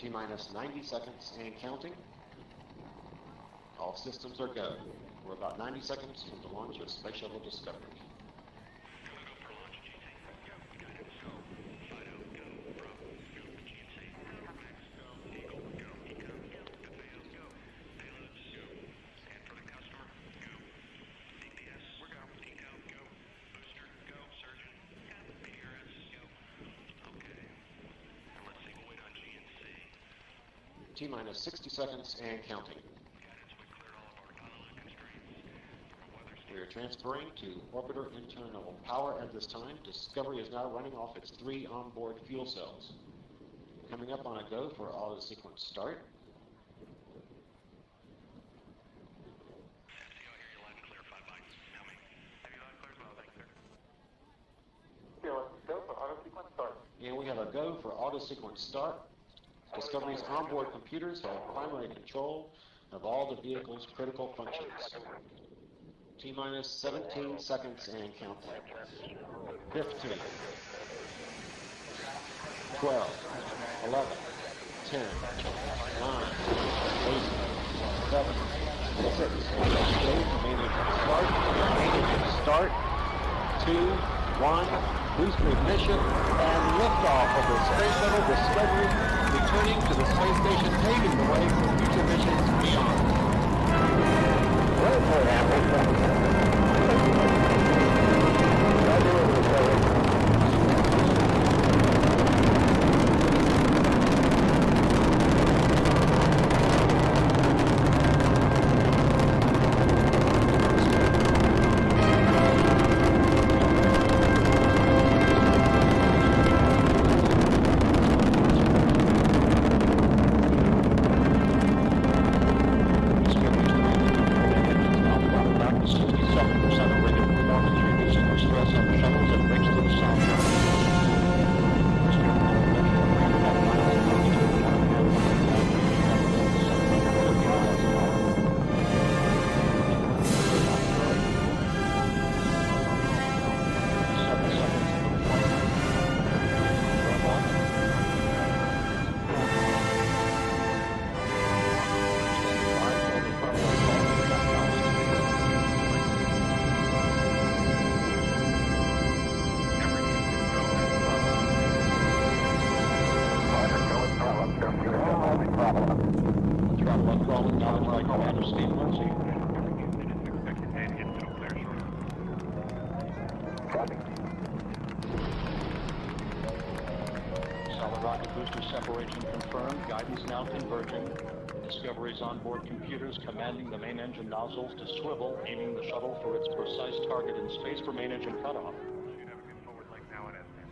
T-minus 90 seconds and counting. All systems are go. We're about 90 seconds from the launch of Space Shuttle Discovery. T-minus 60 seconds and counting. We are transferring to orbiter internal power at this time. Discovery is now running off its 3 onboard fuel cells. Coming up on a go for auto sequence start. And we have a go for auto sequence start. Discovery's onboard computers have primary control of all the vehicle's critical functions. T-minus 17 seconds and counting. 15, 12, 11, 10, 9, 8, 7, 6, main engine start, 2, 1, booster ignition, and liftoff of the Space Shuttle Discovery, returning to the space station, paving the way for future missions beyond. Solid rocket booster separation confirmed. Guidance now converging. Discovery's onboard computers commanding the main engine nozzles to swivel, aiming the shuttle for its precise target in space for main engine cutoff. Should have a good forward leg now in SM.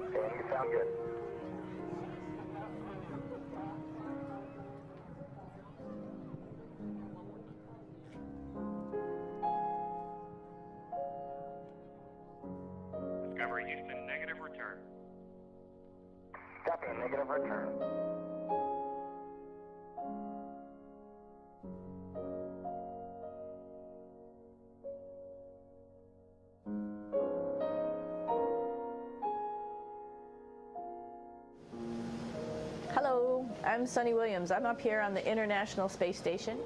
Okay, you sound good. Discovery Houston, negative return. Copy, negative return. Hello, I'm Sunny Williams. I'm up here on the International Space Station.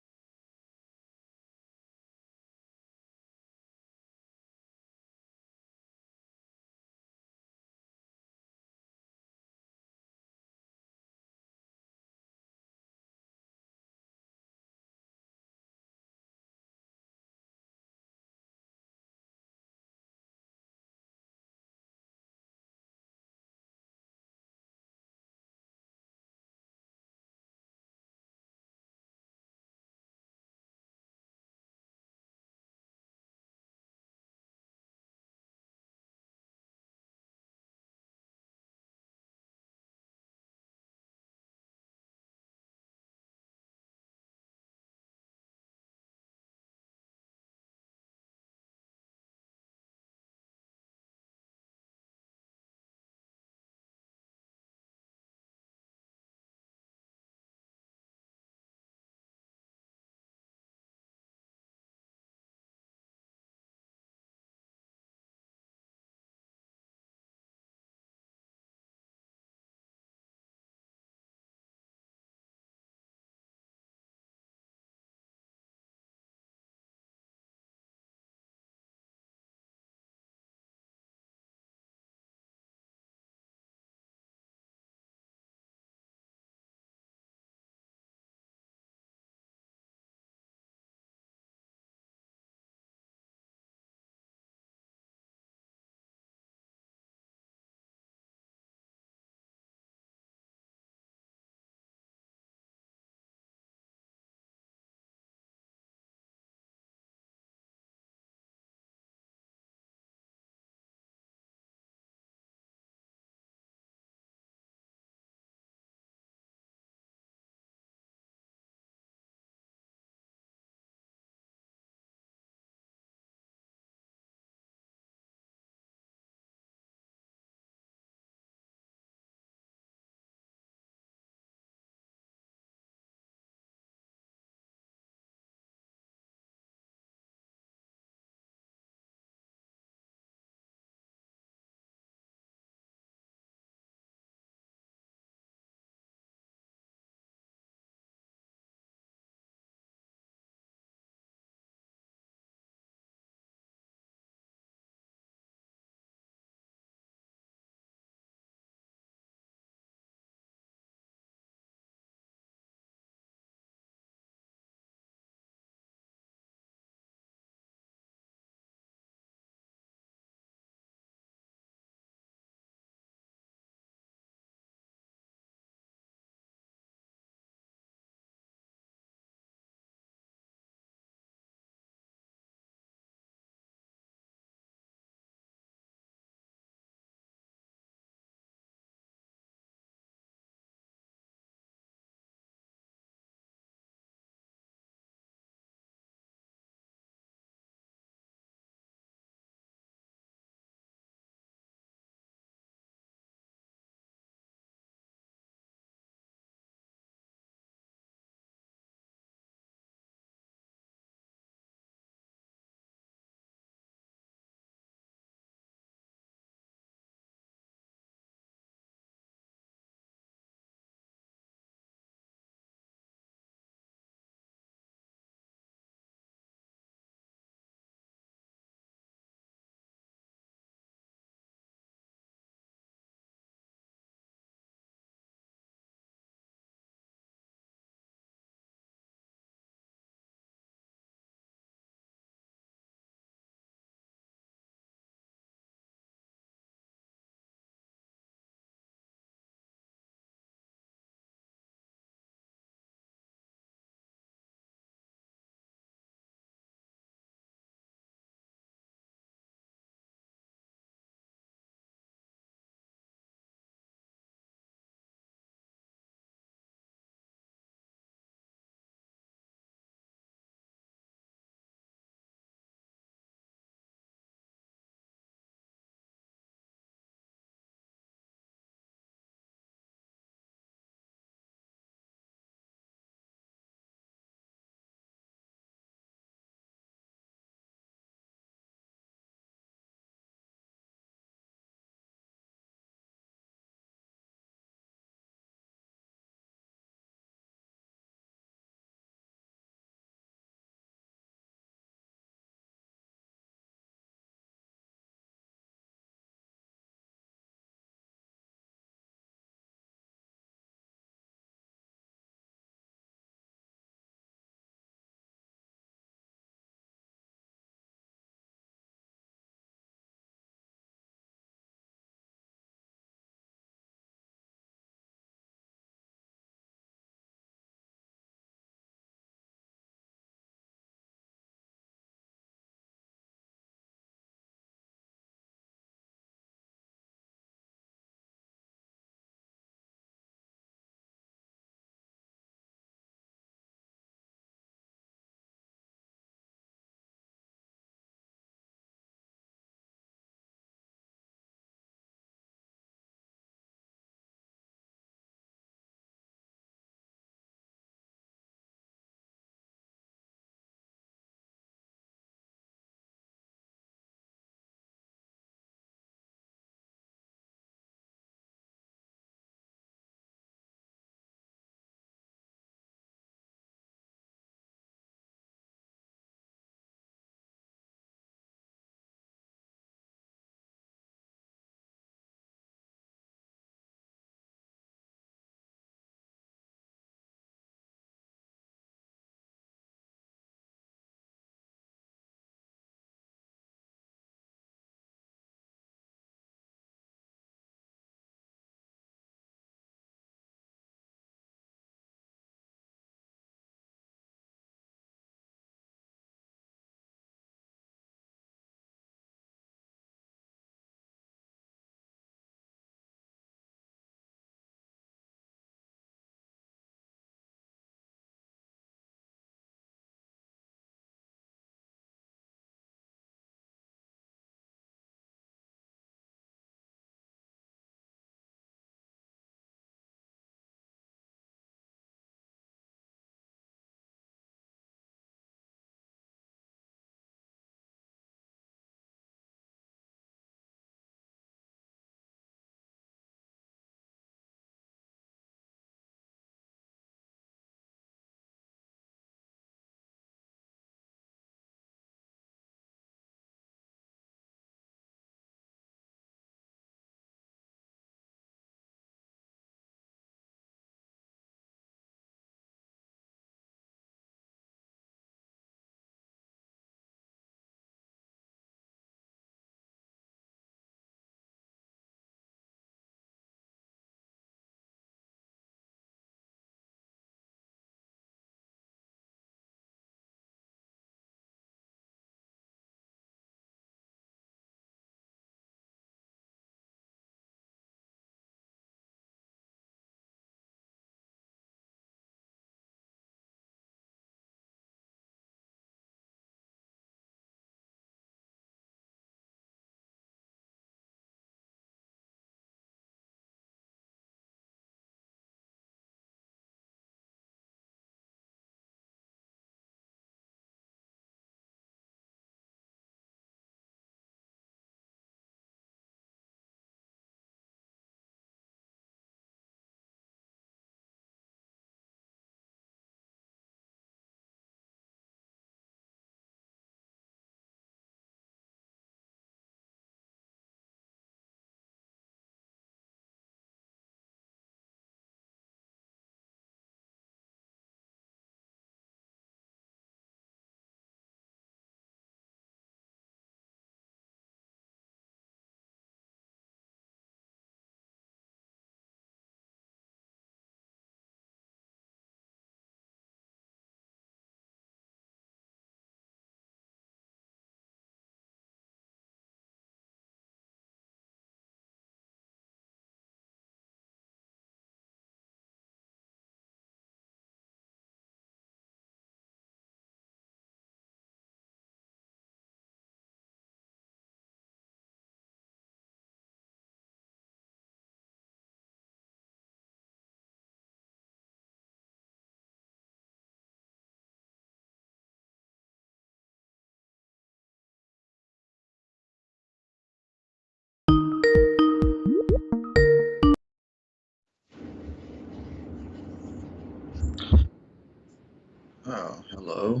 Hello?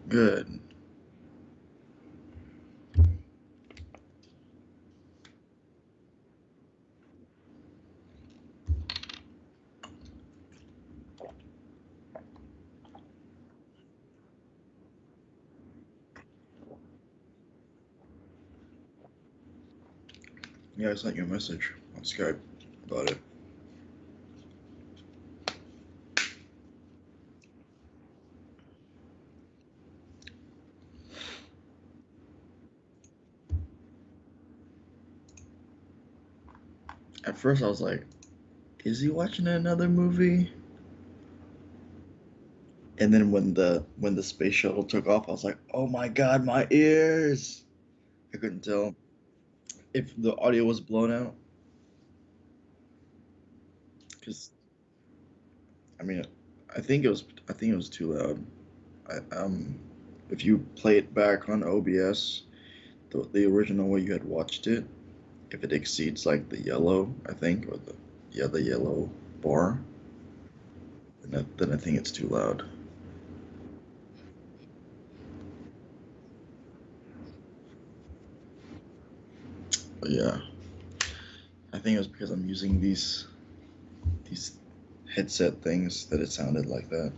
Good. Yeah, I sent you a message on Skype about it. At first I was like, is he watching another movie? And then when the space shuttle took off, I was like, oh my god, my ears! I couldn't tell if the audio was blown out. Cause I mean, I think it was too loud. If you play it back on OBS, the original way you had watched it, if it exceeds like the yellow, I think, or the yellow bar, then I think it's too loud. But yeah, I think it was because I'm using these headset things that it sounded like that.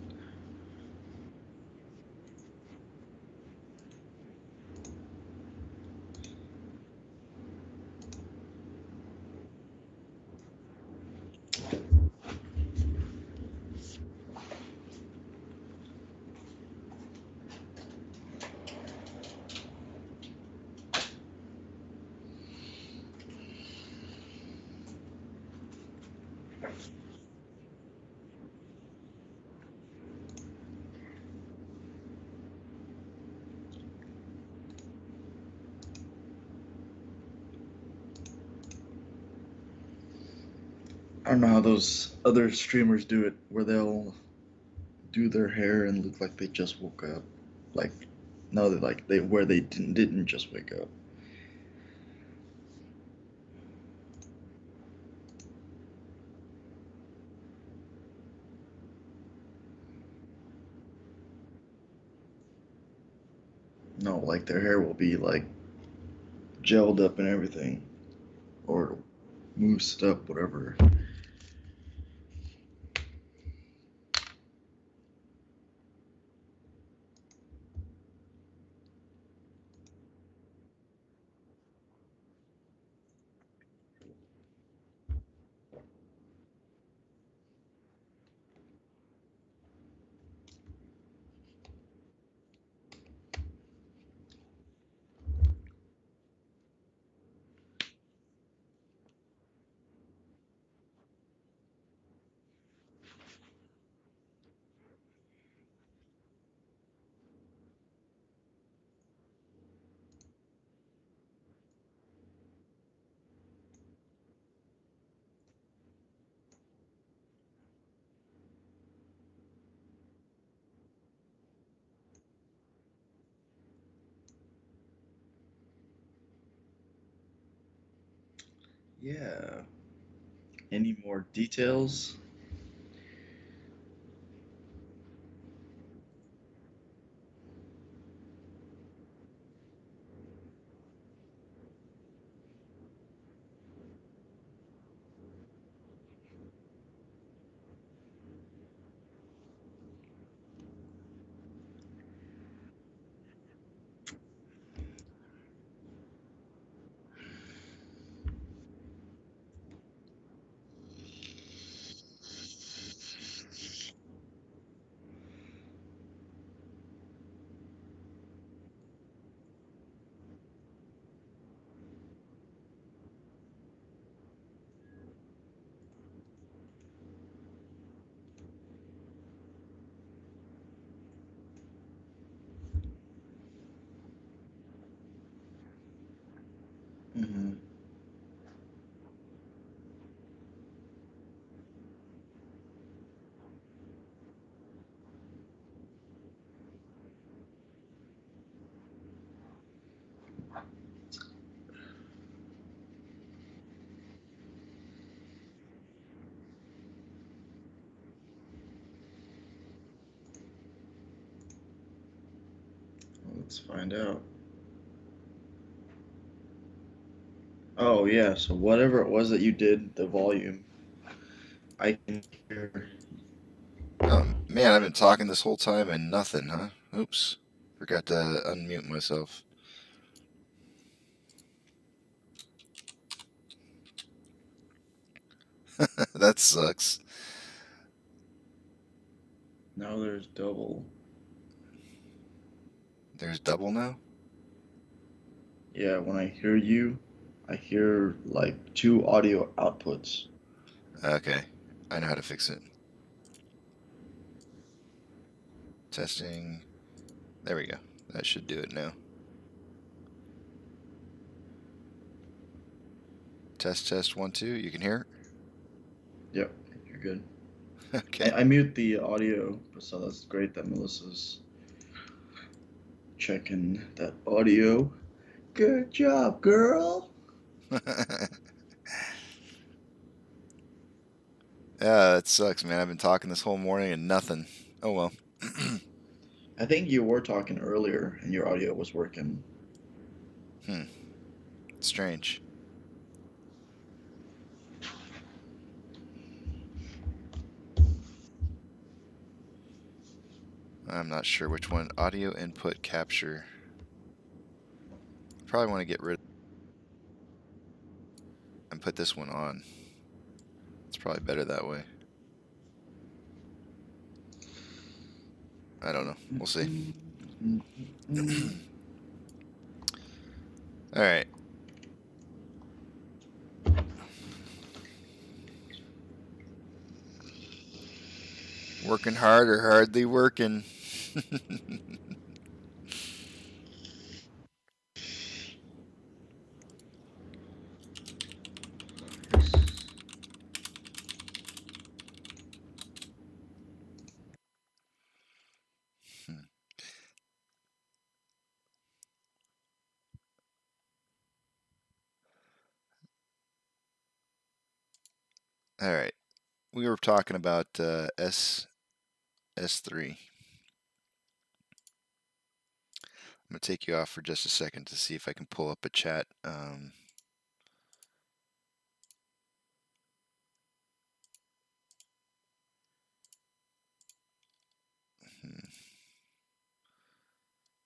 I don't know how those other streamers do it, where they'll do their hair and look like they just woke up. Like, no, they where they didn't just wake up. No, like their hair will be like gelled up and everything, or moussed up, whatever. Yeah. Any more details? Mm-hmm. Let's find out. Oh yeah, so whatever it was that you did, the volume, I can hear. Oh man, I've been talking this whole time and nothing, huh? Oops. Forgot to unmute myself. That sucks. Now there's double. There's double now? Yeah, when I hear you, I hear like 2 audio outputs. Okay. I know how to fix it. Testing. There we go. That should do it now. Test, test, 1, 2. You can hear Yep, you're good. it? Okay. I mute the audio, so that's great that Melissa's checking that audio. Good job, girl. Yeah, that sucks, man. I've been talking this whole morning and nothing. Oh well. I think you were talking earlier and your audio was working. Strange. I'm not sure which one. Audio input capture. Probably want to get rid of and put this one on. It's probably better that way. I don't know. We'll see. All right. Working hard or hardly working? All right. We were talking about S3. I'm going to take you off for just a second to see if I can pull up a chat. I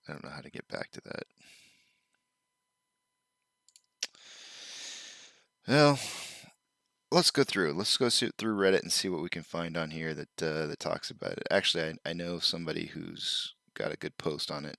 don't know how to get back to that. Well, let's go through. Let's go through Reddit and see what we can find on here that talks about it. Actually, I know somebody who's got a good post on it.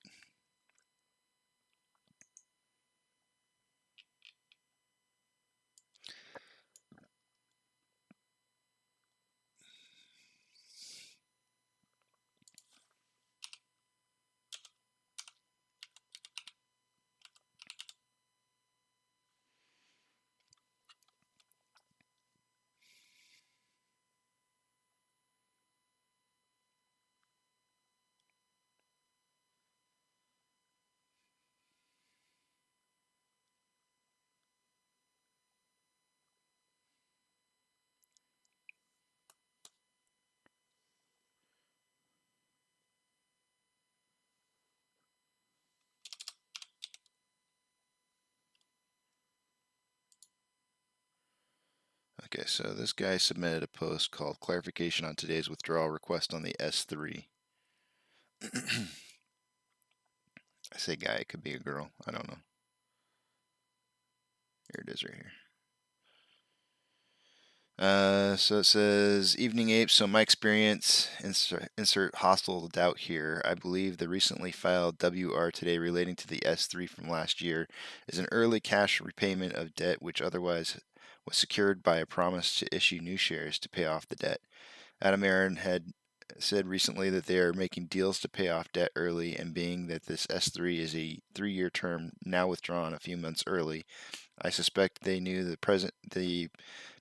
Okay, so this guy submitted a post called Clarification on Today's Withdrawal Request on the S3. I say guy, it could be a girl. I don't know. Here it is right here. So it says, Evening Apes. So my experience, insert hostile doubt here. I believe the recently filed WR today relating to the S3 from last year is an early cash repayment of debt which otherwise was secured by a promise to issue new shares to pay off the debt. Adam Aaron had said recently that they are making deals to pay off debt early, and being that this S3 is a 3-year term now withdrawn a few months early, I suspect they knew the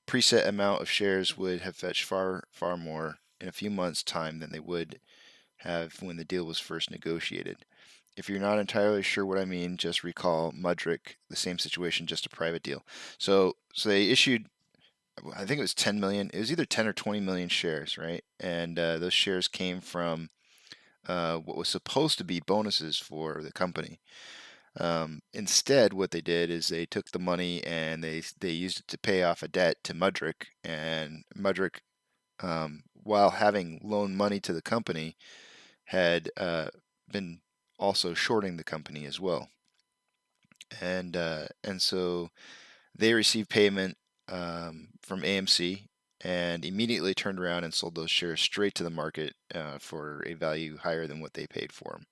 preset amount of shares would have fetched far more in a few months' time than they would have when the deal was first negotiated. If you're not entirely sure what I mean, just recall Mudrick, the same situation, just a private deal. So they issued, I think it was 10 million. It was either 10 or 20 million shares, right? And those shares came from what was supposed to be bonuses for the company. Instead, what they did is they took the money and they used it to pay off a debt to Mudrick, and Mudrick, while having loaned money to the company, had been also shorting the company as well, and so they received payment from AMC and immediately turned around and sold those shares straight to the market for a value higher than what they paid for them.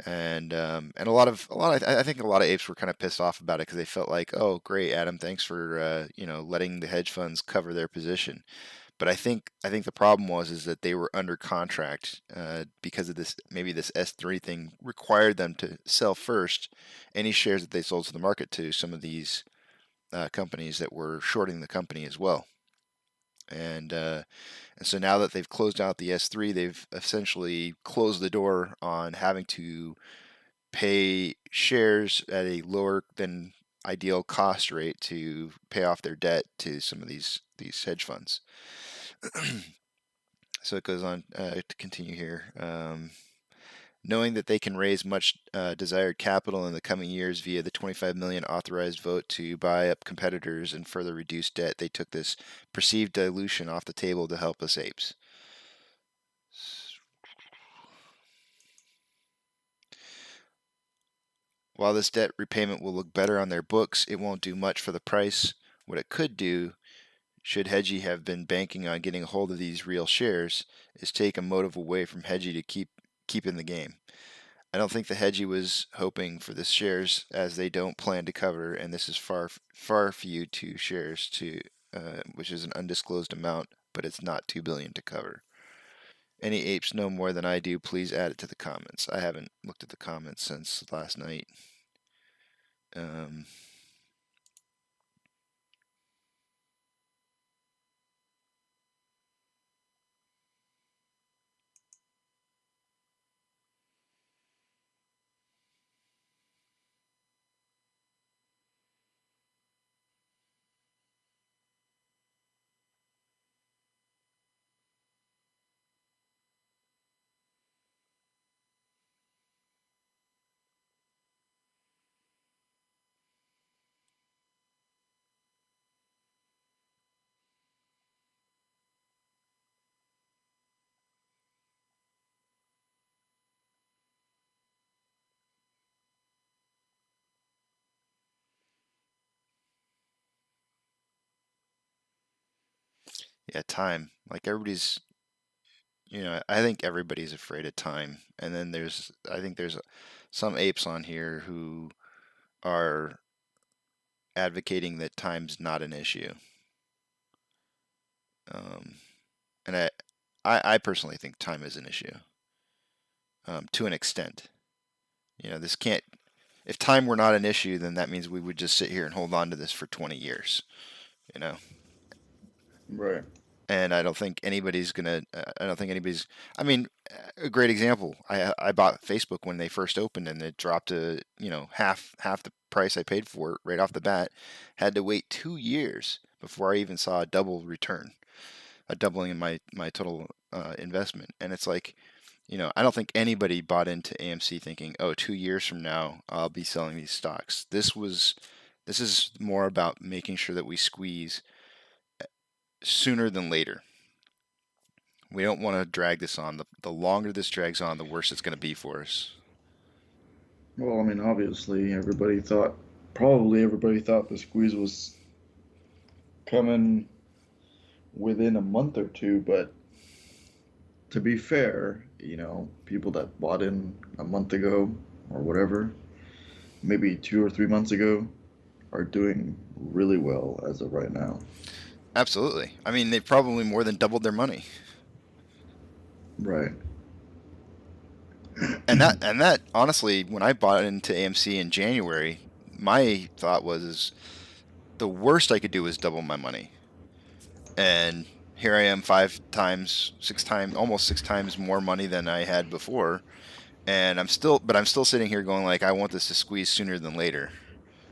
And a lot of I think a lot of apes were kind of pissed off about it because they felt like, oh great, Adam, thanks for letting the hedge funds cover their position. But I think the problem was is that they were under contract because of this. Maybe this S3 thing required them to sell first any shares that they sold to the market to some of these companies that were shorting the company as well. And so now that they've closed out the S3, they've essentially closed the door on having to pay shares at a lower than ideal cost rate to pay off their debt to some of these hedge funds. So it goes on to continue here. Knowing that they can raise much desired capital in the coming years via the 25 million authorized vote to buy up competitors and further reduce debt, they took this perceived dilution off the table to help us apes. While this debt repayment will look better on their books, it won't do much for the price. What it could do, should Hedgie have been banking on getting a hold of these real shares, is take a motive away from Hedgie to keep in the game. I don't think the Hedgie was hoping for the shares, as they don't plan to cover, and this is far few to shares to, which is an undisclosed amount, but it's not 2 billion to cover. Any apes know more than I do? Please add it to the comments. I haven't looked at the comments since last night. Yeah, time. Like everybody's, I think everybody's afraid of time. And then I think there's some apes on here who are advocating that time's not an issue. And I personally think time is an issue to an extent. This can't. If time were not an issue, then that means we would just sit here and hold on to this for 20 years. Right. And I don't think anybody's gonna. I don't think anybody's. I mean, a great example. I bought Facebook when they first opened, and it dropped to half the price I paid for it right off the bat. Had to wait 2 years before I even saw a double return, a doubling in my total investment. And it's like, I don't think anybody bought into AMC thinking, oh, 2 years from now I'll be selling these stocks. This is more about making sure that we squeeze sooner than later. We don't want to drag this on. The longer this drags on, the worse it's going to be for us. Well, I mean, obviously, probably everybody thought the squeeze was coming within a month or two, but to be fair, people that bought in a month ago or whatever, maybe 2 or 3 months ago, are doing really well as of right now. Absolutely. I mean, they've probably more than doubled their money. Right. And that honestly, when I bought into AMC in January, my thought was the worst I could do was double my money. And here I am 5 times, 6 times, almost 6 times more money than I had before. And I'm still sitting here going like, I want this to squeeze sooner than later,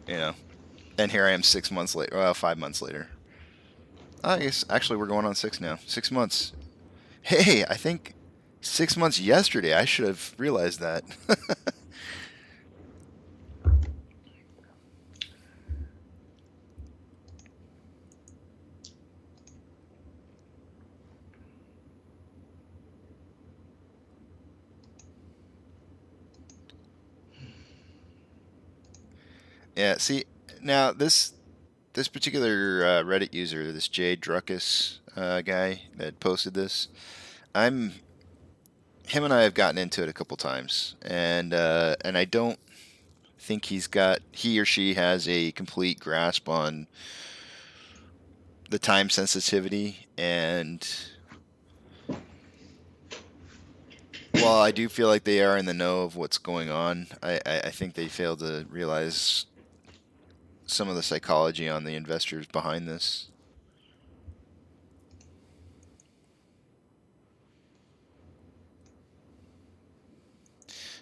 And here I am 6 months later, well, 5 months later. I guess actually we're going on 6 now. 6 months. Hey, I think 6 months yesterday. I should have realized that. Yeah, see, now this particular Reddit user, this Jay Druckus guy that posted this, him and I have gotten into it a couple times, and I don't think he or she has a complete grasp on the time sensitivity. And while I do feel like they are in the know of what's going on, I think they fail to realize some of the psychology on the investors behind this.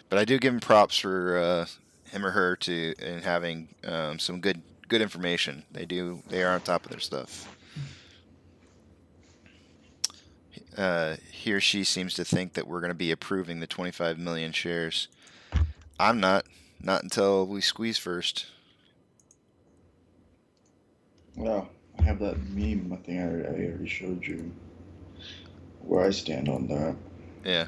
But I do give him props for him or her to in having some good information. They are on top of their stuff. He or she seems to think that we're going to be approving the 25 million shares. I'm not. Not until we squeeze first. Well, I have that meme. I think I already showed you where I stand on that. Yeah.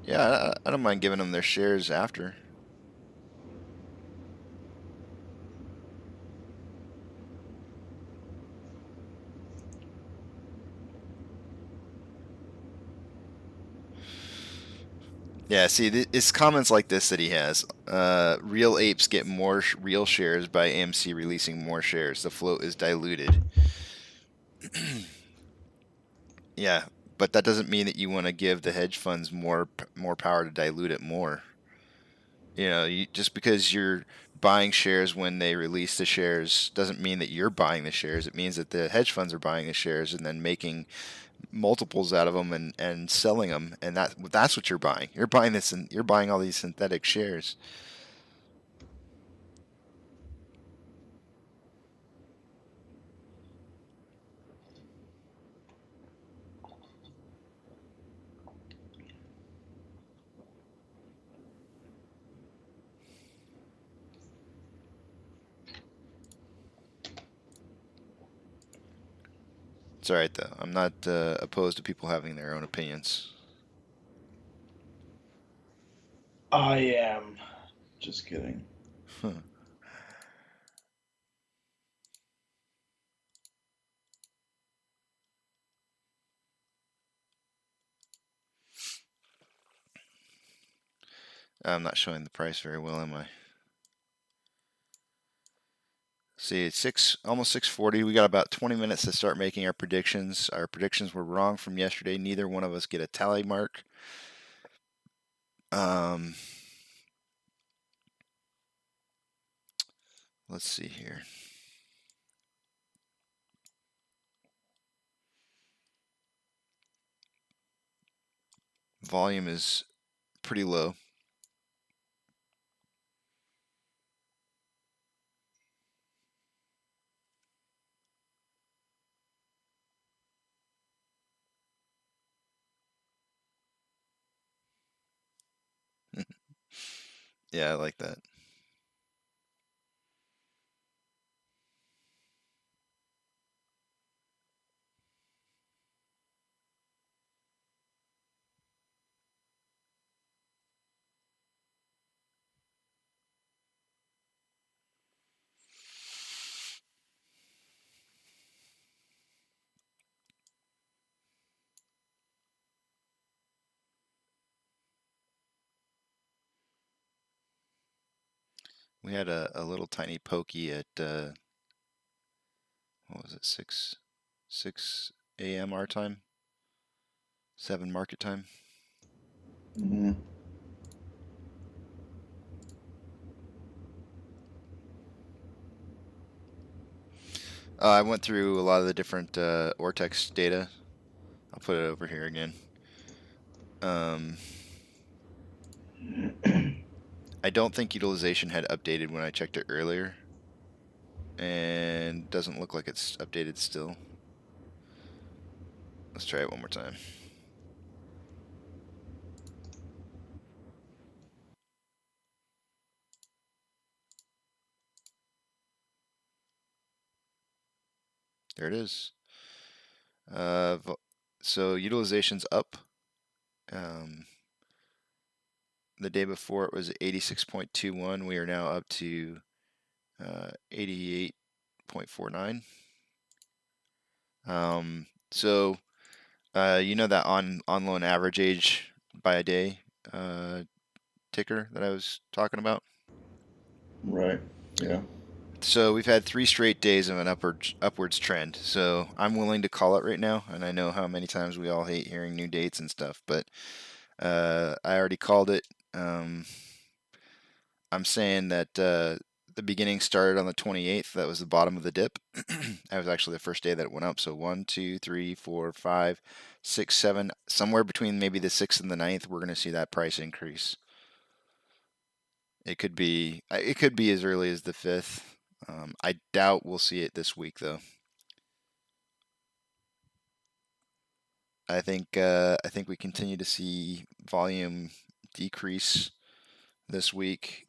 Yeah, I don't mind giving them their shares after. Yeah, see, it's comments like this that he has. Real apes get more real shares by AMC releasing more shares. The float is diluted. Yeah, but that doesn't mean that you want to give the hedge funds more power to dilute it more. Just because you're buying shares when they release the shares doesn't mean that you're buying the shares. It means that the hedge funds are buying the shares and then making multiples out of them and selling them, and that's what you're buying. You're buying this, and you're buying all these synthetic shares. It's all right though. I'm not opposed to people having their own opinions. I am. Just kidding. I'm not showing the price very well, am I? See, it's almost 6:40. We got about 20 minutes to start making our predictions. Our predictions were wrong from yesterday. Neither one of us get a tally mark. Let's see here. Volume is pretty low. Yeah, I like that. We had a little tiny pokey at what was it, 6 a.m. our time, 7 market time. Mm-hmm. I went through a lot of the different Ortex data. I'll put it over here again. I don't think utilization had updated when I checked it earlier. and doesn't look like it's updated still. Let's try it one more time. There it is. So utilization's up. The day before it was 86.21. We are now up to 88.49. So you know that on loan average age by a day ticker that I was talking about? Right. Yeah. So we've had 3 straight days of an upwards trend. So I'm willing to call it right now, and I know how many times we all hate hearing new dates and stuff, but I already called it. I'm saying that the beginning started on the 28th. That was the bottom of the dip. That was actually the first day that it went up. So 1, 2, 3, 4, 5, 6, 7, somewhere between maybe the 6th and the 9th, we're going to see that price increase. It could be as early as the 5th. I doubt we'll see it this week though. I think we continue to see volume decrease this week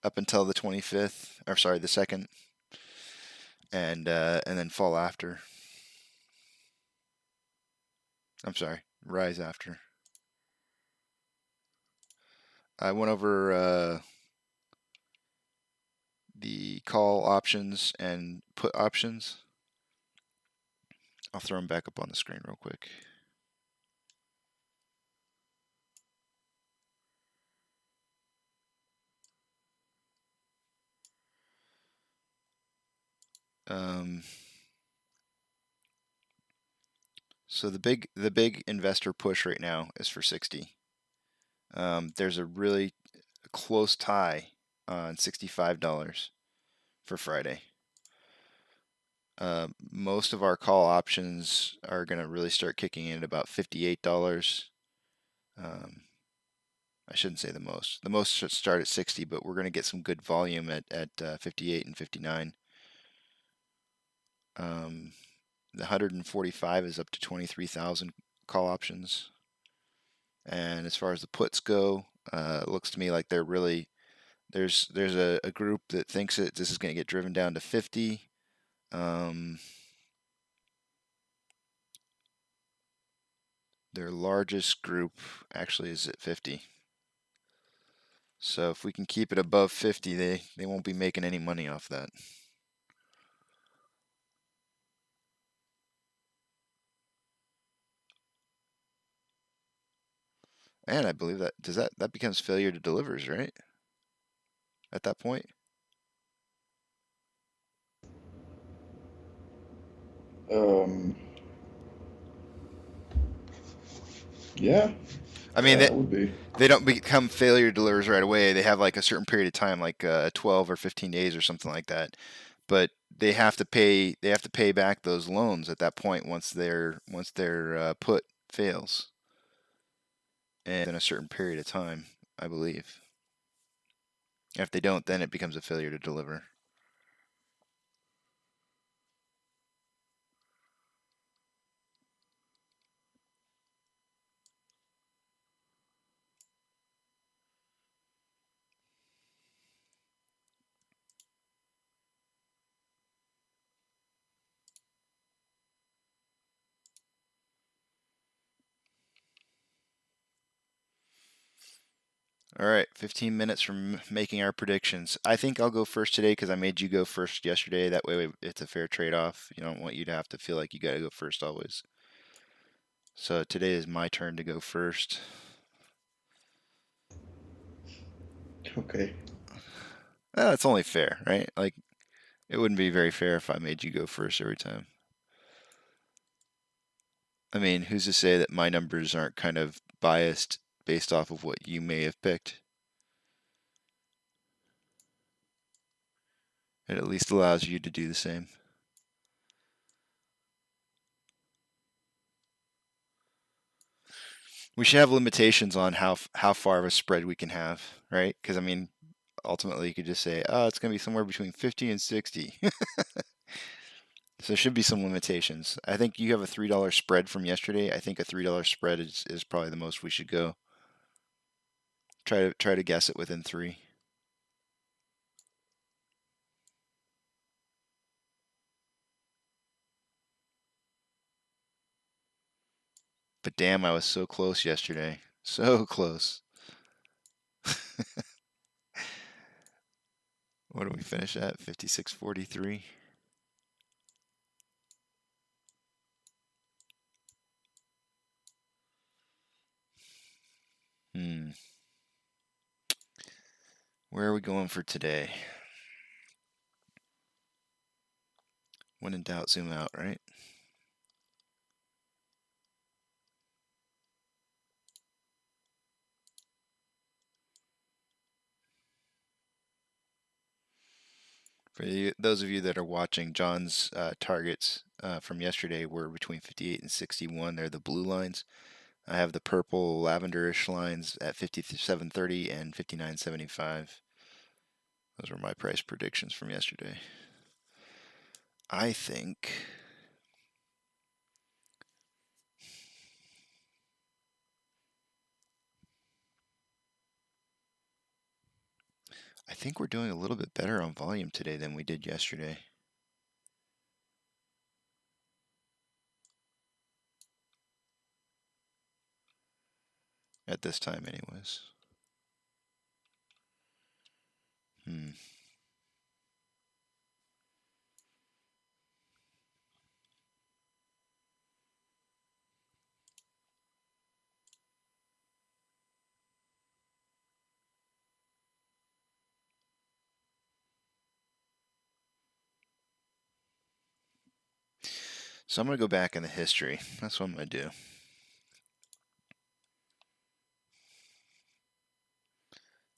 up until the 25th, or sorry, the 2nd, and then fall after. I'm sorry, rise after. I went over the call options and put options. I'll throw them back up on the screen real quick. So the big investor push right now is for 60. There's a really close tie on $65 for Friday. Most of our call options are going to really start kicking in at about $58. I shouldn't say the most. The most should start at 60, but we're going to get some good volume at 58 and 59. The 145 is up to 23,000 call options. And as far as the puts go, it looks to me like they're really there's a group that thinks that this is going to get driven down to 50. Their largest group actually is at 50. So if we can keep it above 50, they won't be making any money off that. And I believe that that becomes failure to delivers, right? At that point. Yeah. I mean, that would be. They don't become failure delivers right away. They have like a certain period of time, like 12 or 15 days or something like that. But they have to pay. They have to pay back those loans at that point once their put fails, and in a certain period of time, I believe. If they don't, then it becomes a failure to deliver. All right, 15 minutes from making our predictions. I think I'll go first today because I made you go first yesterday. That way it's a fair trade-off. You don't want you to have to feel like you got to go first always. So today is my turn to go first. Okay. Well, it's only fair, right? Like, it wouldn't be very fair if I made you go first every time. I mean, who's to say that my numbers aren't kind of biased based off of what you may have picked? It at least allows you to do the same. We should have limitations on how far of a spread we can have, right? Because I mean, ultimately you could just say, oh, it's going to be somewhere between 50 and 60. So there should be some limitations. I think you have a $3 spread from yesterday. I think a $3 spread is probably the most we should go. Try to guess it within 3. But damn, I was so close yesterday. So close. What do we finish at? 56.43. Where are we going for today? When in doubt, zoom out, right? For those of you that are watching, John's targets from yesterday were between 58 and 61. They're the blue lines. I have the purple lavenderish lines at 57.30 and 59.75. Those were my price predictions from yesterday. I think we're doing a little bit better on volume today than we did yesterday. At this time, anyways. So I'm going to go back in the history. That's what I'm going to do.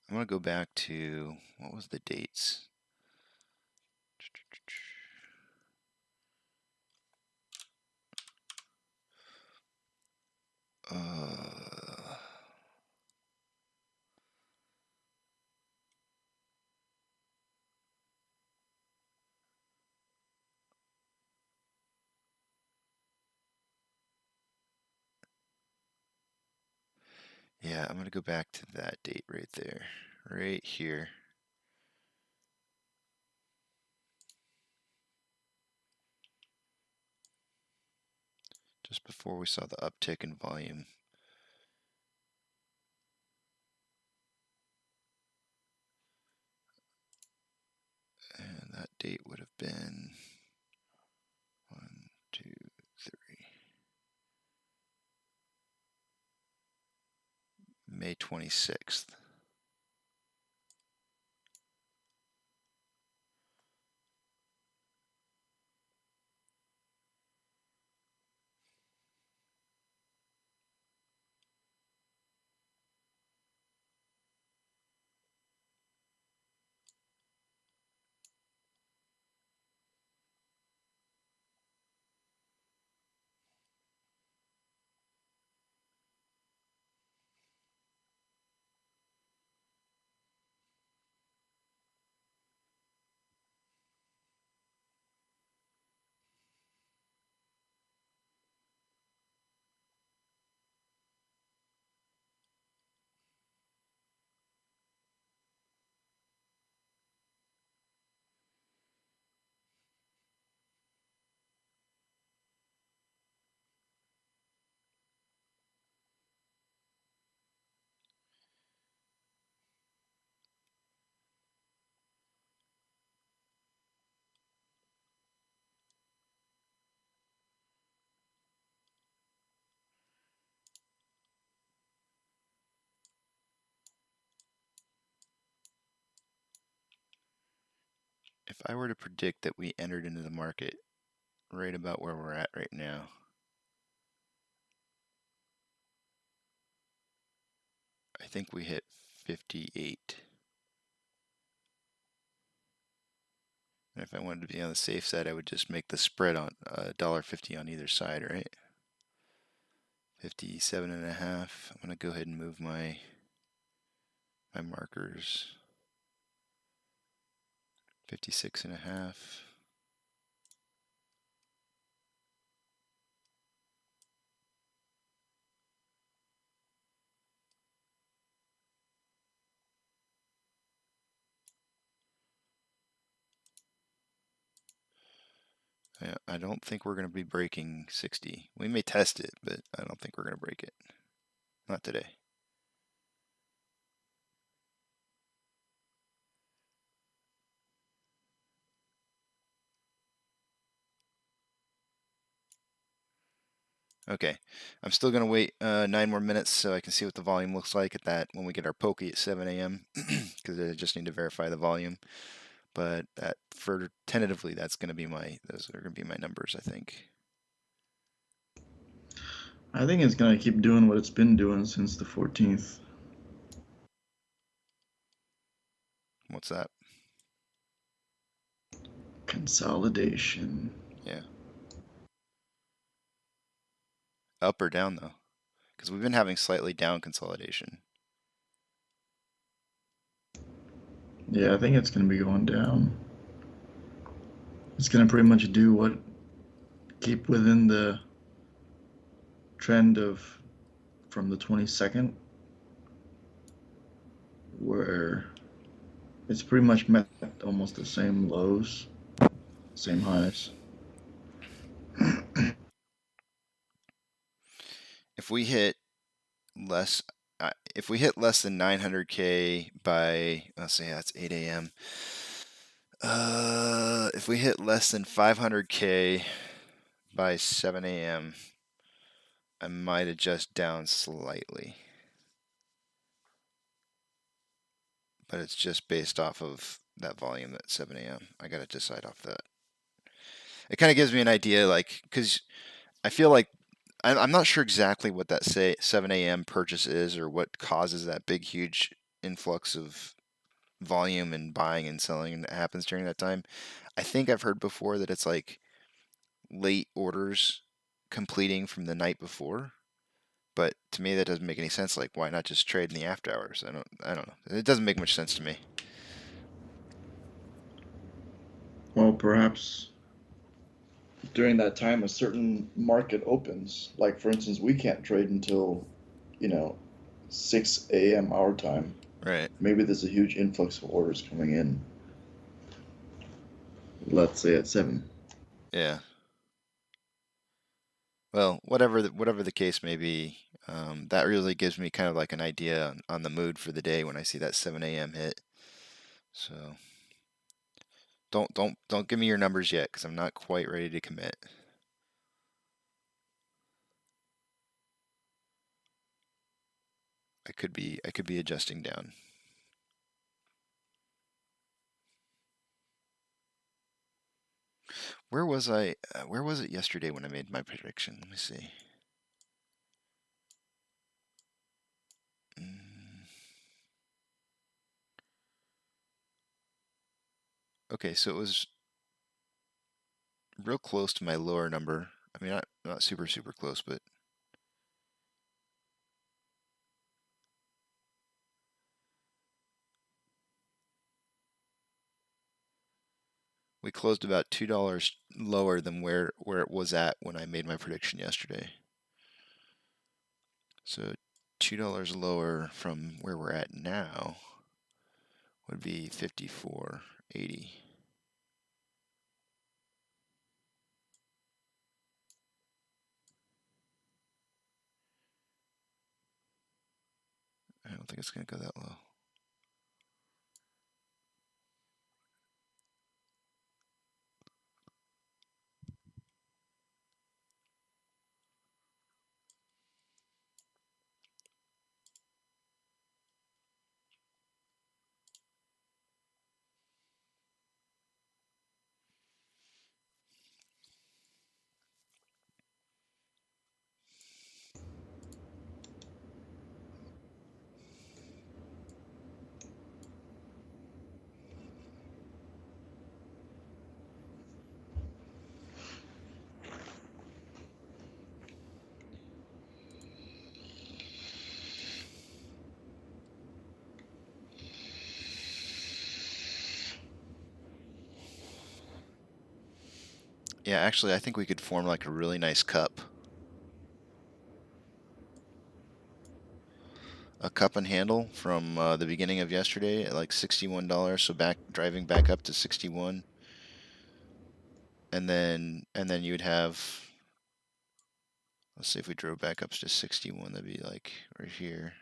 I'm going to go back to, what was the dates? Yeah, I'm going to go back to that date right there, right here. Just before we saw the uptick in volume. And that date would have been 1, 2, 3. May 26th. If I were to predict that we entered into the market right about where we're at right now, I think we hit 58. And if I wanted to be on the safe side, I would just make the spread on $1.50 on either side, right? 57.5. I'm going to go ahead and move my markers. 56.5. Yeah, I don't think we're going to be breaking 60. We may test it, but I don't think we're going to break it. Not today. Okay, I'm still going to wait 9 more minutes so I can see what the volume looks like at that when we get our pokey at 7 a.m. because I just need to verify the volume. But that for tentatively, those are going to be my numbers, I think. I think it's gonna keep doing what it's been doing since the 14th. What's that? Consolidation. Yeah. Up or down though? Because we've been having slightly down consolidation. Yeah, I think it's gonna be going down. It's gonna pretty much do what, keep within the trend of from the 22nd, where it's pretty much met almost the same lows, same highs. If we hit less, if we hit less than 900K by, let's say that's 8 a.m. If we hit less than 500K by 7 a.m., I might adjust down slightly. But it's just based off of that volume at 7 a.m. I got to decide off that. It kind of gives me an idea, like, because I feel like I'm not sure exactly what that 7 a.m. purchase is or what causes that big, huge influx of volume and buying and selling that happens during that time. I think I've heard before that it's like late orders completing from the night before. But to me, that doesn't make any sense. Like, why not just trade in the after hours? I don't know. It doesn't make much sense to me. Well, perhaps during that time a certain market opens. Like for instance, we can't trade until, 6 a.m. our time. Right. Maybe there's a huge influx of orders coming in. Let's say at 7. Yeah. Well, whatever the case may be, that really gives me kind of like an idea on the mood for the day when I see that 7 a.m. hit. So don't give me your numbers yet because I'm not quite ready to commit. I could be adjusting down. Where was I? Where was it yesterday when I made my prediction? Let me see. Okay, so it was real close to my lower number. I mean, not super close, but we closed about $2 lower than where it was at when I made my prediction yesterday. So $2 lower from where we're at now would be 54.80. I don't think it's going to go that low. Yeah, actually, I think we could form like a really nice cup. A cup and handle from the beginning of yesterday at like $61. So driving back up to 61, and then you would have. Let's see if we drove back up to 61. That'd be like right here,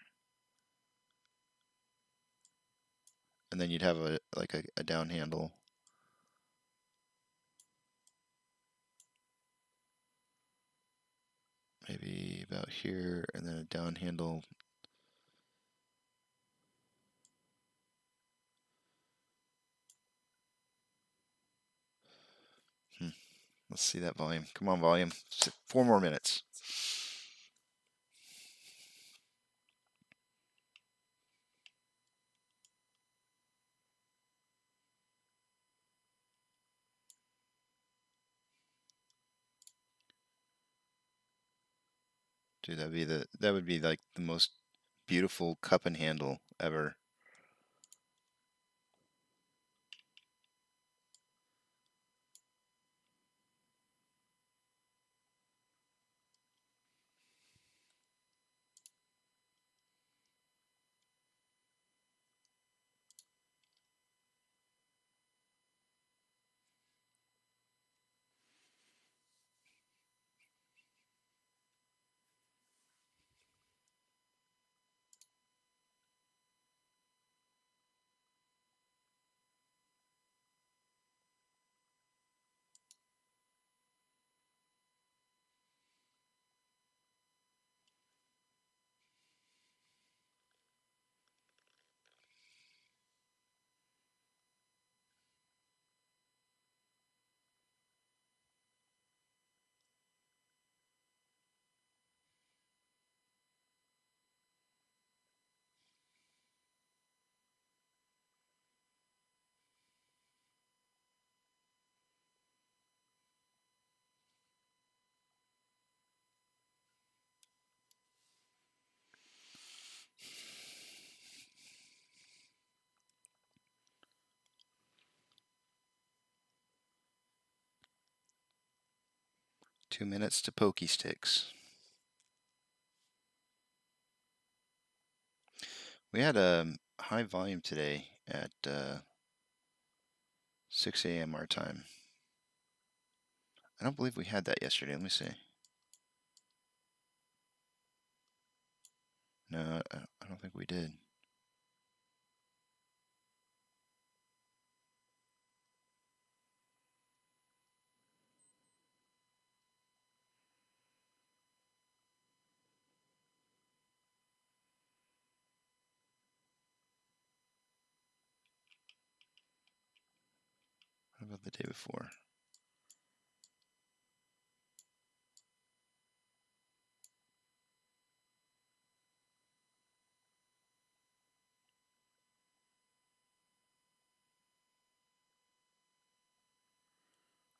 and then you'd have a down handle. Maybe about here, and then a down handle. Let's see that volume. Come on, volume. 4 more minutes. Dude, that would be like the most beautiful cup and handle ever. Two minutes to pokey sticks. We had a high volume today at 6 a.m. our time. I don't believe we had that yesterday. Let me see. No, I don't think we did. How about the day before?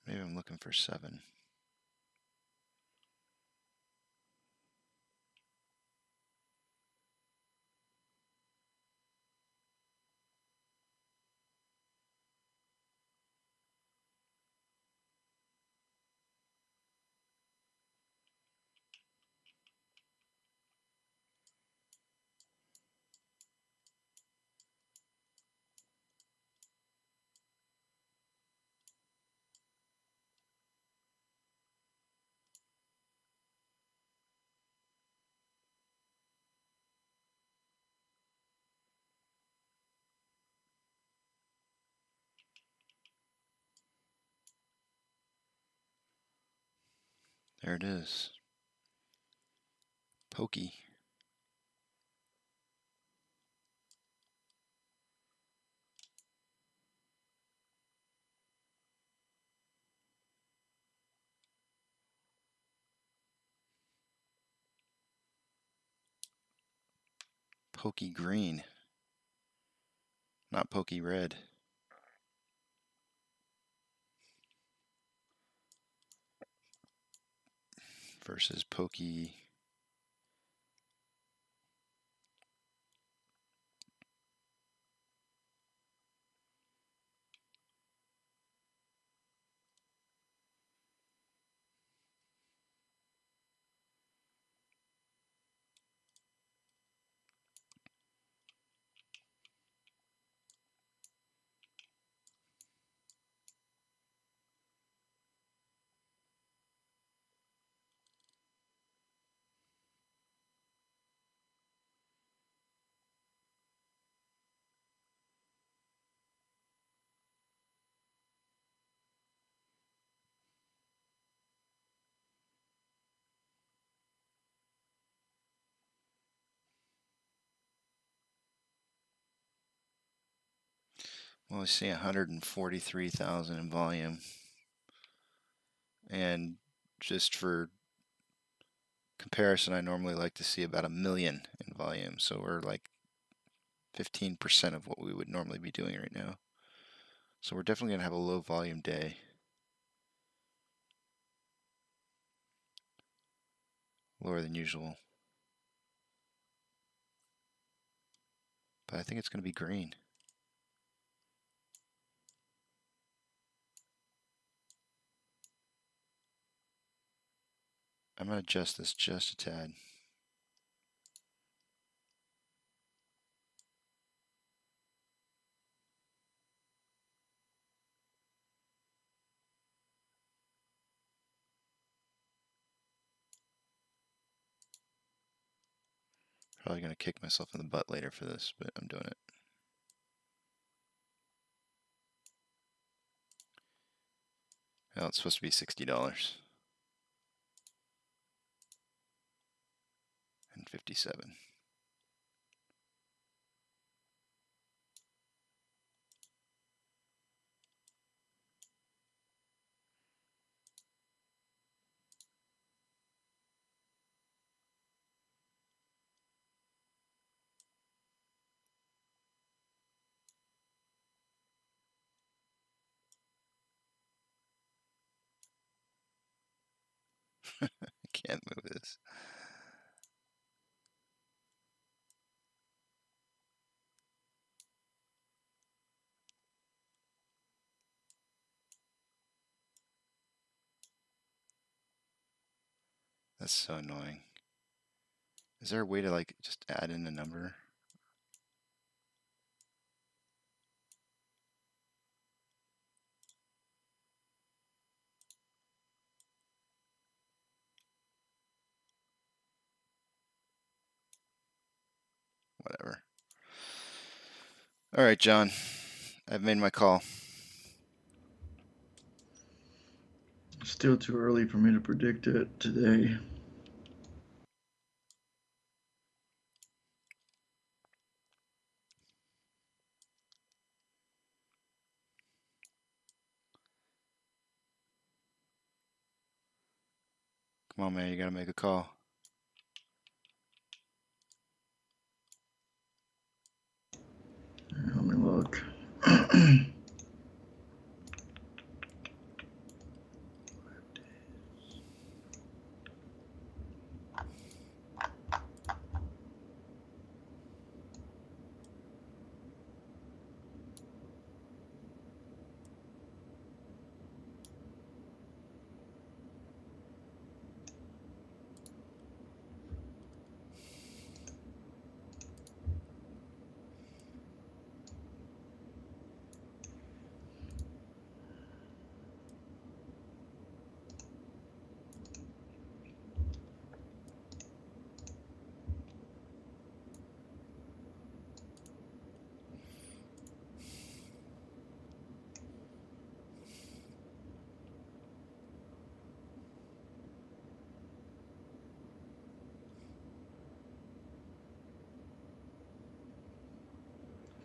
Maybe I'm looking for 7. There it is. Pokey. Pokey green. Not pokey red. Versus pokey. Well, I see 143,000 in volume. And just for comparison, I normally like to see about 1 million in volume. So we're like 15% of what we would normally be doing right now. So we're definitely going to have a low volume day. Lower than usual. But I think it's going to be green. I'm going to adjust this just a tad. Probably going to kick myself in the butt later for this, but I'm doing it. Well, it's supposed to be $60. And 57. I can't move this. That's so annoying. Is there a way to like just add in a number? Whatever. All right, John. I've made my call. Still too early for me to predict it today. Come on, man. You got to make a call. Let me look.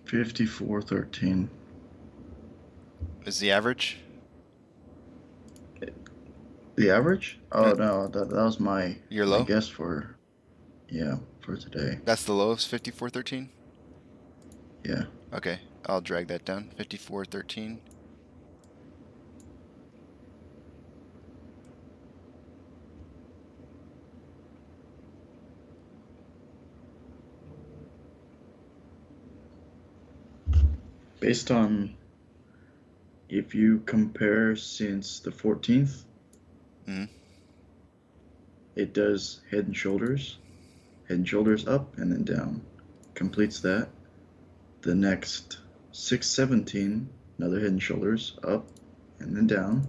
54.13. Is the average? The average? Oh No. no, that was my Your my low? guess for today. That's the low of 54.13? Yeah. Okay. I'll drag that down. 54.13. Based on if you compare since the 14th, it does head and shoulders up and then down. Completes that. The next 6/17, another head and shoulders up and then down.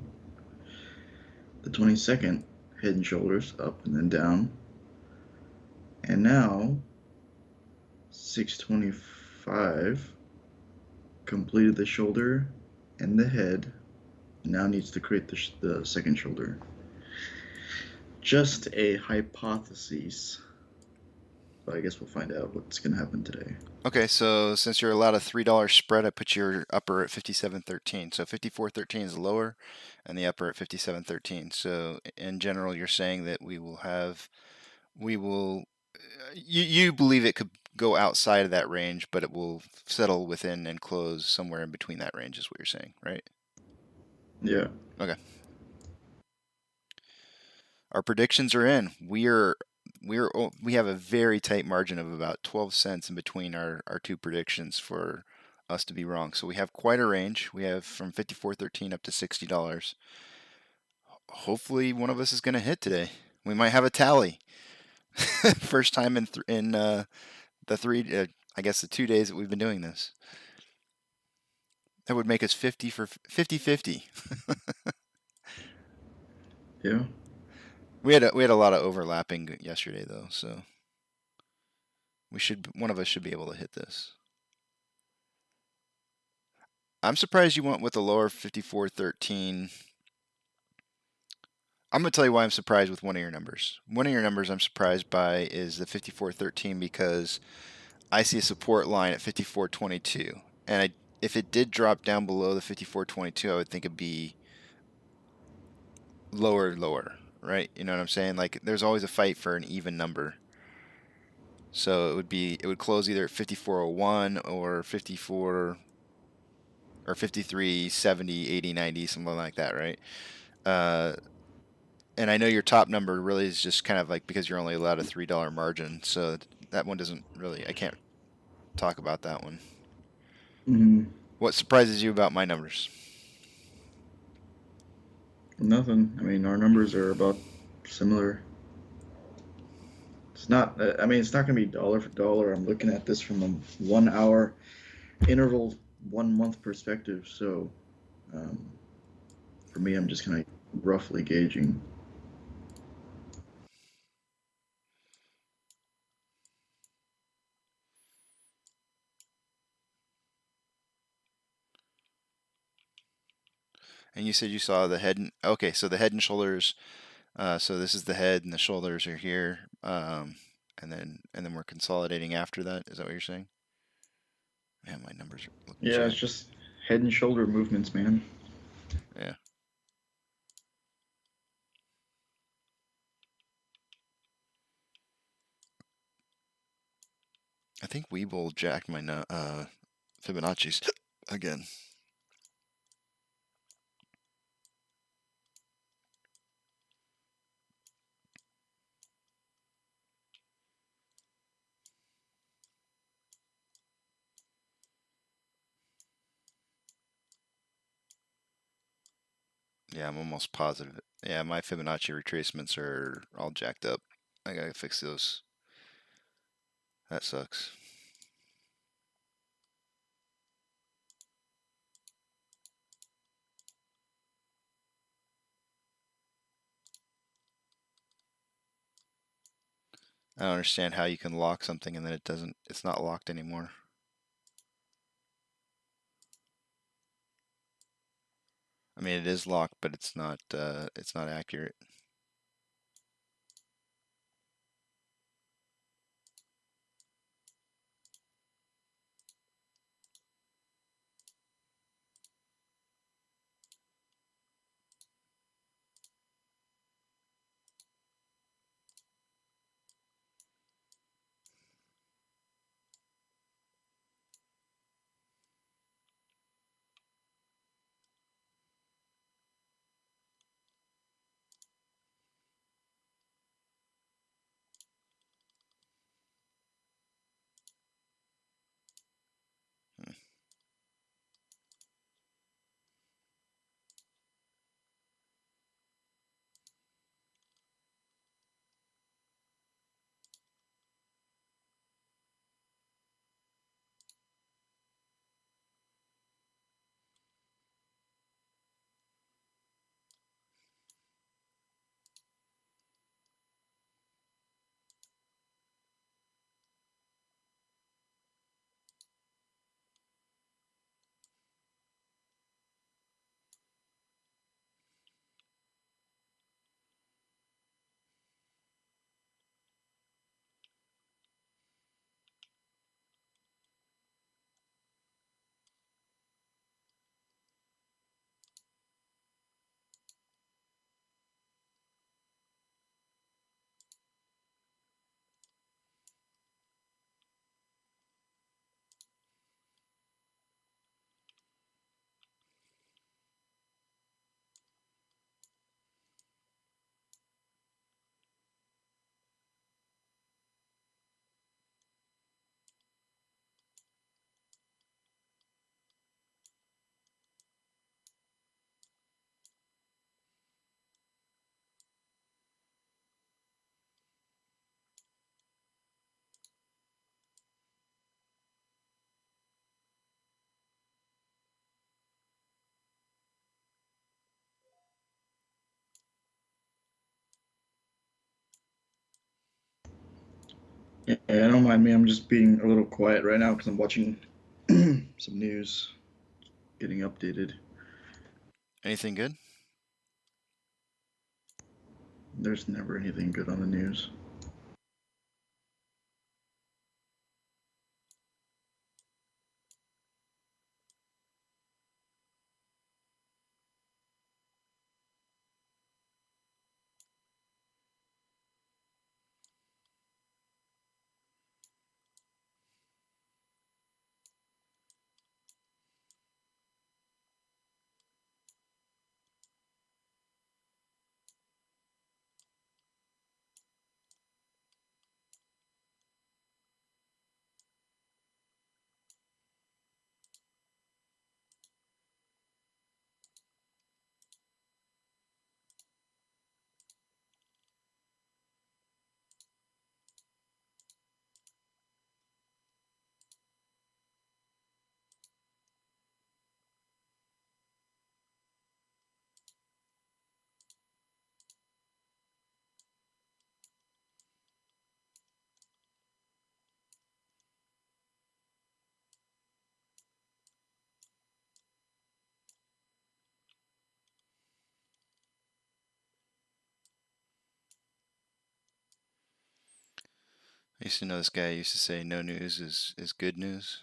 The 22nd, head and shoulders up and then down. And now 6/25 completed the shoulder and the head. Now needs to create the second shoulder. Just a hypothesis, but I guess we'll find out what's going to happen today. Okay, so since you're allowed a $3 spread, I put your upper at 57.13. So 54.13 is lower, and the upper at 57.13. So in general, you're saying that we will. You believe it could go outside of that range, but it will settle within and close somewhere in between that range, is what you're saying, right? Yeah. Okay. Our predictions are in. We have a very tight margin of about 12 cents in between our two predictions for us to be wrong. So we have quite a range. We have from 54.13 up to $60. Hopefully one of us is going to hit today. We might have a tally. First time in the three I guess the 2 days that we've been doing this. That would make us 50 for 50-50. Yeah. We had a lot of overlapping yesterday though, so one of us should be able to hit this. I'm surprised you went with the lower 54.13. I'm going to tell you why I'm surprised with one of your numbers. One of your numbers I'm surprised by is the 54.13 because I see a support line at 54.22. And if it did drop down below the 54.22, I would think it'd be lower, right? You know what I'm saying? Like there's always a fight for an even number. So it would close either at 54.01 or 54 or 53, 70, 80, 90, something like that, right? And I know your top number really is just kind of like because you're only allowed a $3 margin, so that one doesn't really, I can't talk about that one. Mm-hmm. What surprises you about my numbers? Nothing. I mean, our numbers are about similar. It's not. I mean, it's not going to be dollar for dollar. I'm looking at this from a 1 hour interval, 1 month perspective. So, for me, I'm just kind of roughly gauging. And you said you saw the head and okay, so the head and shoulders. So this is the head and the shoulders are here, and then we're consolidating after that. Is that what you're saying? Man, my numbers look Yeah, it's jacked. just head and shoulder movements, man. Yeah. I think Weeble jacked my Fibonacci's again. Yeah, I'm almost positive. Yeah, my Fibonacci retracements are all jacked up. I gotta fix those. That sucks. I don't understand how you can lock something and then it's not locked anymore. I mean, it is locked, but it's not accurate. Yeah, don't mind me. I'm just being a little quiet right now because I'm watching some news, getting updated. Anything good? There's never anything good on the news. I used to know this guy used to say no news is good news.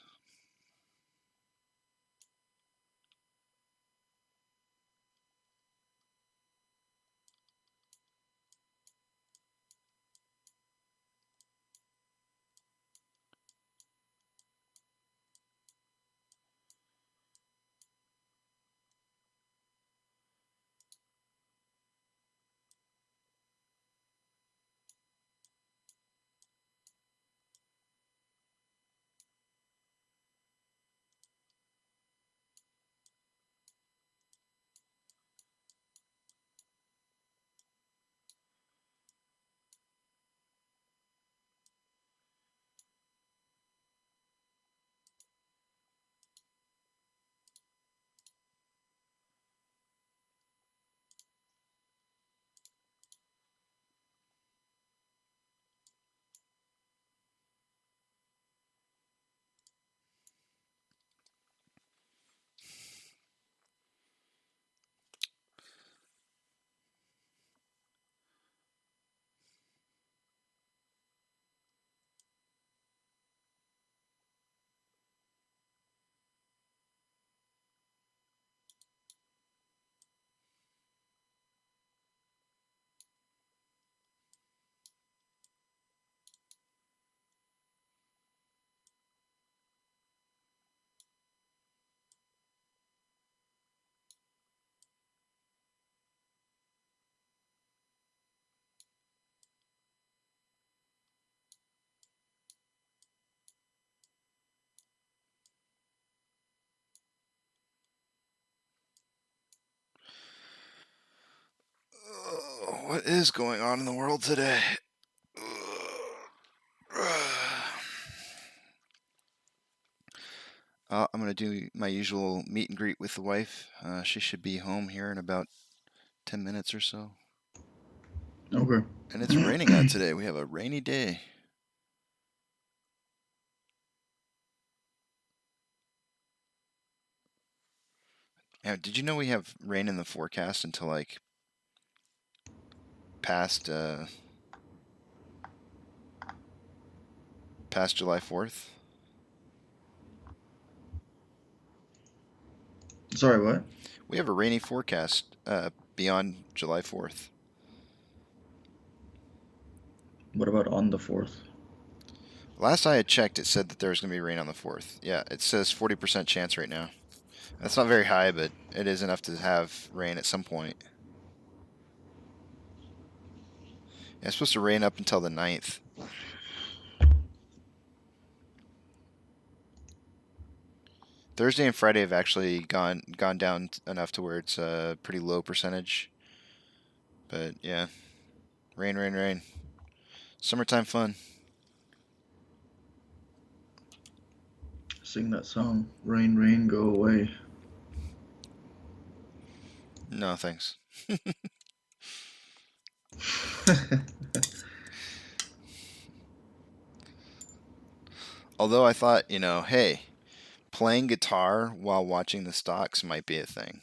What is going on in the world today? I'm going to do my usual meet and greet with the wife. She should be home here in about 10 minutes or so. Okay. And it's raining out today. We have a rainy day. Now, did you know we have rain in the forecast until like past past July 4th? Sorry, what? We have a rainy forecast beyond July 4th. What about on the 4th? Last I had checked, it said that there was going to be rain on the 4th. Yeah, it says 40% chance right now. That's not very high, but it is enough to have rain at some point. Yeah, it's supposed to rain up until the 9th. Thursday and Friday have actually gone down enough to where it's a pretty low percentage. But yeah, rain, rain, rain. Summertime fun. Sing that song. Rain, rain, go away. No, thanks. Although I thought, hey, playing guitar while watching the stocks might be a thing.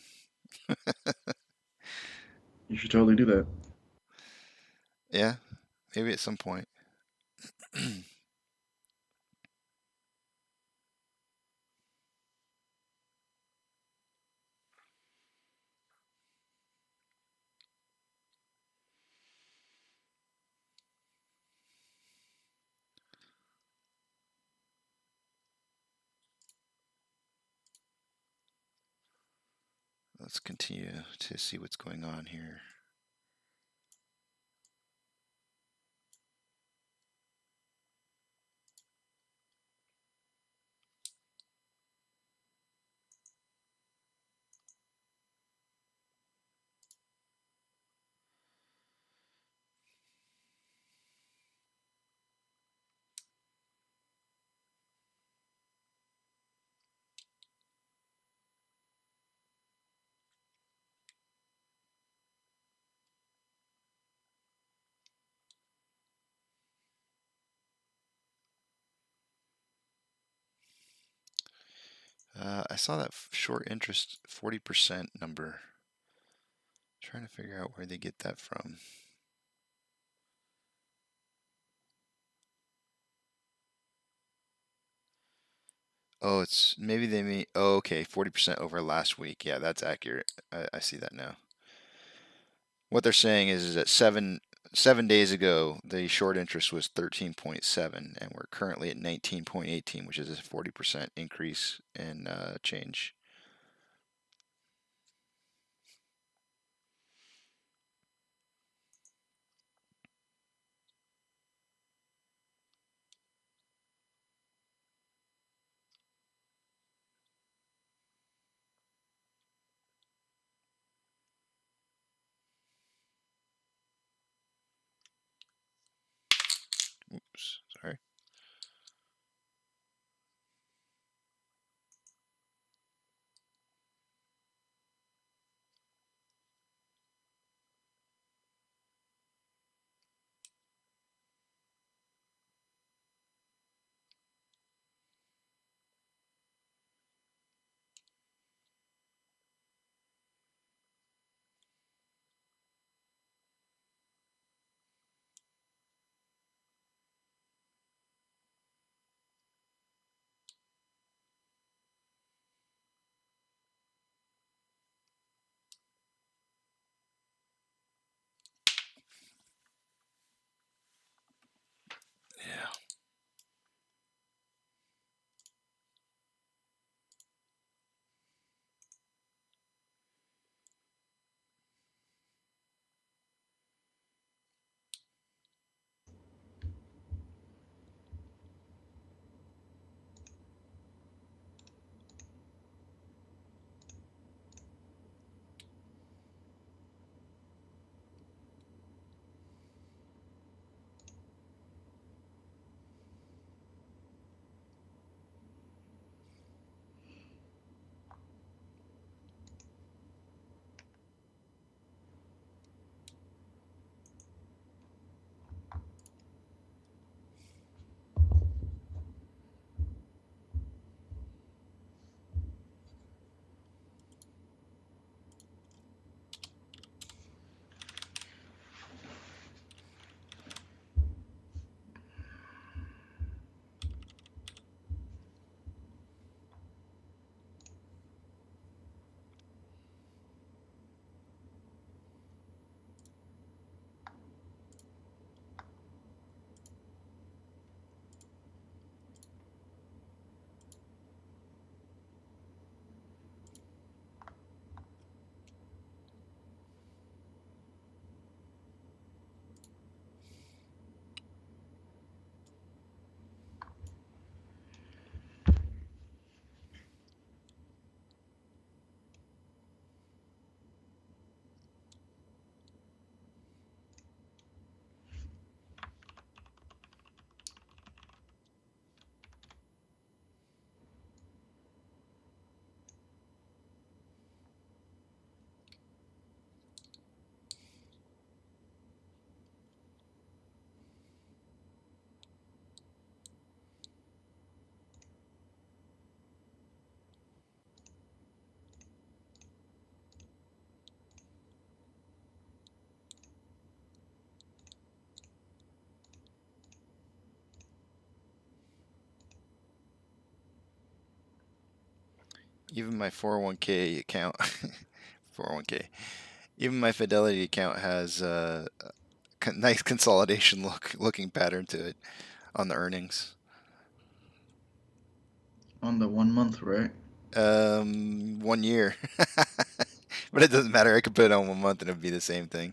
You should totally do that. Yeah, maybe at some point. Let's continue to see what's going on here. I saw that short interest 40% number. Trying to figure out where they get that from. Oh, it's maybe they mean. Oh, okay, 40% over last week. Yeah, that's accurate. I see that now. What they're saying is that seven days ago the short interest was 13.7, and we're currently at 19.18, which is a 40% increase in change. Oops, sorry. Even my 401k account, 401k, even my Fidelity account has a nice consolidation looking pattern to it on the earnings. On the 1 month, right? 1 year, but it doesn't matter. I could put it on 1 month and it'd be the same thing.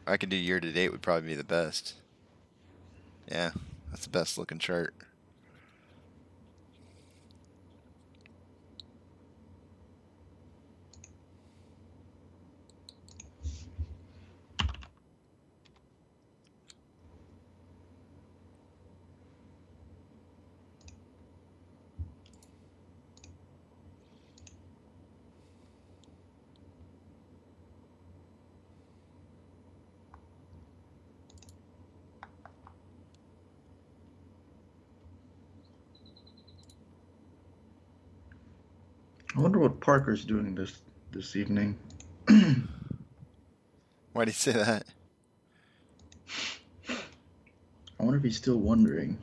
I could do year to date would probably be the best. Yeah, that's the best looking chart. I wonder what Parker's doing this evening. Why do you say that? I wonder if he's still wondering.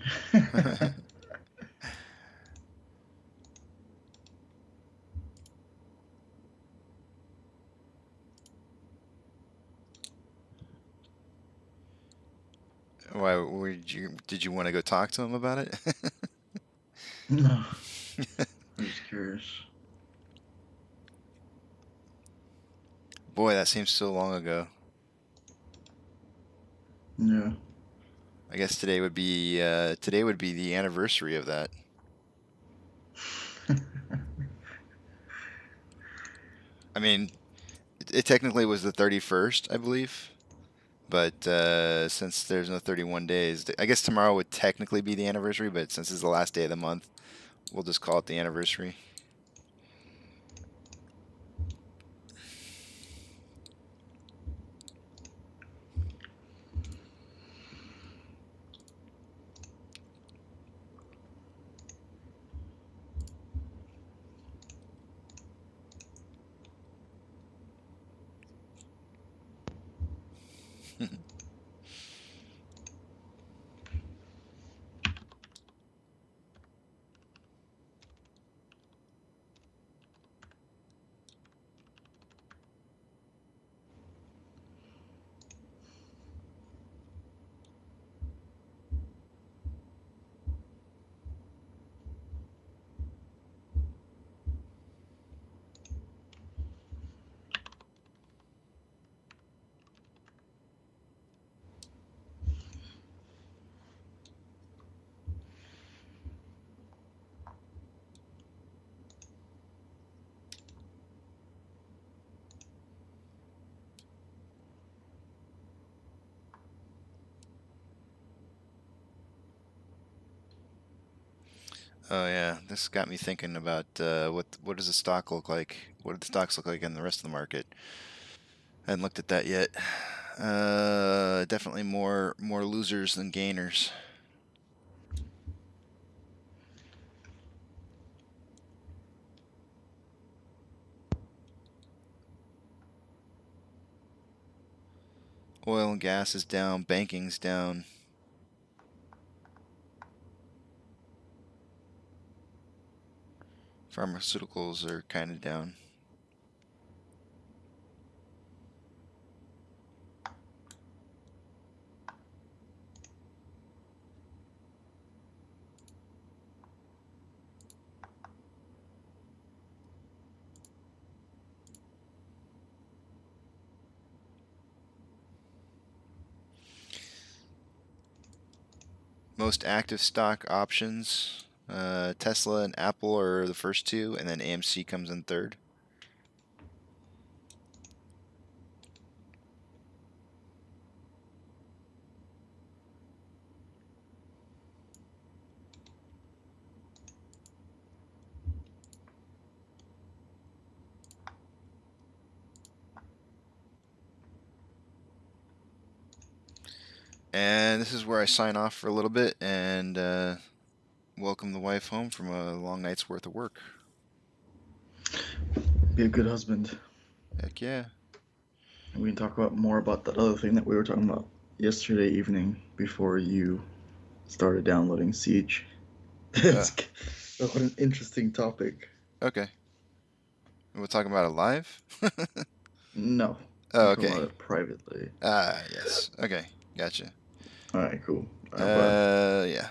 Why did you want to go talk to him about it? No, I'm just curious. Boy, that seems so long ago. Yeah. I guess today would be the anniversary of that. I mean, it technically was the 31st, I believe. But since there's no 31 days, I guess tomorrow would technically be the anniversary, but since it's the last day of the month, we'll just call it the anniversary. Oh yeah, this got me thinking about what does the stock look like? What do the stocks look like in the rest of the market? I haven't looked at that yet. Definitely more losers than gainers. Oil and gas is down, banking's down. Pharmaceuticals are kind of down. Most active stock options, Tesla and Apple are the first two, and then AMC comes in third. And this is where I sign off for a little bit and welcome the wife home from a long night's worth of work. Be a good husband. Heck yeah. And we can talk about more about that other thing that we were talking about yesterday evening before you started downloading Siege. It's what an interesting topic. Okay. We're talking about it live? No, Oh, we're talking okay. about it privately. Ah, yes. Okay. Gotcha. All right, cool. I'm glad. Yeah.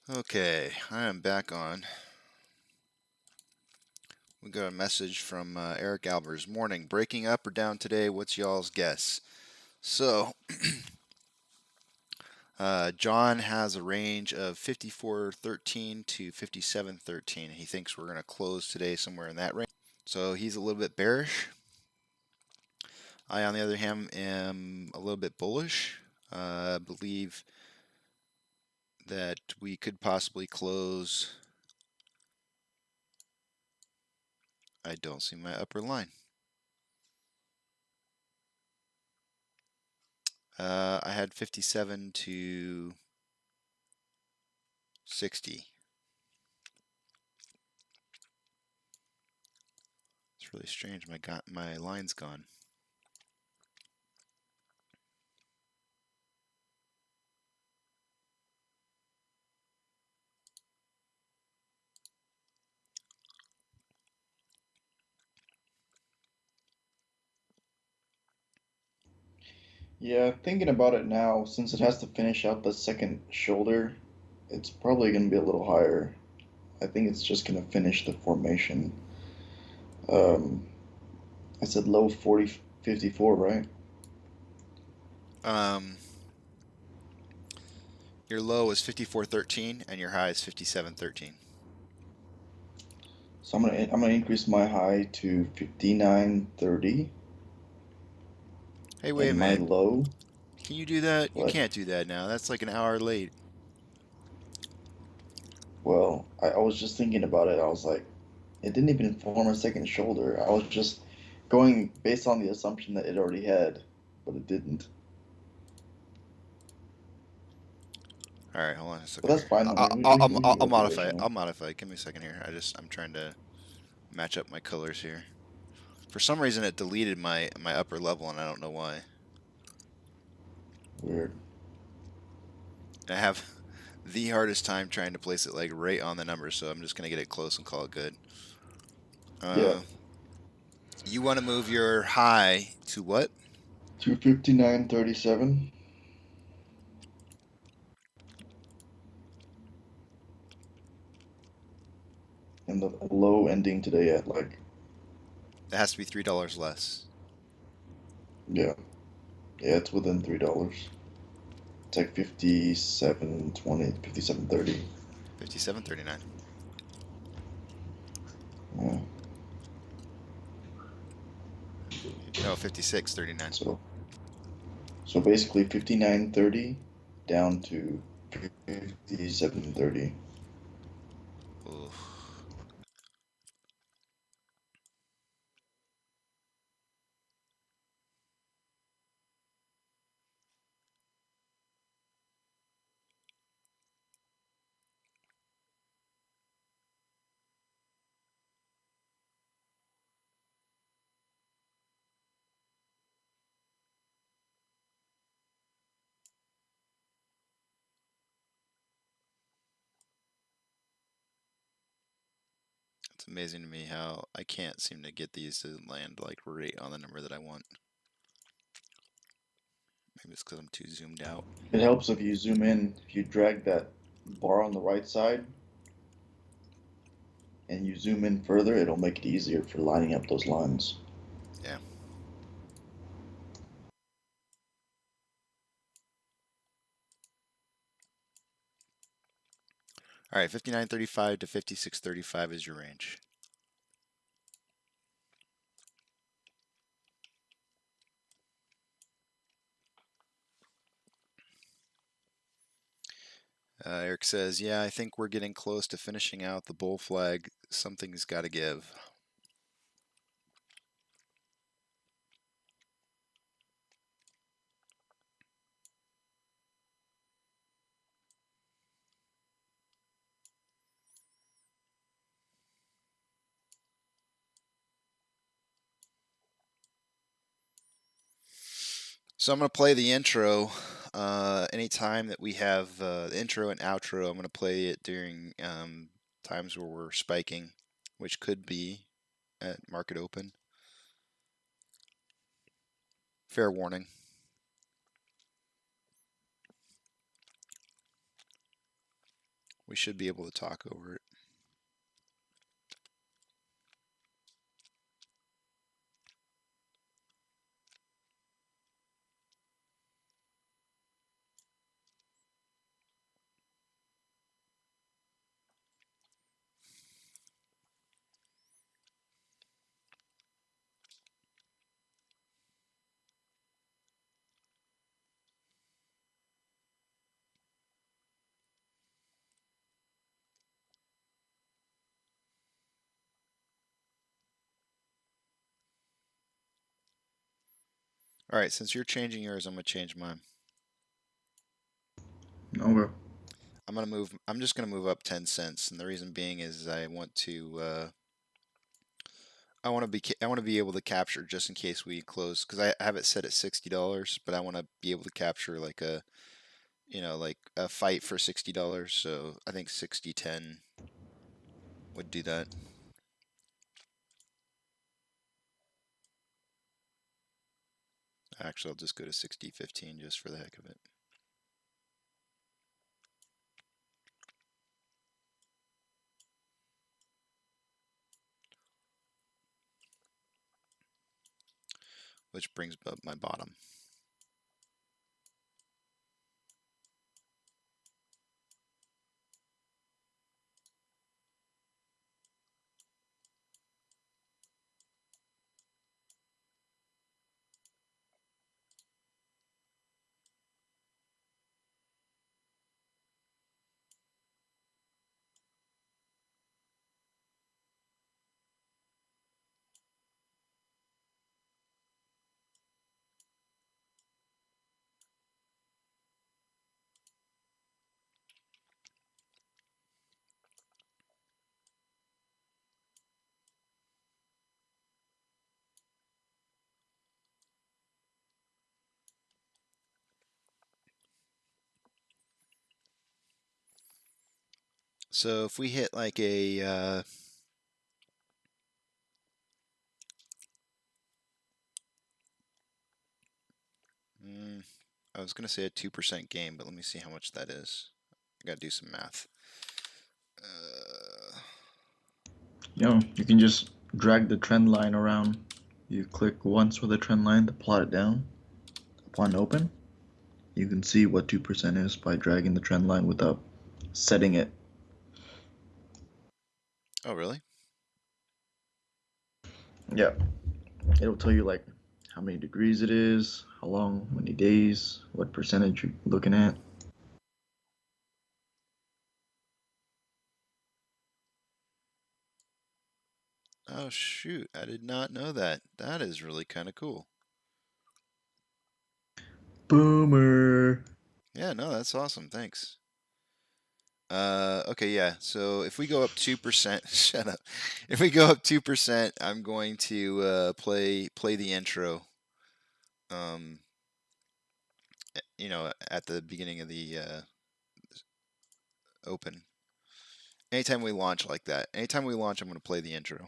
Okay, I am back on. We got a message from Eric Albers. Morning, breaking up or down today? What's y'all's guess? So, John has a range of 54.13 to 57.13. He thinks we're going to close today somewhere in that range. So he's a little bit bearish. I, on the other hand, am a little bit bullish. Believe that we could possibly close. I don't see my upper line. I had 57 to 60. It's really strange. My line's gone. Yeah, thinking about it now, since it has to finish out the second shoulder, it's probably going to be a little higher. I think it's just going to finish the formation. Um, I said low 40, 54, right? Your low is 54.13 and your high is 57.13. So I'm gonna increase my high to 59.30 Hey, wait a and my minute. low. Can you do that? You What? can't do that now. That's like an hour late. Well, I was just thinking about it. I was like, it didn't even form a second shoulder. I was just going based on the assumption that it already had, but it didn't. All right, hold on a But second that's here. fine. I mean, we can I'll go modify it. directional. I'll modify it. Give me a second here. I'm trying to match up my colors here. For some reason, it deleted my upper level, and I don't know why. Weird. I have the hardest time trying to place it like right on the number, so I'm just gonna get it close and call it good. Yeah, You want to move your high to what? 259.37 and the low ending today at like, It has to be $3 less. yeah, yeah, it's within $3. It's like 57.20, 57.30. 57.39. Yeah. No, 56.39. So basically 59.30 down to 57.30. Oof. It's amazing to me how I can't seem to get these to land like right on the number that I want. Maybe it's because I'm too zoomed out. It helps if you zoom in, if you drag that bar on the right side and you zoom in further, it'll make it easier for lining up those lines. Yeah. All right, 59.35 to 56.35 is your range. Eric says, yeah, I think we're getting close to finishing out the bull flag. Something's got to give. So I'm going to play the intro. Anytime that we have the intro and outro, I'm going to play it during times where we're spiking, which could be at market open. Fair warning. we should be able to talk over it. All right, since you're changing yours, I'm gonna change mine. Okay. I'm just gonna move up 10 cents, and the reason being is I want to I want to be able to capture just in case we close because I have it set at $60, but I want to be able to capture like a like a fight for $60. So I think 60.10 would do that. Actually, I'll just go to 60.15 just for the heck of it. Which brings up my bottom. So if we hit like a I was gonna say a 2% gain, but let me see how much that is. I gotta do some math. You can just drag the trend line around. You click once with the trend line to plot it down. Upon open, you can see what 2% is by dragging the trend line without setting it. Oh, really? Yeah. It'll tell you like how many degrees it is, how long, how many days, what percentage you're looking at. Oh, shoot. I did not know that. That is really kind of cool. Boomer. Yeah, no, that's awesome. Thanks. Okay, yeah. So if we go up 2%, shut up. If we go up 2%, I'm going to play the intro. At the beginning of the open. Anytime we launch like that, anytime we launch, I'm going to play the intro.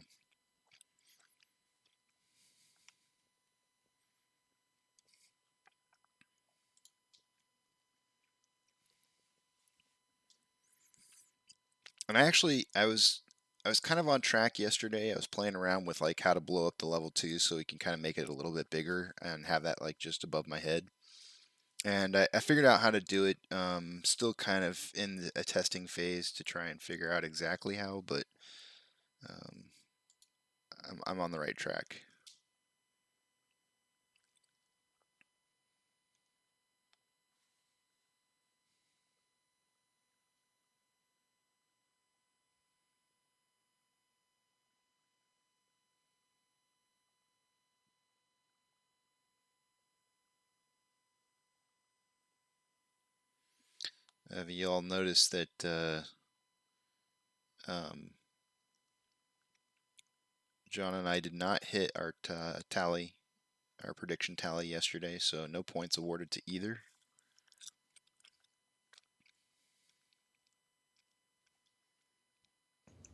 And I was kind of on track yesterday. I was playing around with like how to blow up the level 2 so we can kind of make it a little bit bigger and have that like just above my head. And I figured out how to do it. Still kind of in a testing phase to try and figure out exactly how, but um, I'm on the right track. Have you all noticed that um, John and I did not hit our tally, our prediction tally yesterday, so no points awarded to either.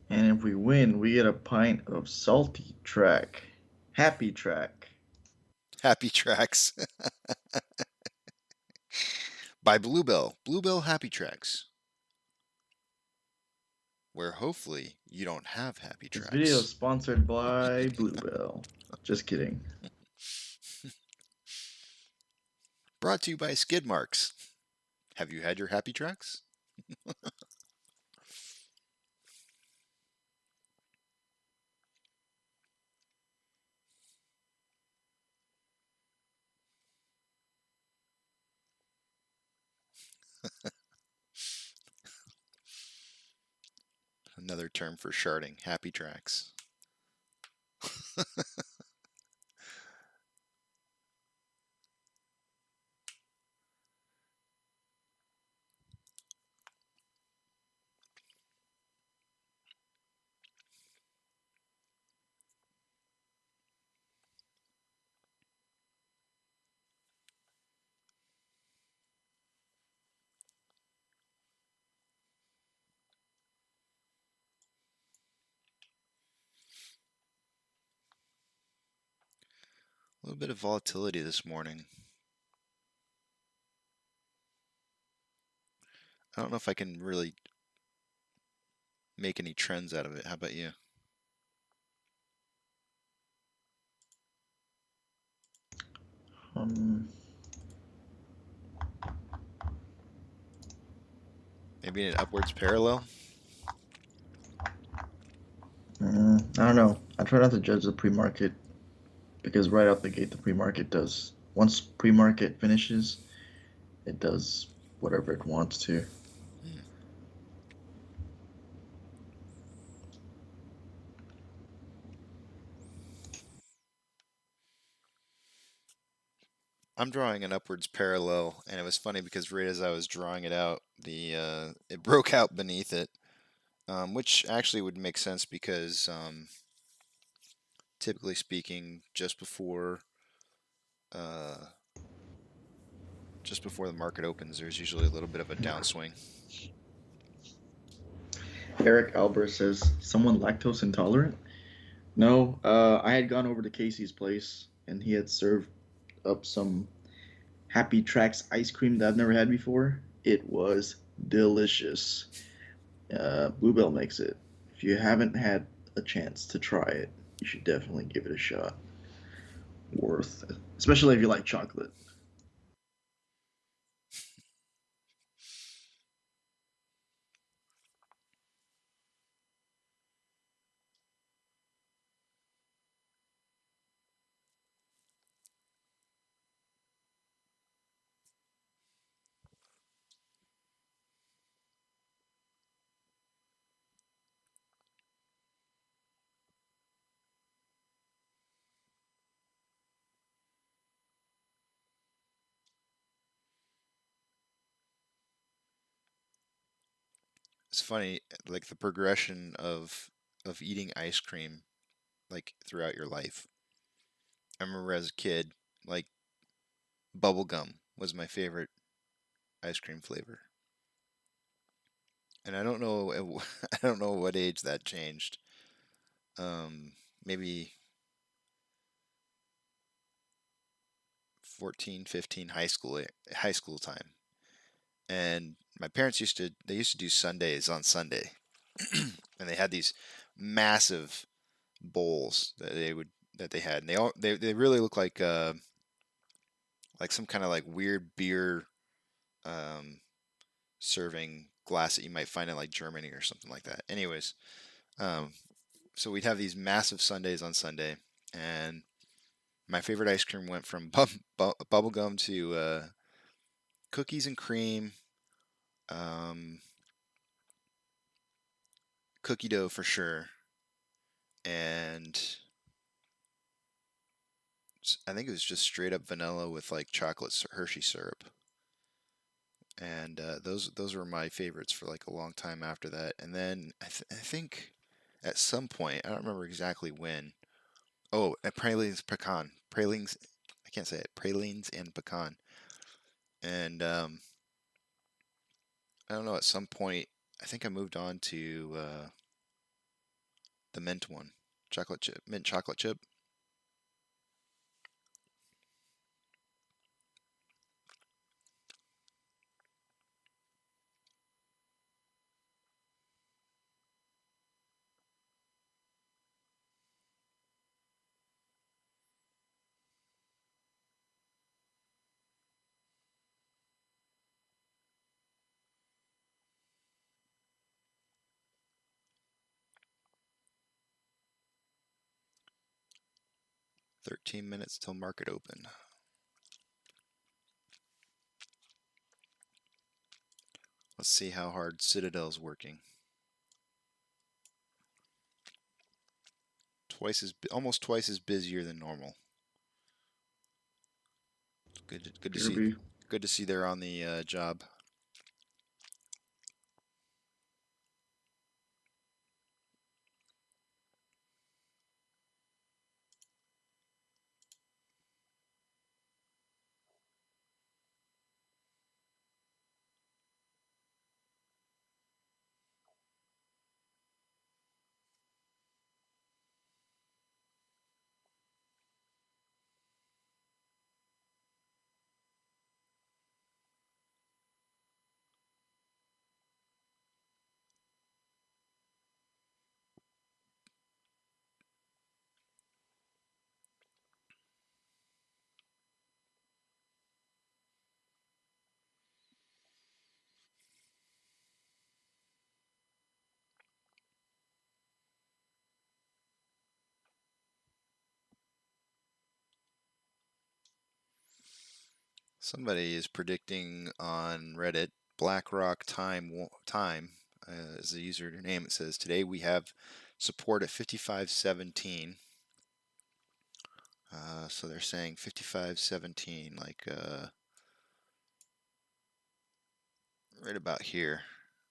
And if we win, we get a pint of salty track. Happy track. Happy Tracks by Bluebell. Bluebell Happy Tracks. where hopefully you don't have happy This tracks. video is sponsored by Bluebell. Just kidding. Brought to you by Skid Marks. Have you had your happy tracks? Another term for sharding, happy tracks. A little bit of volatility this morning. I don't know if I can really make any trends out of it. How about you? Maybe an upwards parallel? I don't know. I try not to judge the pre-market because right out the gate, the pre-market does. Once pre-market finishes, it does whatever it wants to. I'm drawing an upwards parallel, and it was funny because right as I was drawing it out, it broke out beneath it, which actually would make sense because typically speaking, uh, just before the market opens, there's usually a little bit of a downswing. Eric Albert says, someone lactose intolerant? No, I had gone over to Casey's place and he had served up some Happy Tracks ice cream that I've never had before. It was delicious. Bluebell makes it. If you haven't had a chance to try it, you should definitely give it a shot. Worth it. Especially if you like chocolate. It's funny, like the progression of eating ice cream, like throughout your life. I remember as a kid, like bubblegum was my favorite ice cream flavor. And I don't know I don't know what age that changed. Maybe 14, 15 high school time. And my parents used to do Sundays on Sunday. And they had these massive bowls that they had. And they really look like some kind of like weird beer um serving glass that you might find in like Germany or something like that. Anyways, um, so we'd have these massive Sundays on Sunday, and my favorite ice cream went from bubblegum to cookies and cream, um, cookie dough for sure, and I think it was just straight up vanilla with like chocolate Hershey syrup. And those were my favorites for like a long time after that. And then I think at some point, I don't remember exactly when. Oh, pralines pecan. Pralines, I can't say it. Pralines and pecan. And I don't know. At some point, I think I moved on to the mint one, chocolate chip, mint chocolate chip. 13 minutes till market open. Let's see how hard Citadel's working. Almost twice as busier than normal. Good to see. Derby. Good to see they're on the job. Somebody is predicting on Reddit, BlackRock time is the username. It says today we have support at 55.17. So they're saying 55.17, like right about here.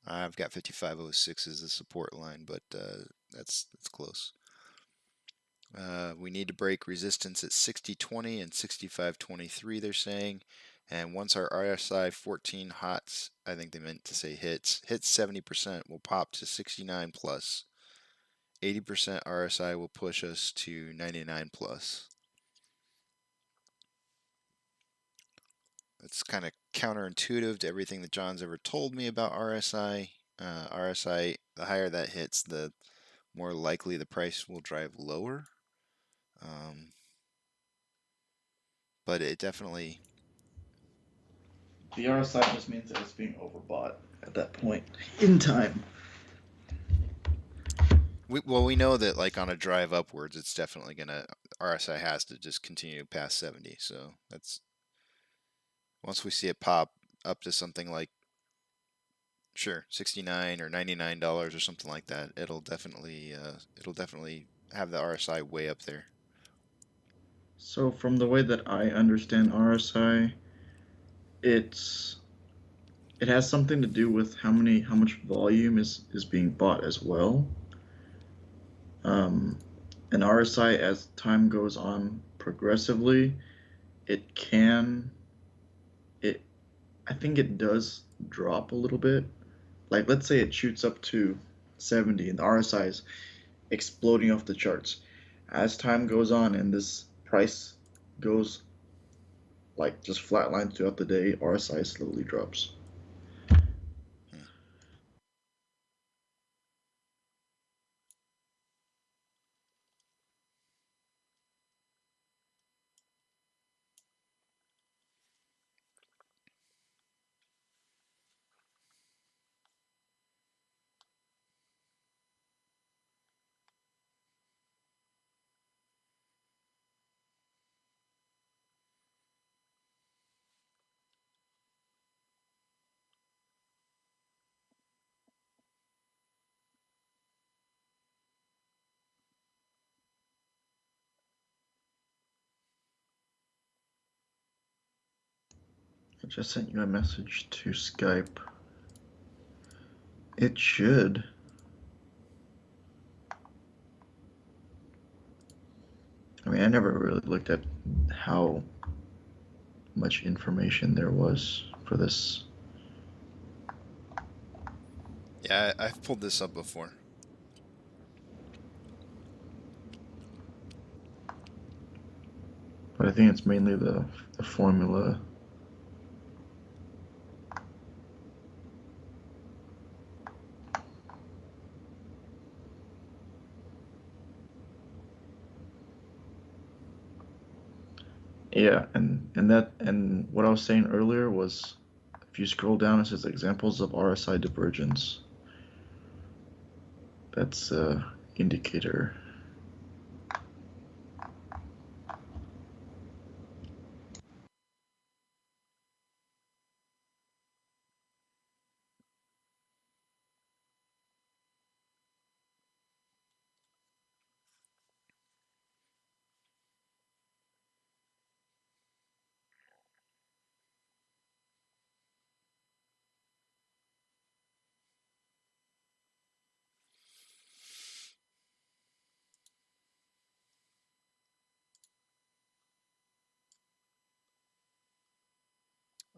I've got 55.06 as the support line, but that's close. We need to break resistance at 60.20 and 65.23, they're saying. And once our RSI 14 HOTS, I think they meant to say hits 70%, we'll pop to 69 plus. 80% RSI will push us to 99 plus. It's kind of counterintuitive to everything that John's ever told me about RSI. RSI, the higher that hits, the more likely the price will drive lower. But it definitely... The RSI just means that it's being overbought at that point in time. We know that like on a drive upwards, it's definitely gonna RSI has to just continue past 70. So that's once we see it pop up to something like $69 or $99 or something like that, it'll definitely have the RSI way up there. So from the way that I understand RSI, it has something to do with how much volume is being bought as well. An RSI, as time goes on progressively, I think it does drop a little bit. Like let's say it shoots up to 70 and the RSI is exploding off the charts. As time goes on and this price goes like just flatlines throughout the day, RSI slowly drops. I just sent you a message to Skype. It should. I mean, I never really looked at how much information there was for this. Yeah, I've pulled this up before. But I think it's mainly the formula. Yeah, and what I was saying earlier was, if you scroll down, it says examples of RSI divergence. That's indicator.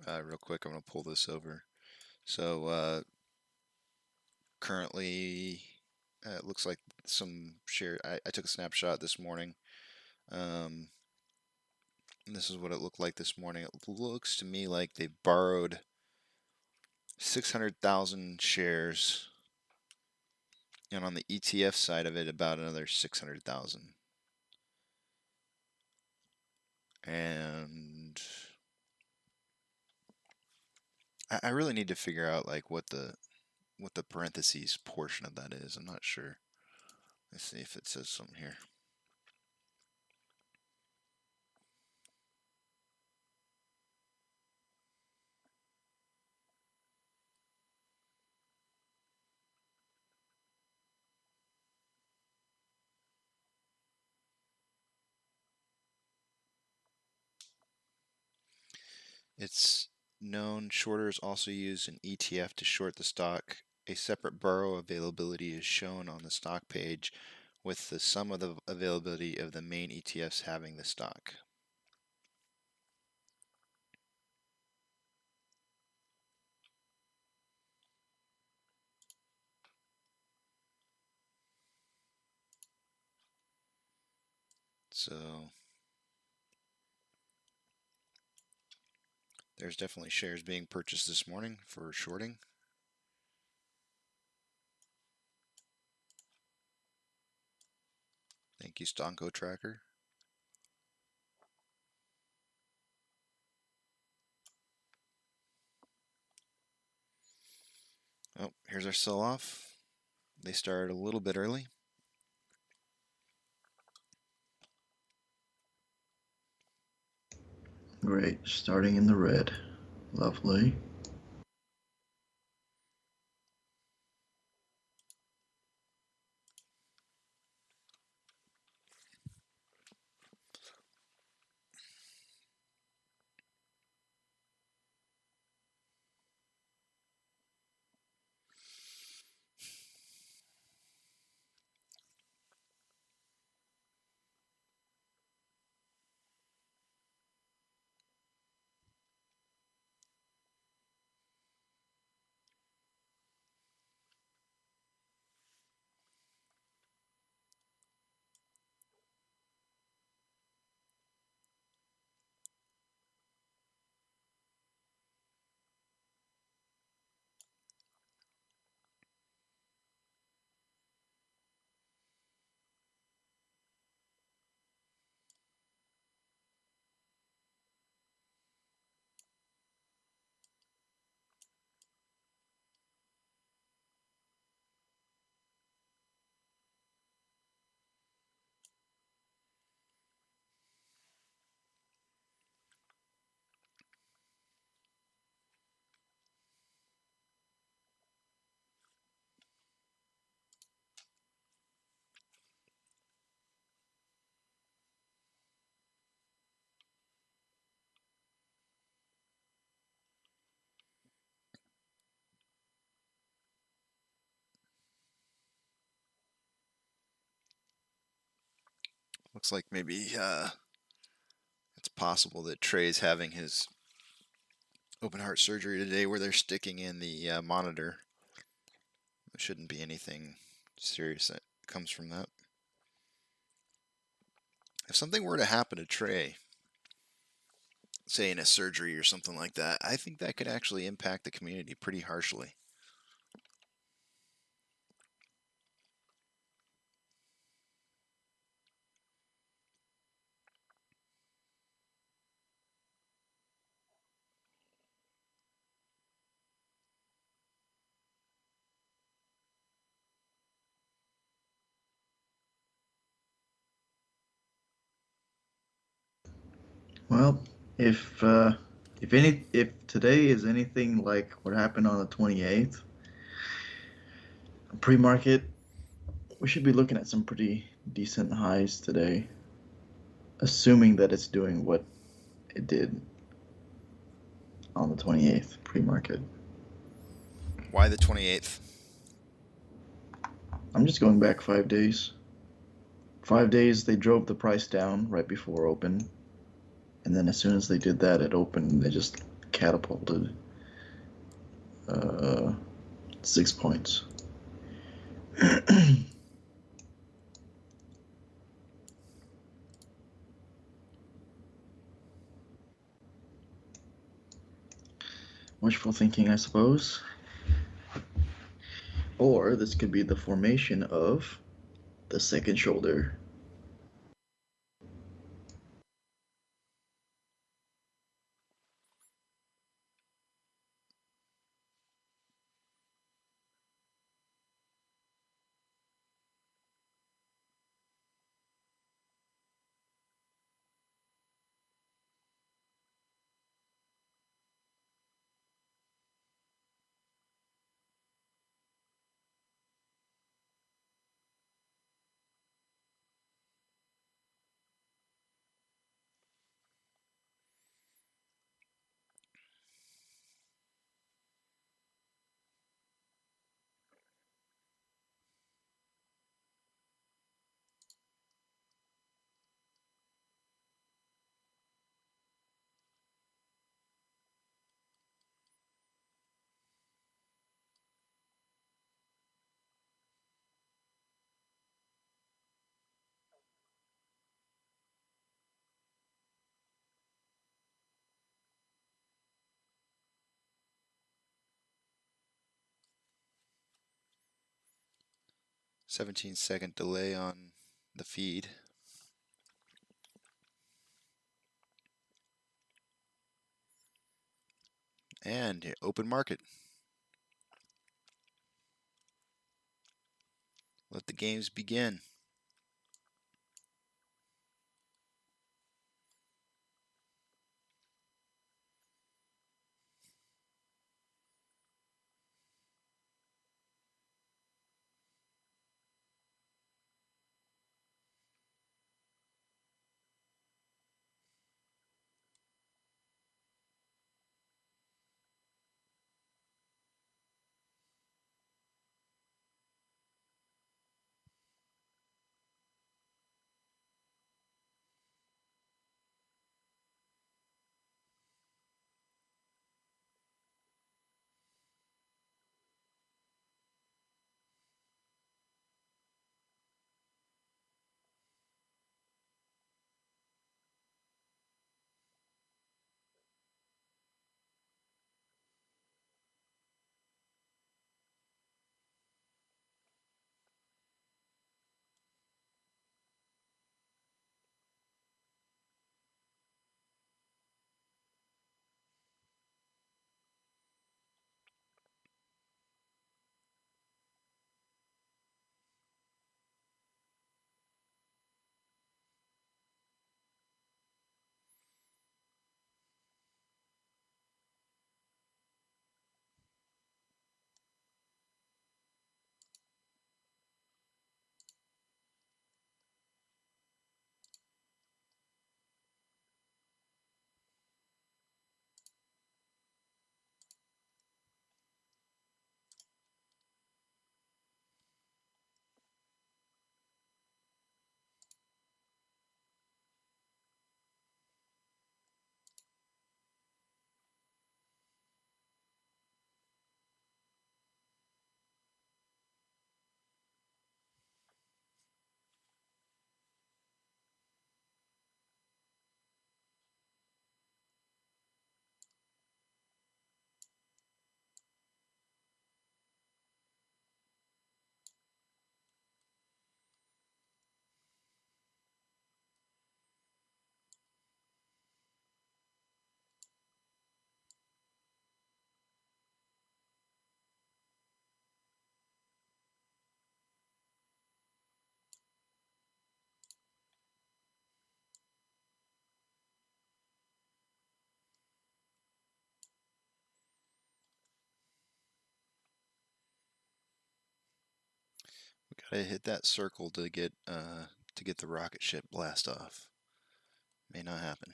real quick. I'm going to pull this over. So currently, it looks like some share. I took a snapshot this morning. And this is what it looked like this morning. It looks to me like they borrowed 600,000 shares, and on the ETF side of it, about another 600,000. And I really need to figure out like what the parentheses portion of that is. I'm not sure. Let's see if it says something here. It's known shorters also use an ETF to short the stock. A separate borrow availability is shown on the stock page with the sum of the availability of the main ETFs having the stock. So there's definitely shares being purchased this morning for shorting. Thank you, Stonko Tracker. Oh, here's our sell-off. They started a little bit early. Great, starting in the red. Lovely. Looks like maybe it's possible that Trey's having his open heart surgery today where they're sticking in the monitor. There shouldn't be anything serious that comes from that. If something were to happen to Trey, say in a surgery or something like that, I think that could actually impact the community pretty harshly. Well, if today is anything like what happened on the 28th, pre-market, we should be looking at some pretty decent highs today, assuming that it's doing what it did on the 28th pre-market. Why the 28th? I'm just going back 5 days. 5 days, they drove the price down right before open. And then as soon as they did that, it opened and they just catapulted 6 points. Wishful thinking, I suppose. Or this could be the formation of the second shoulder. Second delay on the feed. And open market. Let the games begin. We gotta hit that circle to get the rocket ship blast off. May not happen.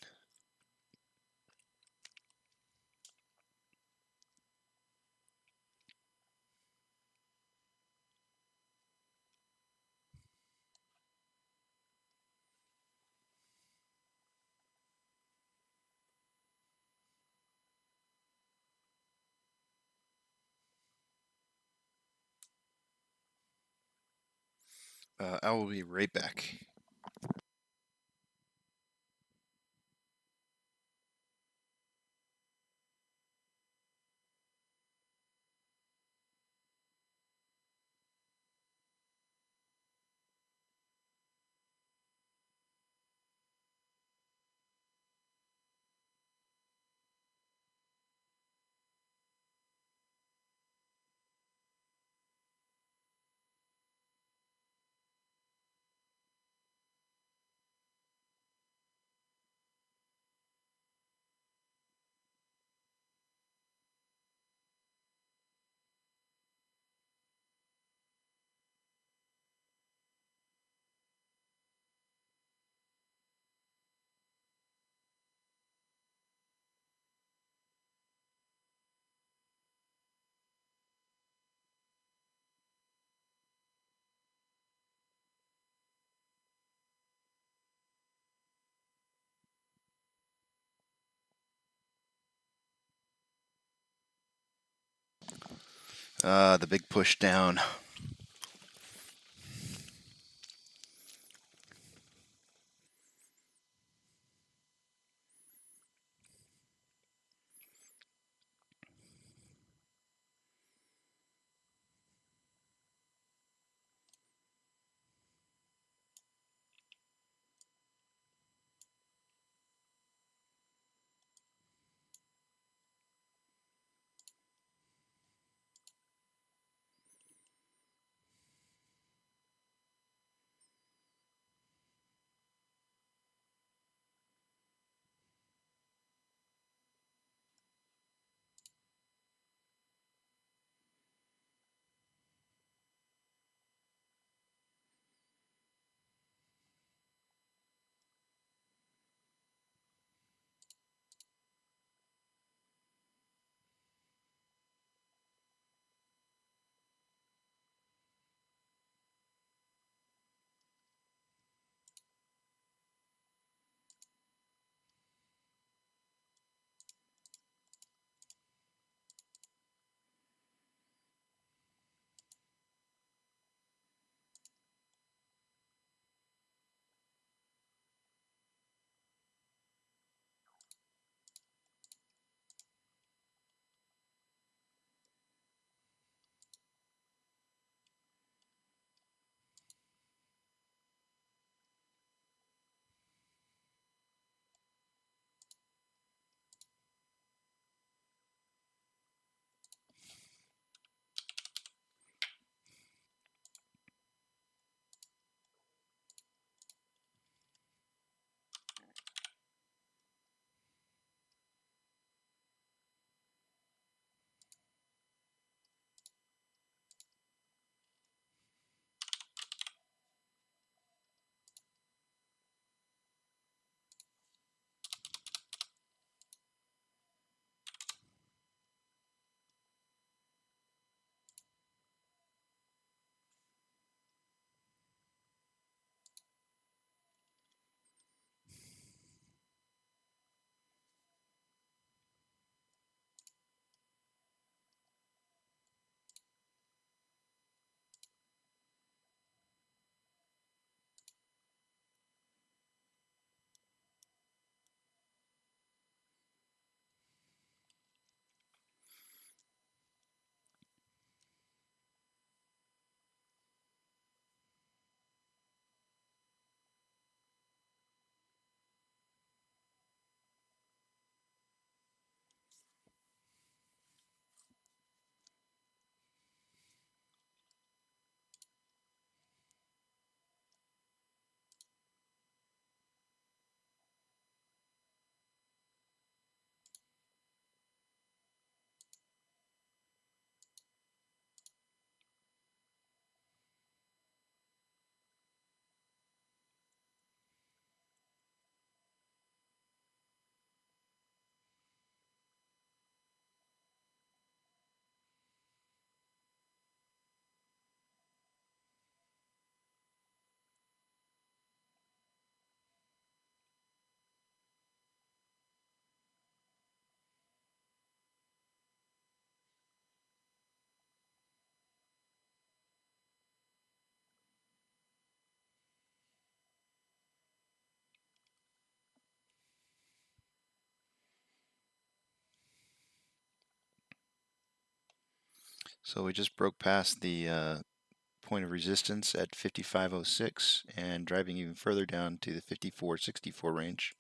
I will be right back. The big push down. So we just broke past the point of resistance at 5506 and driving even further down to the 5464 range.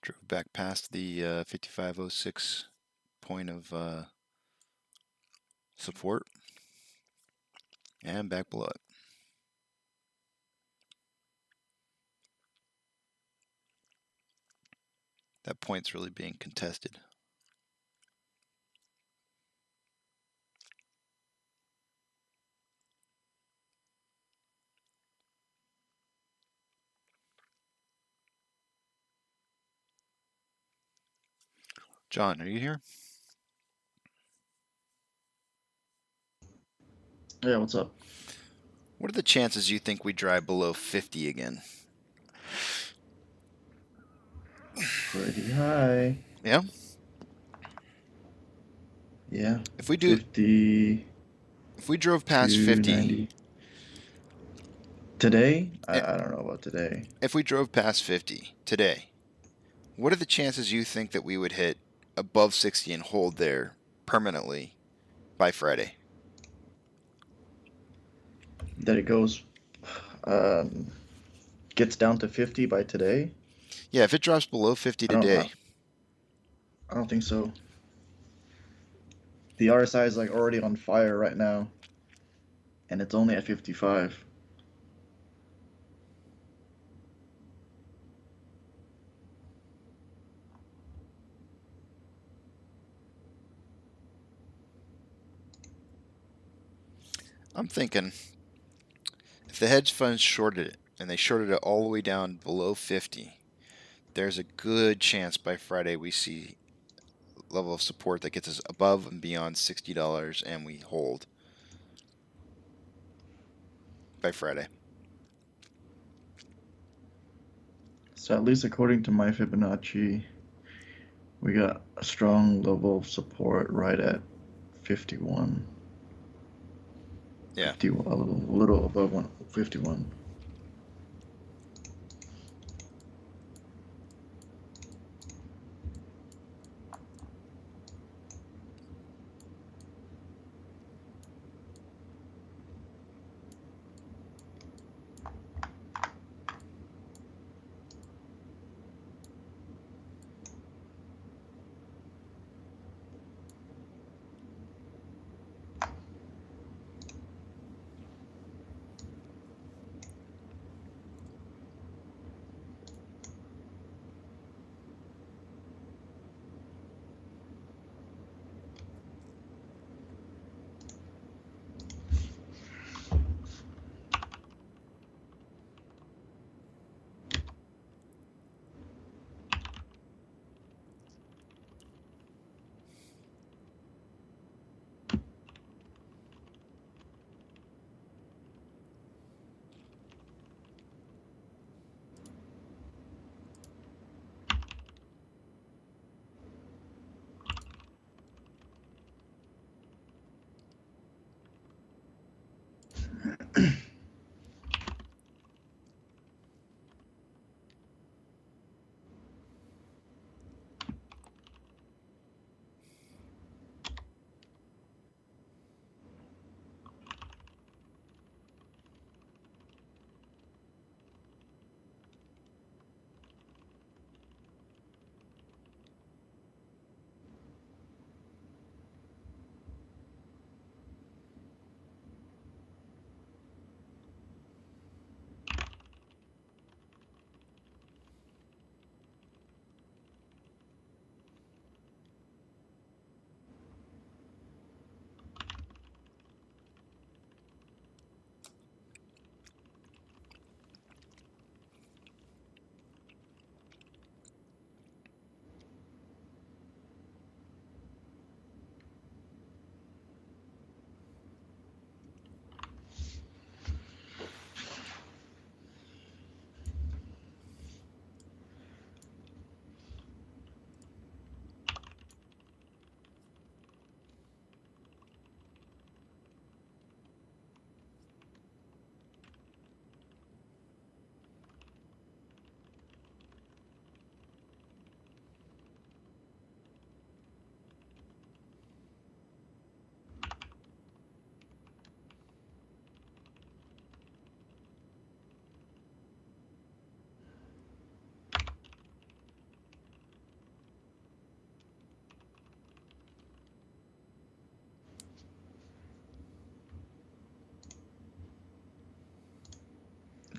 Drove back past the 5506 point of support and back below it. That point's really being contested. John, are you here? Yeah, what's up? What are the chances you think we drive below 50 again? Pretty high. Yeah? Yeah. If we do, 50 if we drove past to 50, 90. Today? eh, I don't know about today. if we drove past 50 today, what are the chances you think that we would hit above 60 and hold there permanently by Friday? That it goes, um, gets down to 50 by today? Yeah, if it drops below 50 I don't know. today, I don't think so. The RSI is like already on fire right now, and it's only at 55. I'm thinking if the hedge funds shorted it and they shorted it all the way down below 50, there's a good chance by Friday we see level of support that gets us above and beyond $60 and we hold by Friday. So at least according to my Fibonacci, we got a strong level of support right at 51. Yeah. 51, a little above 51.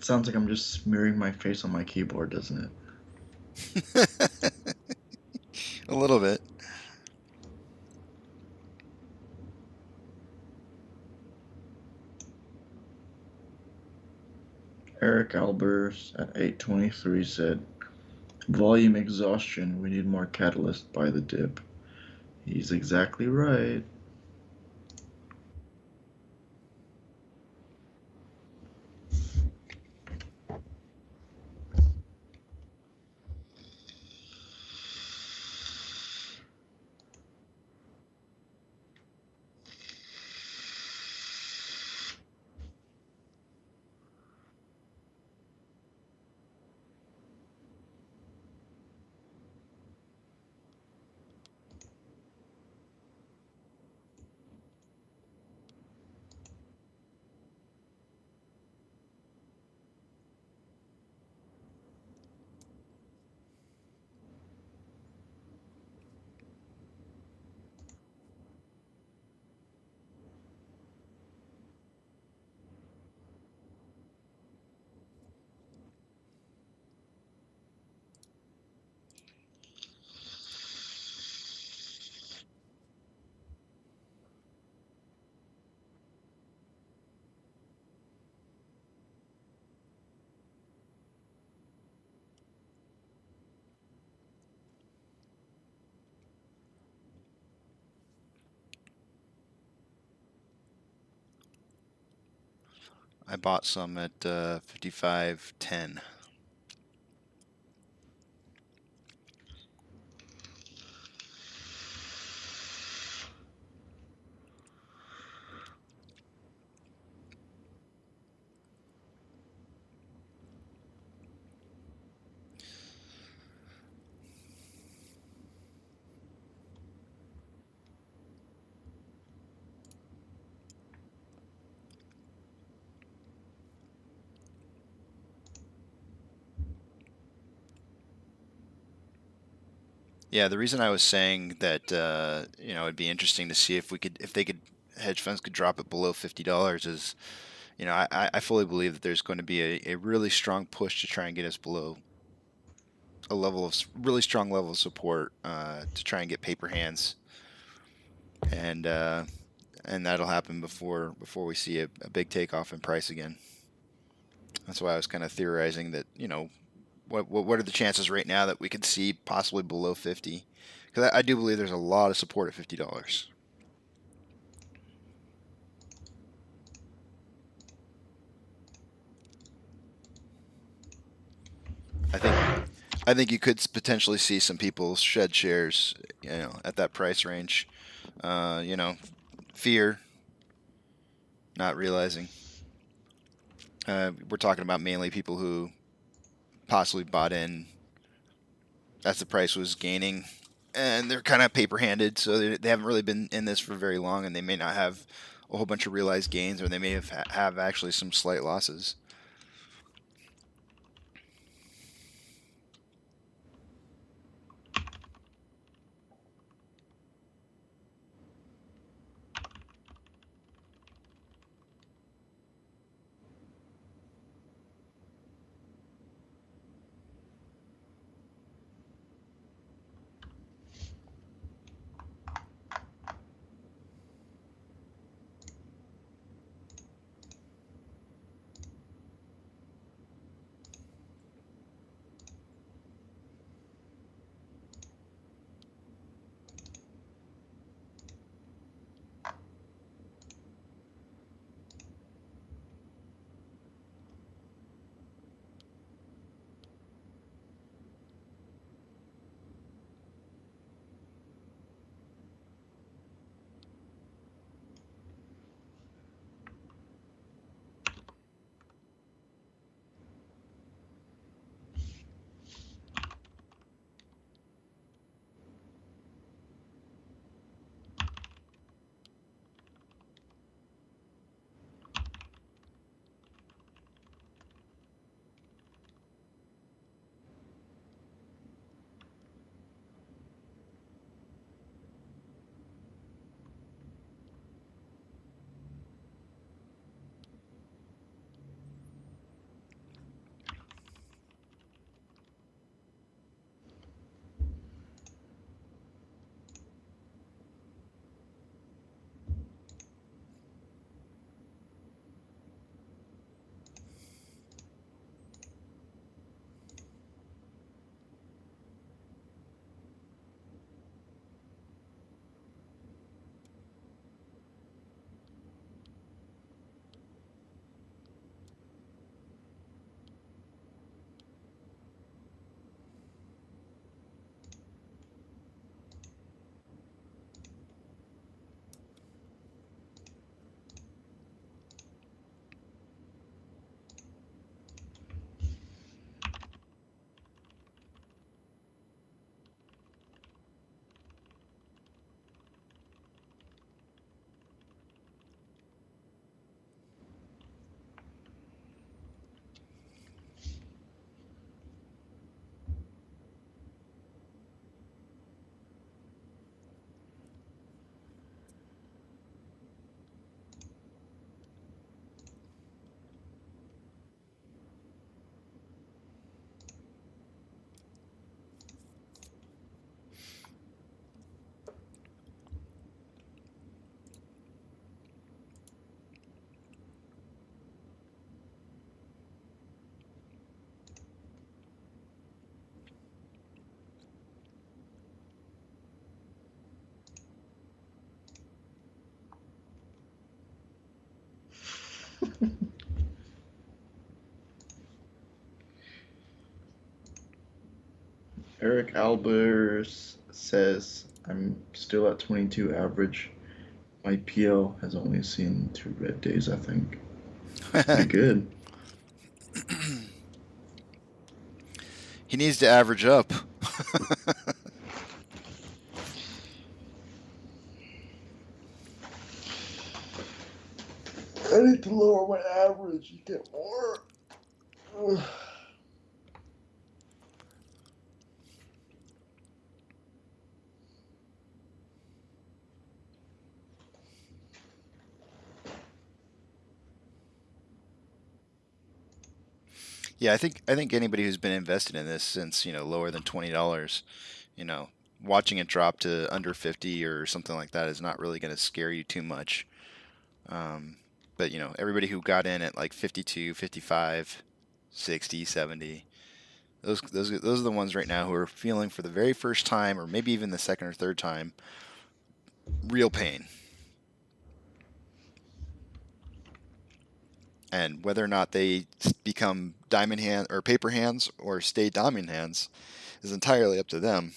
It sounds like I'm just smearing my face on my keyboard, doesn't it? A little bit. Eric Albers at 823 said, volume exhaustion, we need more catalyst by the dip. He's exactly right. I bought some at 55.10. Yeah, the reason I was saying that it'd be interesting to see if they could, hedge funds could drop it below $50 is, I fully believe that there's going to be a really strong push to try and get us below a level of really strong level of support to try and get paper hands, and that'll happen before we see a big takeoff in price again. That's why I was kind of theorizing that what are the chances right now that we could see possibly below 50? Because I do believe there's a lot of support at $50. I think you could potentially see some people shed shares, at that price range. Fear, not realizing. We're talking about mainly people who possibly bought in as the price was gaining, and they're kind of paper-handed, so they haven't really been in this for very long, and they may not have a whole bunch of realized gains, or they may have actually some slight losses. Eric Albers says, I'm still at 22 average. My PL has only seen 2 red days, I think. Pretty good. He needs to average up. I need to lower my average. You get more. Yeah, I think anybody who's been invested in this since, lower than $20, watching it drop to under 50 or something like that is not really going to scare you too much. But everybody who got in at like 52, 55, 60, 70, those are the ones right now who are feeling for the very first time, or maybe even the second or third time, real pain. And whether or not they become diamond hand or paper hands or stay diamond hands is entirely up to them.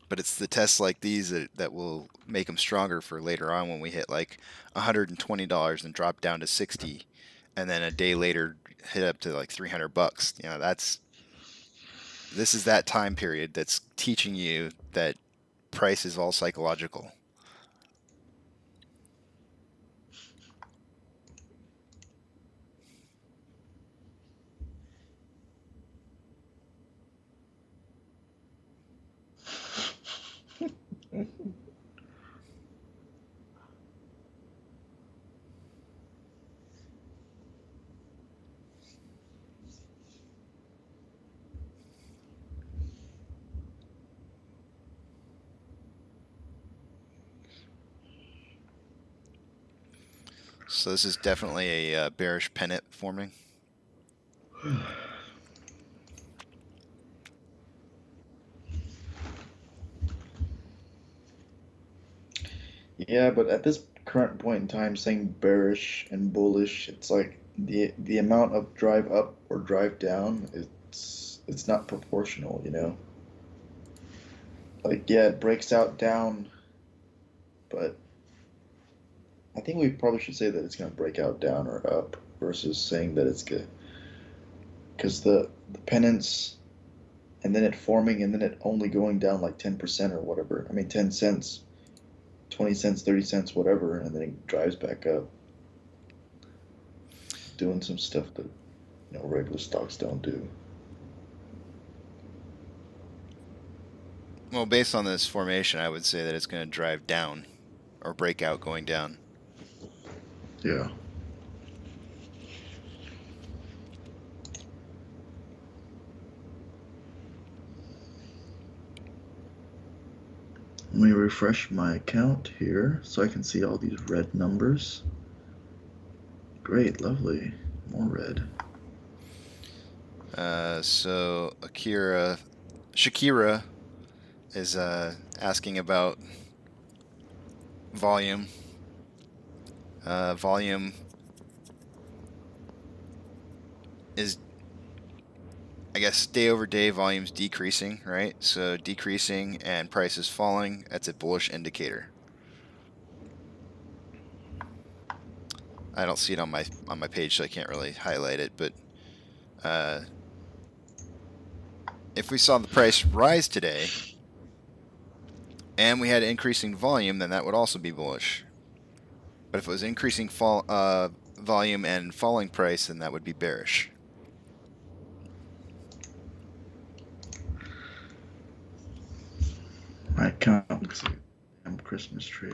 But it's the tests like these that will make them stronger for later on when we hit like $120 and drop down to 60, and then a day later hit up to like $300. This is that time period that's teaching you that price is all psychological. So this is definitely a bearish pennant forming. Yeah, but at this current point in time, saying bearish and bullish, it's like the amount of drive up or drive down, it's not proportional, you know? Like, yeah, it breaks out down, but I think we probably should say that it's going to break out down or up versus saying that it's good. Because the pennants and then it forming and then it only going down like 10% or whatever. I mean, 10 cents, 20 cents, 30 cents, whatever, and then it drives back up. Doing some stuff that, regular stocks don't do. Well, based on this formation, I would say that it's going to drive down or break out going down. Yeah. Let me refresh my account here so I can see all these red numbers. Great, lovely. More red. So Shakira is asking about volume. Volume is, I guess, day over day volume's decreasing, right? So decreasing and price is falling. That's a bullish indicator. I don't see it on my page, so I can't really highlight it. But if we saw the price rise today and we had increasing volume, then that would also be bullish. But if it was increasing volume and falling price, then that would be bearish. My account looks like a damn Christmas tree.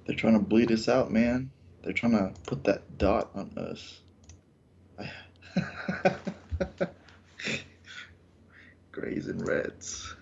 They're trying to bleed us out, man. They're trying to put that dot on us. Grays and reds.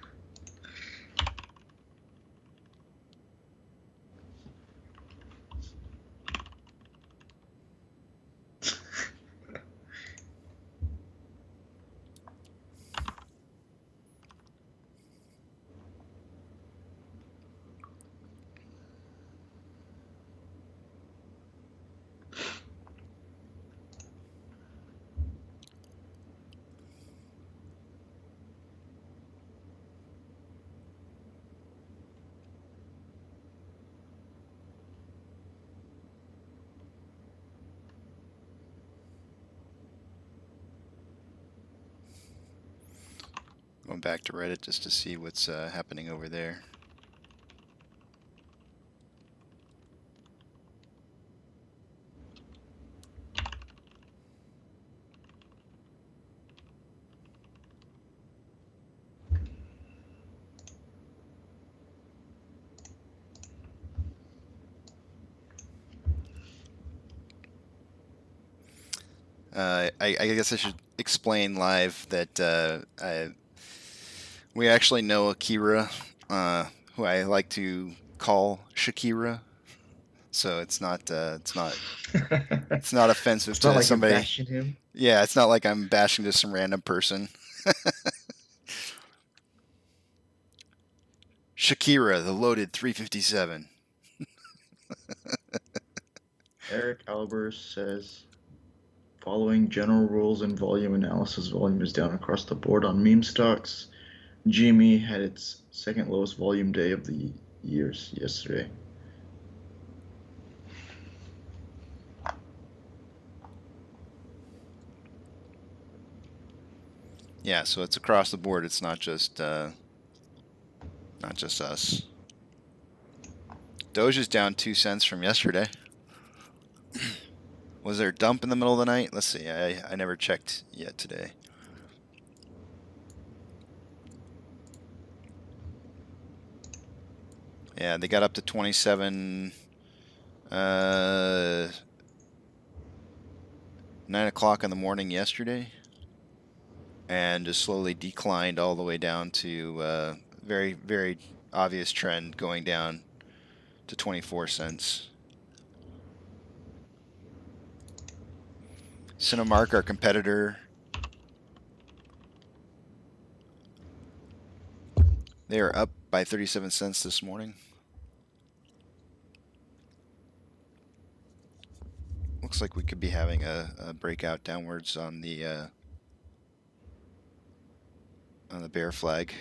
Going back to Reddit just to see what's happening over there. I guess I should explain live that we actually know Akira, who I like to call Shakira. So it's not it's not offensive It's to not like you're somebody. bashing him. Yeah, it's not like I'm bashing just some random person. Shakira, the loaded 357. Eric Albers says, following general rules and volume analysis, volume is down across the board on meme stocks. GME had its second lowest volume day of the years yesterday. Yeah, so it's across the board. It's not just us. Doge is down 2 cents from yesterday. Was there a dump in the middle of the night? Let's see. I never checked yet today. Yeah, they got up to 27. 9 o'clock in the morning yesterday, and just slowly declined all the way down to very, very obvious trend going down to 24 cents. Cinemark, our competitor, they are up by 37 cents this morning. Looks like we could be having a breakout downwards on the bear flag.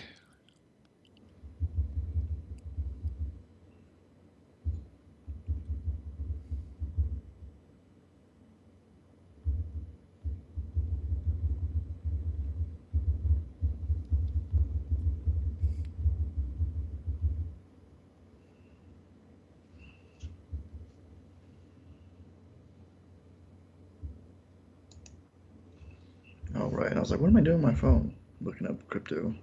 All right. I was like, what am I doing on my phone? Looking up crypto.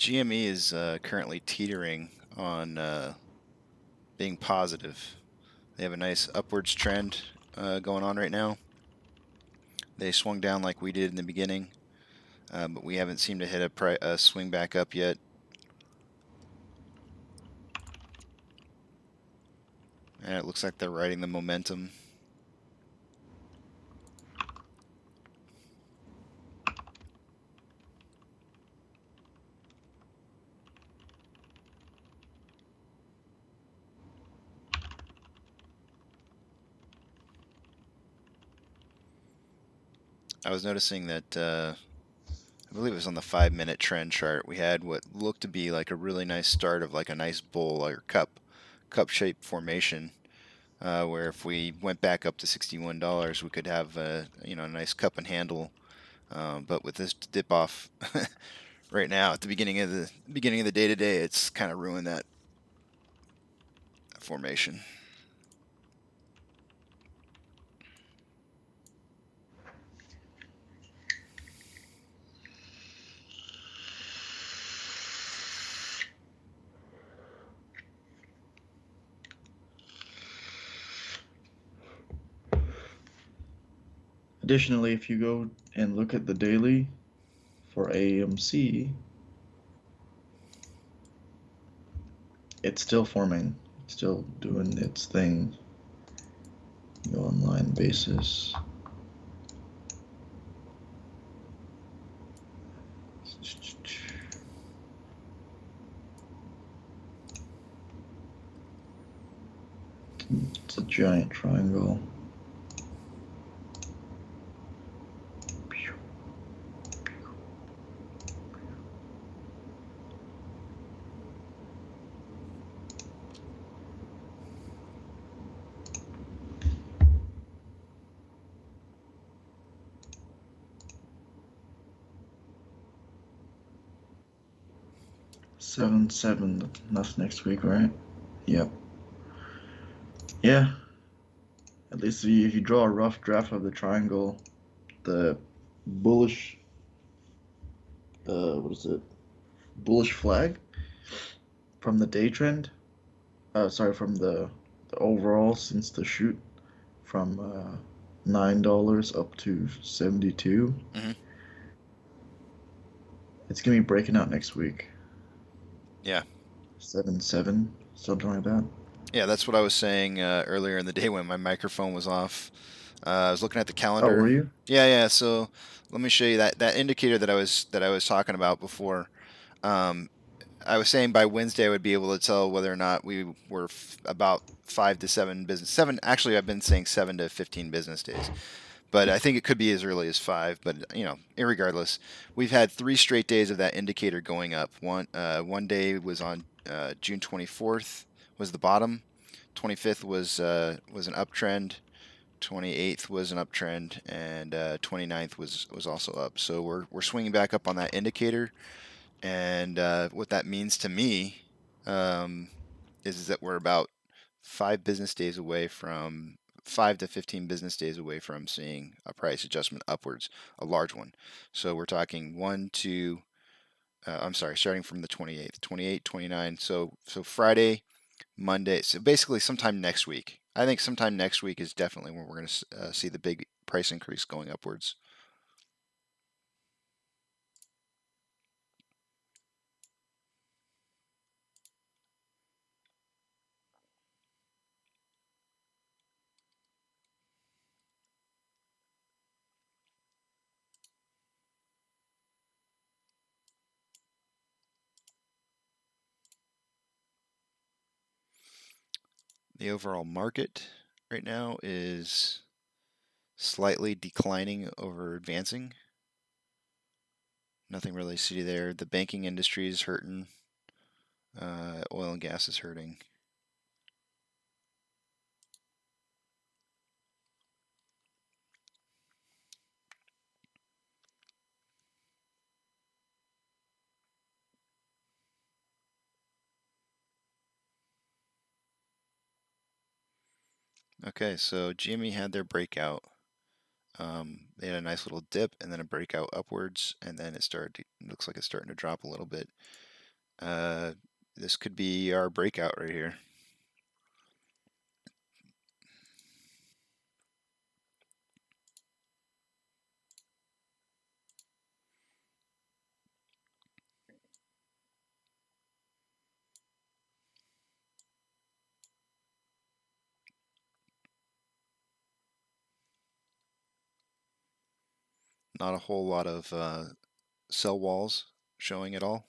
GME is currently teetering on being positive. They have a nice upwards trend going on right now. They swung down like we did in the beginning, but we haven't seemed to hit a swing back up yet. And it looks like they're riding the momentum. I was noticing that I believe it was on the 5-minute trend chart. We had what looked to be like a really nice start of like a nice bowl or cup-shaped formation, where if we went back up to $61, we could have a nice cup and handle. But with this dip off right now at the beginning of the day today, it's kind of ruined that formation. Additionally, if you go and look at the daily for AMC, it's still forming, it's still doing its thing. Go online basis. It's a giant triangle. Seven. That's next week, right? Yep. Yeah. At least if you draw a rough draft of the triangle, the bullish, what is it? Bullish flag from the day trend. From the overall since the shoot from $9 up to 72. Mm-hmm. It's gonna be breaking out next week. Yeah. 7, something like that. Yeah, that's what I was saying earlier in the day when my microphone was off. I was looking at the calendar. Oh, were you? Yeah. So let me show you that indicator that I was talking about before. I was saying by Wednesday I would be able to tell whether or not we were about 5 to 7 business. 7. Actually, I've been saying 7 to 15 business days, but I think it could be as early as 5. But irregardless, we've had 3 straight days of that indicator going up. One day was on June 24th. Was the bottom. 25th was an uptrend. 28th was an uptrend, and 29th was also up. So we're swinging back up on that indicator, and what that means to me is that we're about 5 business days away from 5 to 15 business days away from seeing a price adjustment upwards, a large one. So we're talking starting from the 28th, 28, 29. So Friday, Monday. So basically, sometime next week. I think sometime next week is definitely when we're going to see the big price increase going upwards. The overall market right now is slightly declining over advancing. Nothing really to see there. The banking industry is hurting. Oil and gas is hurting. Okay, so GME had their breakout. They had a nice little dip and then a breakout upwards, and then it looks like it's starting to drop a little bit. This could be our breakout right here. Not a whole lot of sell walls showing at all.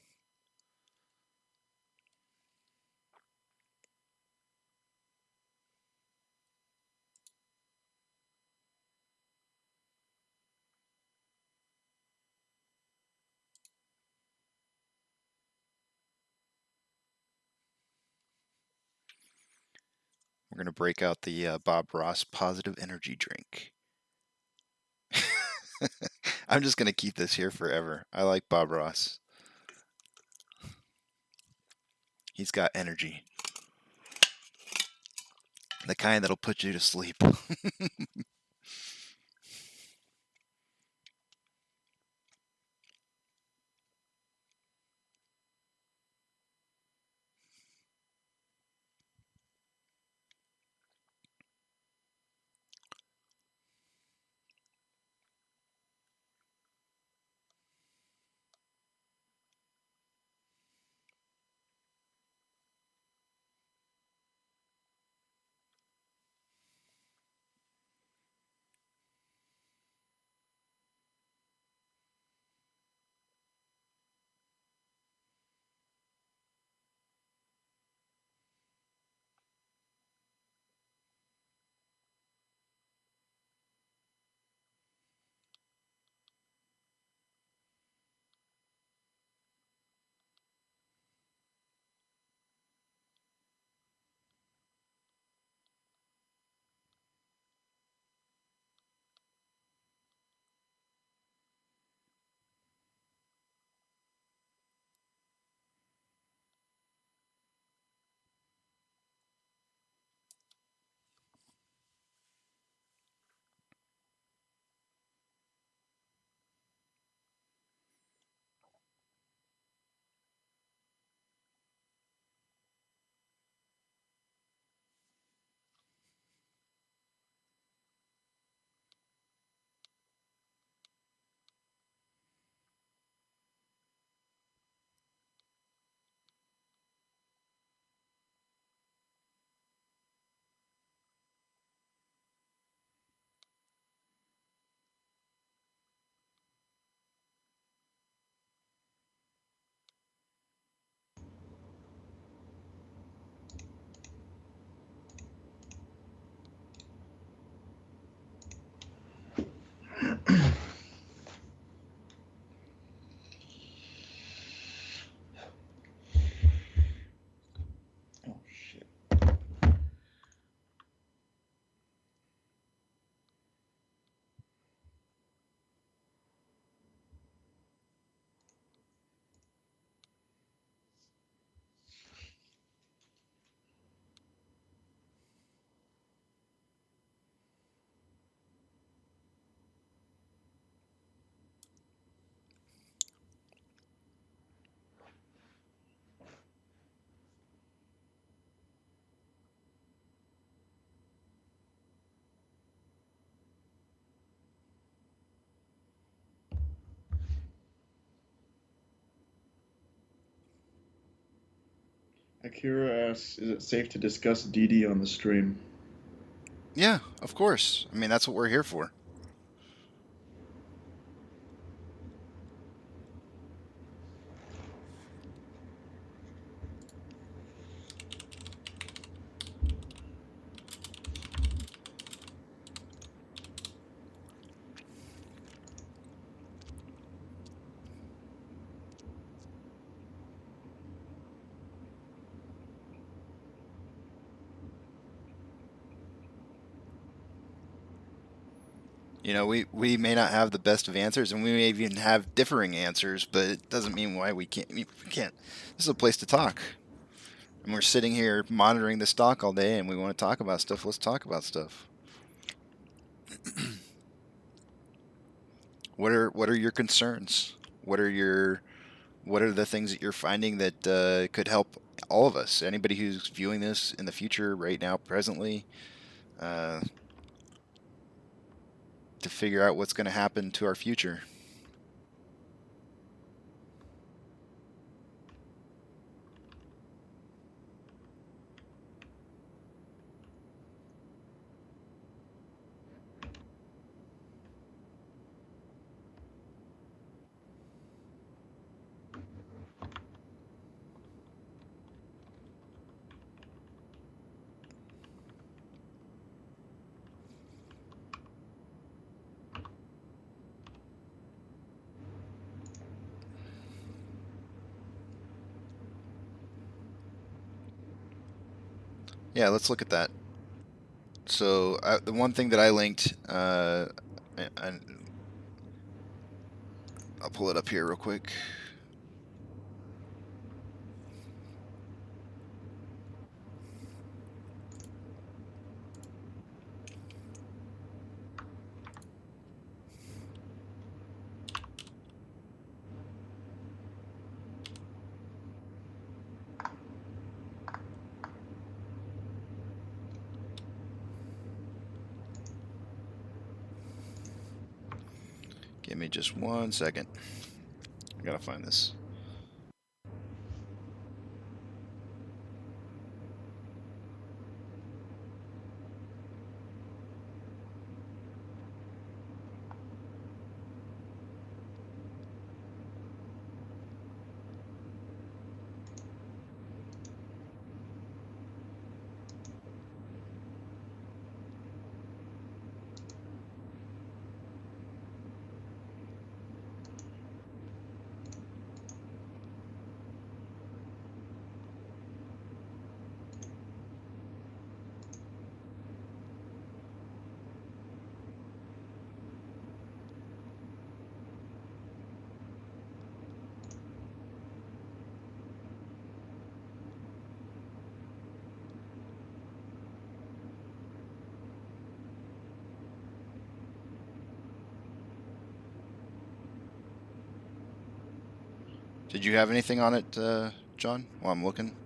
We're going to break out the Bob Ross positive energy drink. I'm just going to keep this here forever. I like Bob Ross. He's got energy. The kind that'll put you to sleep. Oh shit. Akira asks, is it safe to discuss DD on the stream? Yeah, of course. I mean, that's what we're here for. You know, we may not have the best of answers, and we may even have differing answers, but it doesn't mean why we can't. We can't. This is a place to talk. And we're sitting here monitoring the stock all day, and we want to talk about stuff. Let's talk about stuff. What are your concerns? What are your what are the things that you're finding that could help all of us? Anybody who's viewing this in the future, right now, presently, to figure out what's going to happen to our future. Yeah, let's look at that. So the one thing that I linked, and I'll pull it up here real quick. Give me just 1 second. I gotta find this. Did you have anything on it, John, while I'm looking?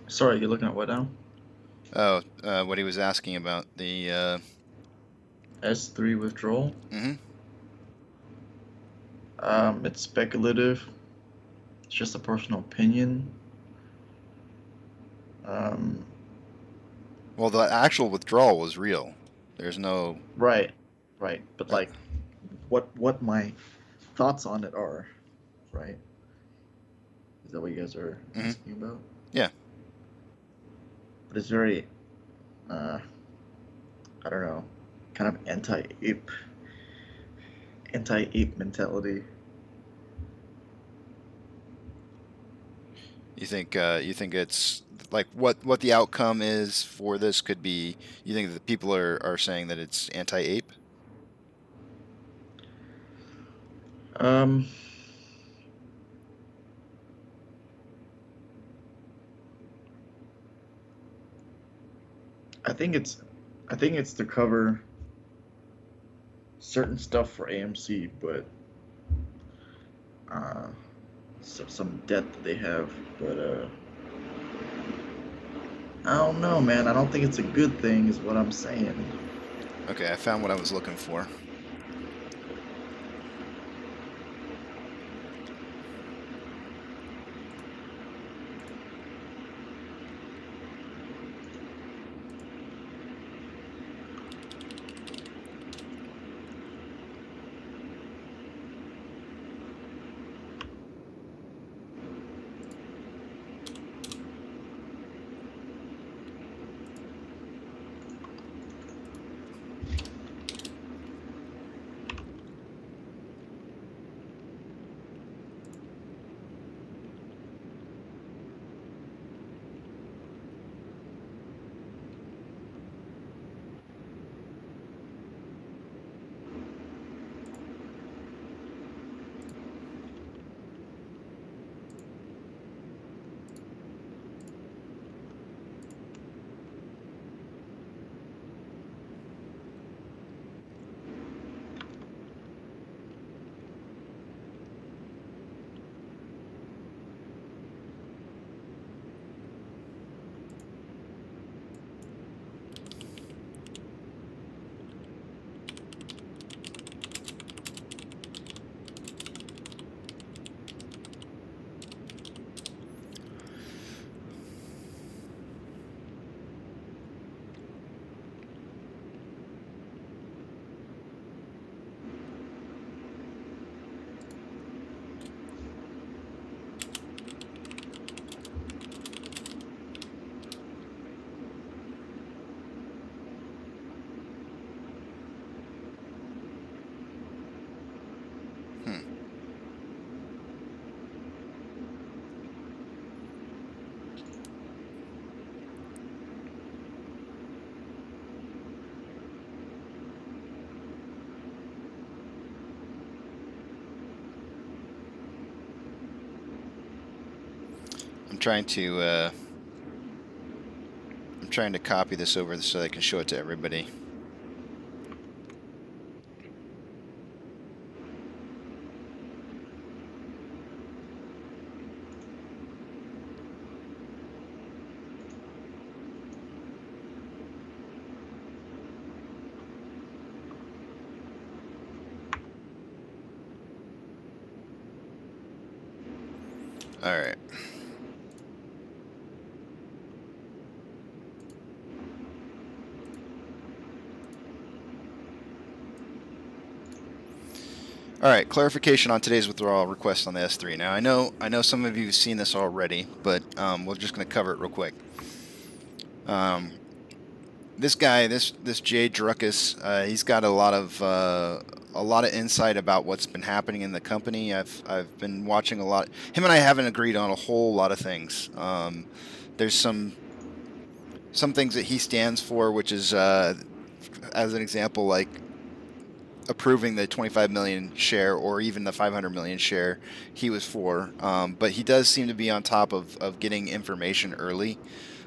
Sorry, you're looking at what now? Oh, what he was asking about the. S3 withdrawal. Mm-hmm. It's speculative. It's just a personal opinion. Well, the actual withdrawal was real. There's no. Right. But like, what my thoughts on it are, right? Is that what you guys are asking about? Yeah. But it's very, I don't know, kind of anti-ape mentality. You think it's like what the outcome is for this could be? You think that people are saying that it's anti-ape? I think it's to cover certain stuff for AMC, but some debt that they have. But I don't know, man. I don't think it's a good thing, is what I'm saying. Okay, I found what I was looking for. trying to copy this over so I can show it to everybody. All right. All right, clarification on today's withdrawal request on the S3. Now, I know some of you have seen this already, but we're just going to cover it real quick. This guy, this Jay Druckus, he's got a lot of insight about what's been happening in the company. I've been watching a lot. Him and I haven't agreed on a whole lot of things. There's some things that he stands for, which is, as an example, like approving the 25 million share or even the 500 million share he was for. But he does seem to be on top of getting information early.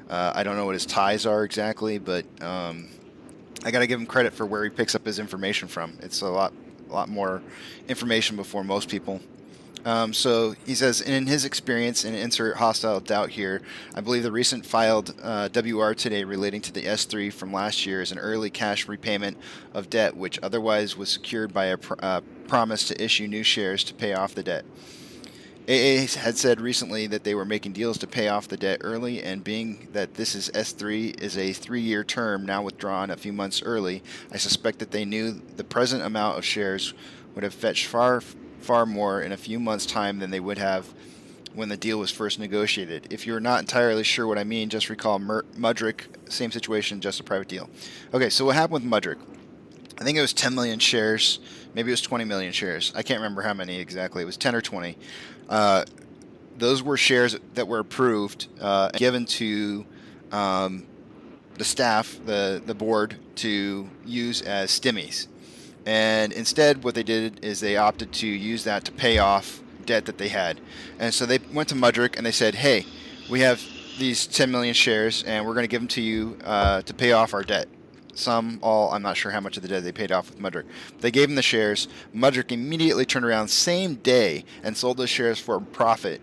I don't know what his ties are exactly, but I got to give him credit for where he picks up his information from. It's a lot more information before most people. So he says, in his experience, and insert hostile doubt here, I believe the recent filed WR today relating to the S3 from last year is an early cash repayment of debt which otherwise was secured by a promise to issue new shares to pay off the debt. AA had said recently that they were making deals to pay off the debt early, and being that this is S3 is a 3-year term now withdrawn a few months early, I suspect that they knew the present amount of shares would have fetched far more in a few months' time than they would have when the deal was first negotiated. If you're not entirely sure what I mean, just recall Mudrick, same situation, just a private deal. Okay, so what happened with Mudrick? I think it was 10 million shares, maybe it was 20 million shares. I can't remember how many exactly. It was 10 or 20. Those were shares that were approved, given to the staff, the board, to use as stimmies. And instead, what they did is they opted to use that to pay off debt that they had. And so they went to Mudrick and they said, hey, we have these 10 million shares and we're going to give them to you to pay off our debt. Some, all, I'm not sure how much of the debt they paid off with Mudrick. They gave him the shares. Mudrick immediately turned around same day and sold those shares for a profit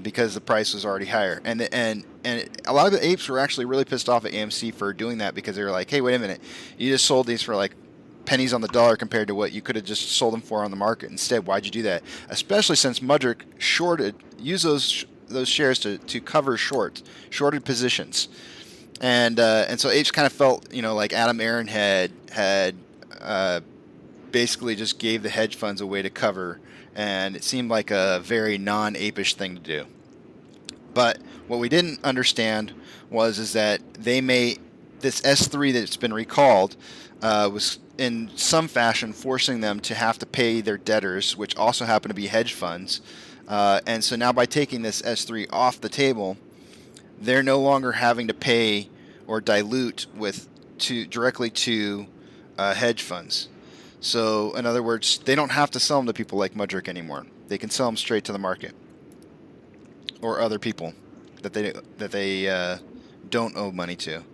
because the price was already higher. And a lot of the apes were actually really pissed off at AMC for doing that because they were like, hey, wait a minute, you just sold these for like pennies on the dollar compared to what you could have just sold them for on the market. Instead, why'd you do that? Especially since Mudrick used those shares to cover shorted positions. And so apes kind of felt, like Adam Aaron had basically just gave the hedge funds a way to cover, and it seemed like a very non-apish thing to do. But what we didn't understand is that this S3 that's been recalled was in some fashion forcing them to have to pay their debtors, which also happen to be hedge funds. And so now by taking this S3 off the table, they're no longer having to pay or dilute directly to hedge funds. So in other words, they don't have to sell them to people like Mudrick anymore. They can sell them straight to the market or other people that they don't owe money to.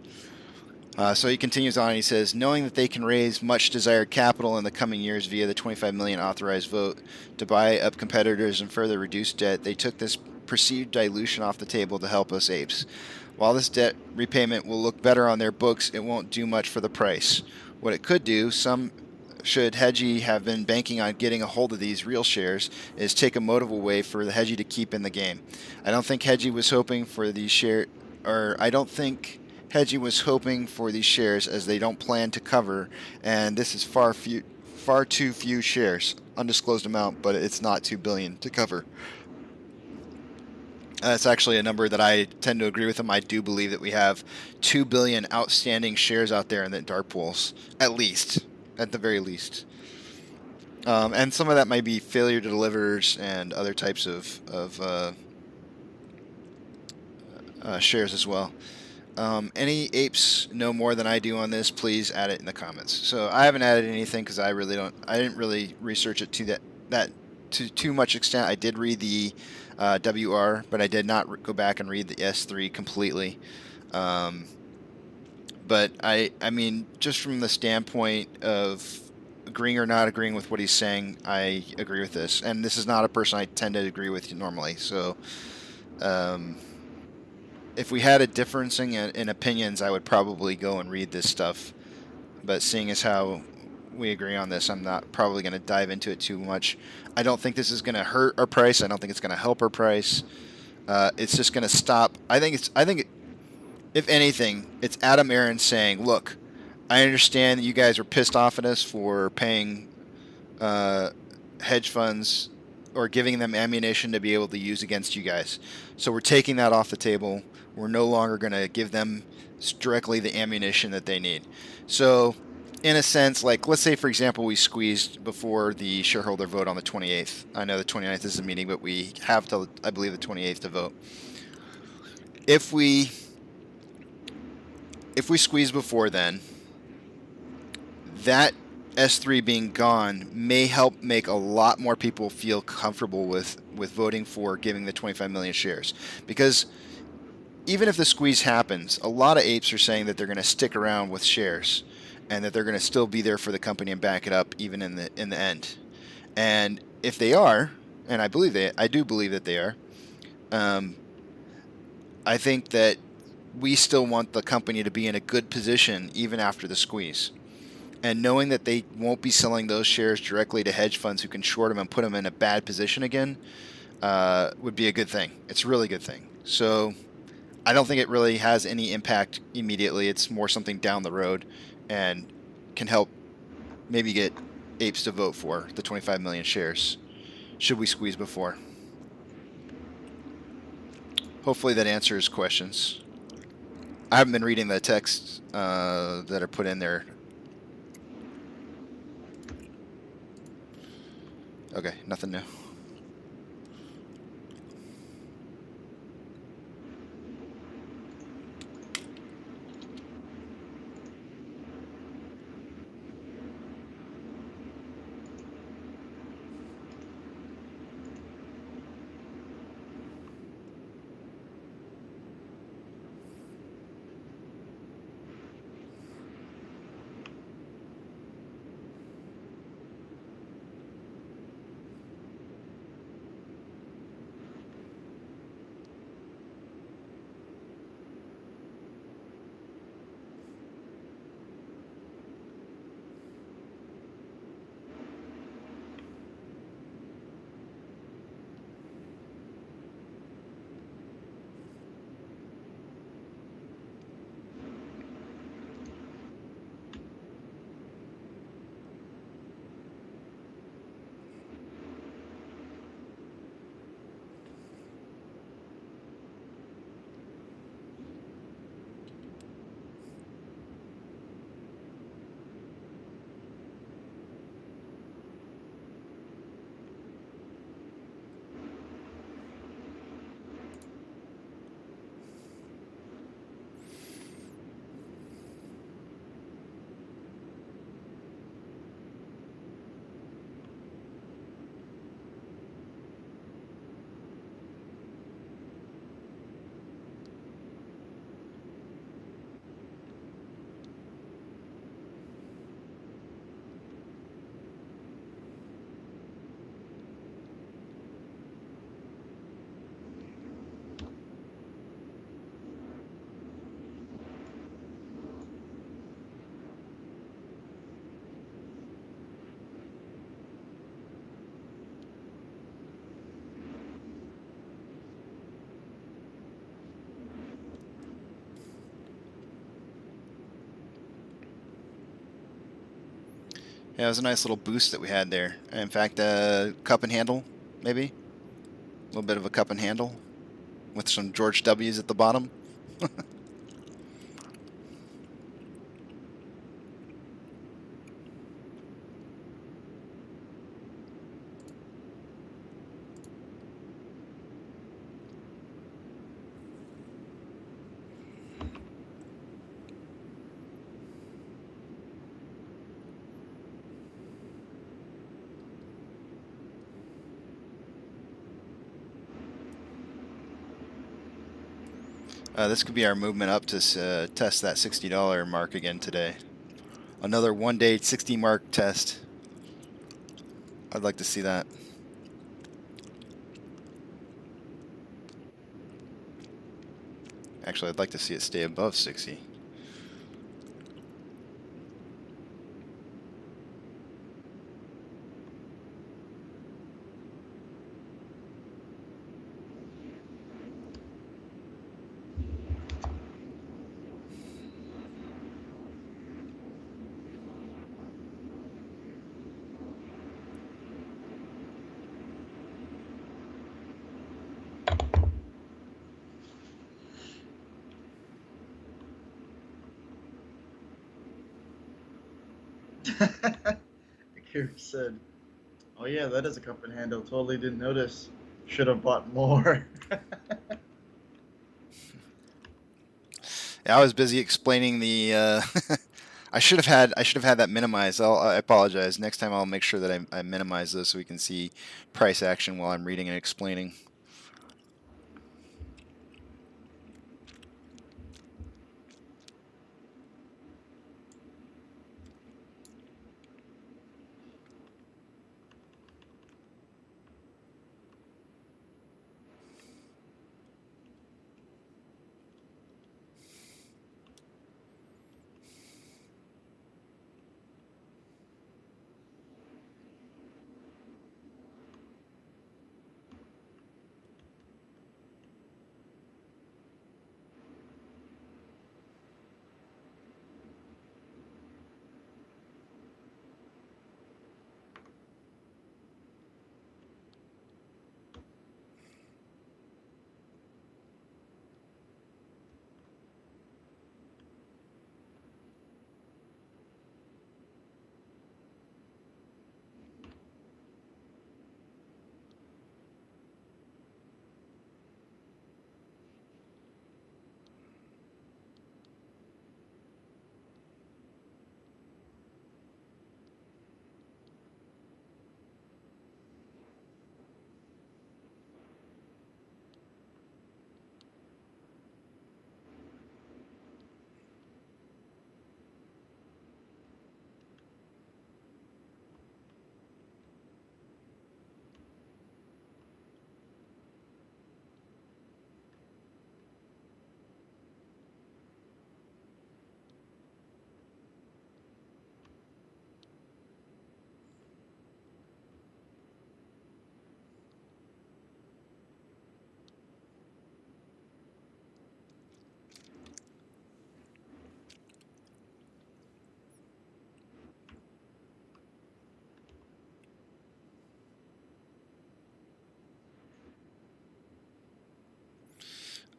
So he continues on and he says, knowing that they can raise much desired capital in the coming years via the 25 million authorized vote to buy up competitors and further reduce debt, they took this perceived dilution off the table to help us apes. While this debt repayment will look better on their books, it won't do much for the price. What it could do, should Hedgie have been banking on getting a hold of these real shares, is take a motive away for the Hedgie to keep in the game. I don't think Hedgie was hoping for these shares as they don't plan to cover, and this is far too few shares, undisclosed amount, but it's not 2 billion to cover. That's actually a number that I tend to agree with him. I do believe that we have 2 billion outstanding shares out there in the dark pools, at the very least. And some of that might be failure to delivers and other types of shares as well. Any apes know more than I do on this, please add it in the comments. So I haven't added anything because I didn't really research it to that to too much extent. I did read the WR, but I did not go back and read the S3 completely. But I mean, just from the standpoint of agreeing or not agreeing with what he's saying, I agree with this. And this is not a person I tend to agree with normally. So, if we had a difference in opinions, I would probably go and read this stuff. But seeing as how we agree on this, I'm not probably going to dive into it too much. I don't think this is going to hurt our price. I don't think it's going to help our price. It's just going to stop. I think if anything, it's Adam Aaron saying, "Look, I understand that you guys are pissed off at us for paying hedge funds or giving them ammunition to be able to use against you guys. So we're taking that off the table. We're no longer going to give them directly the ammunition that they need." So, in a sense, like, let's say, for example, we squeezed before the shareholder vote on the 28th. I know the 29th is the meeting, but we have till, I believe, the 28th to vote. If we squeeze before then, that S3 being gone may help make a lot more people feel comfortable with voting for giving the 25 million shares. Because even if the squeeze happens, a lot of apes are saying that they're going to stick around with shares and that they're going to still be there for the company and back it up even in the end. And if they are, and I do believe that they are, I think that we still want the company to be in a good position even after the squeeze. And knowing that they won't be selling those shares directly to hedge funds who can short them and put them in a bad position again would be a good thing. It's a really good thing. So I don't think it really has any impact immediately. It's more something down the road and can help maybe get apes to vote for the 25 million shares should we squeeze before. Hopefully that answers questions. I haven't been reading the texts that are put in there. Okay, nothing new. Yeah, it was a nice little boost that we had there. In fact, cup and handle, maybe? A little bit of a cup and handle with some George W's at the bottom. This could be our movement up to test that $60 mark again today. Another one-day 60 mark test. I'd like to see that. Actually, I'd like to see it stay above 60. Akira said, "Oh yeah, that is a cup and handle. Totally didn't notice. Should have bought more." Yeah, I was busy explaining the. I should have had that minimized. I apologize. Next time I'll make sure that I minimize this so we can see price action while I'm reading and explaining.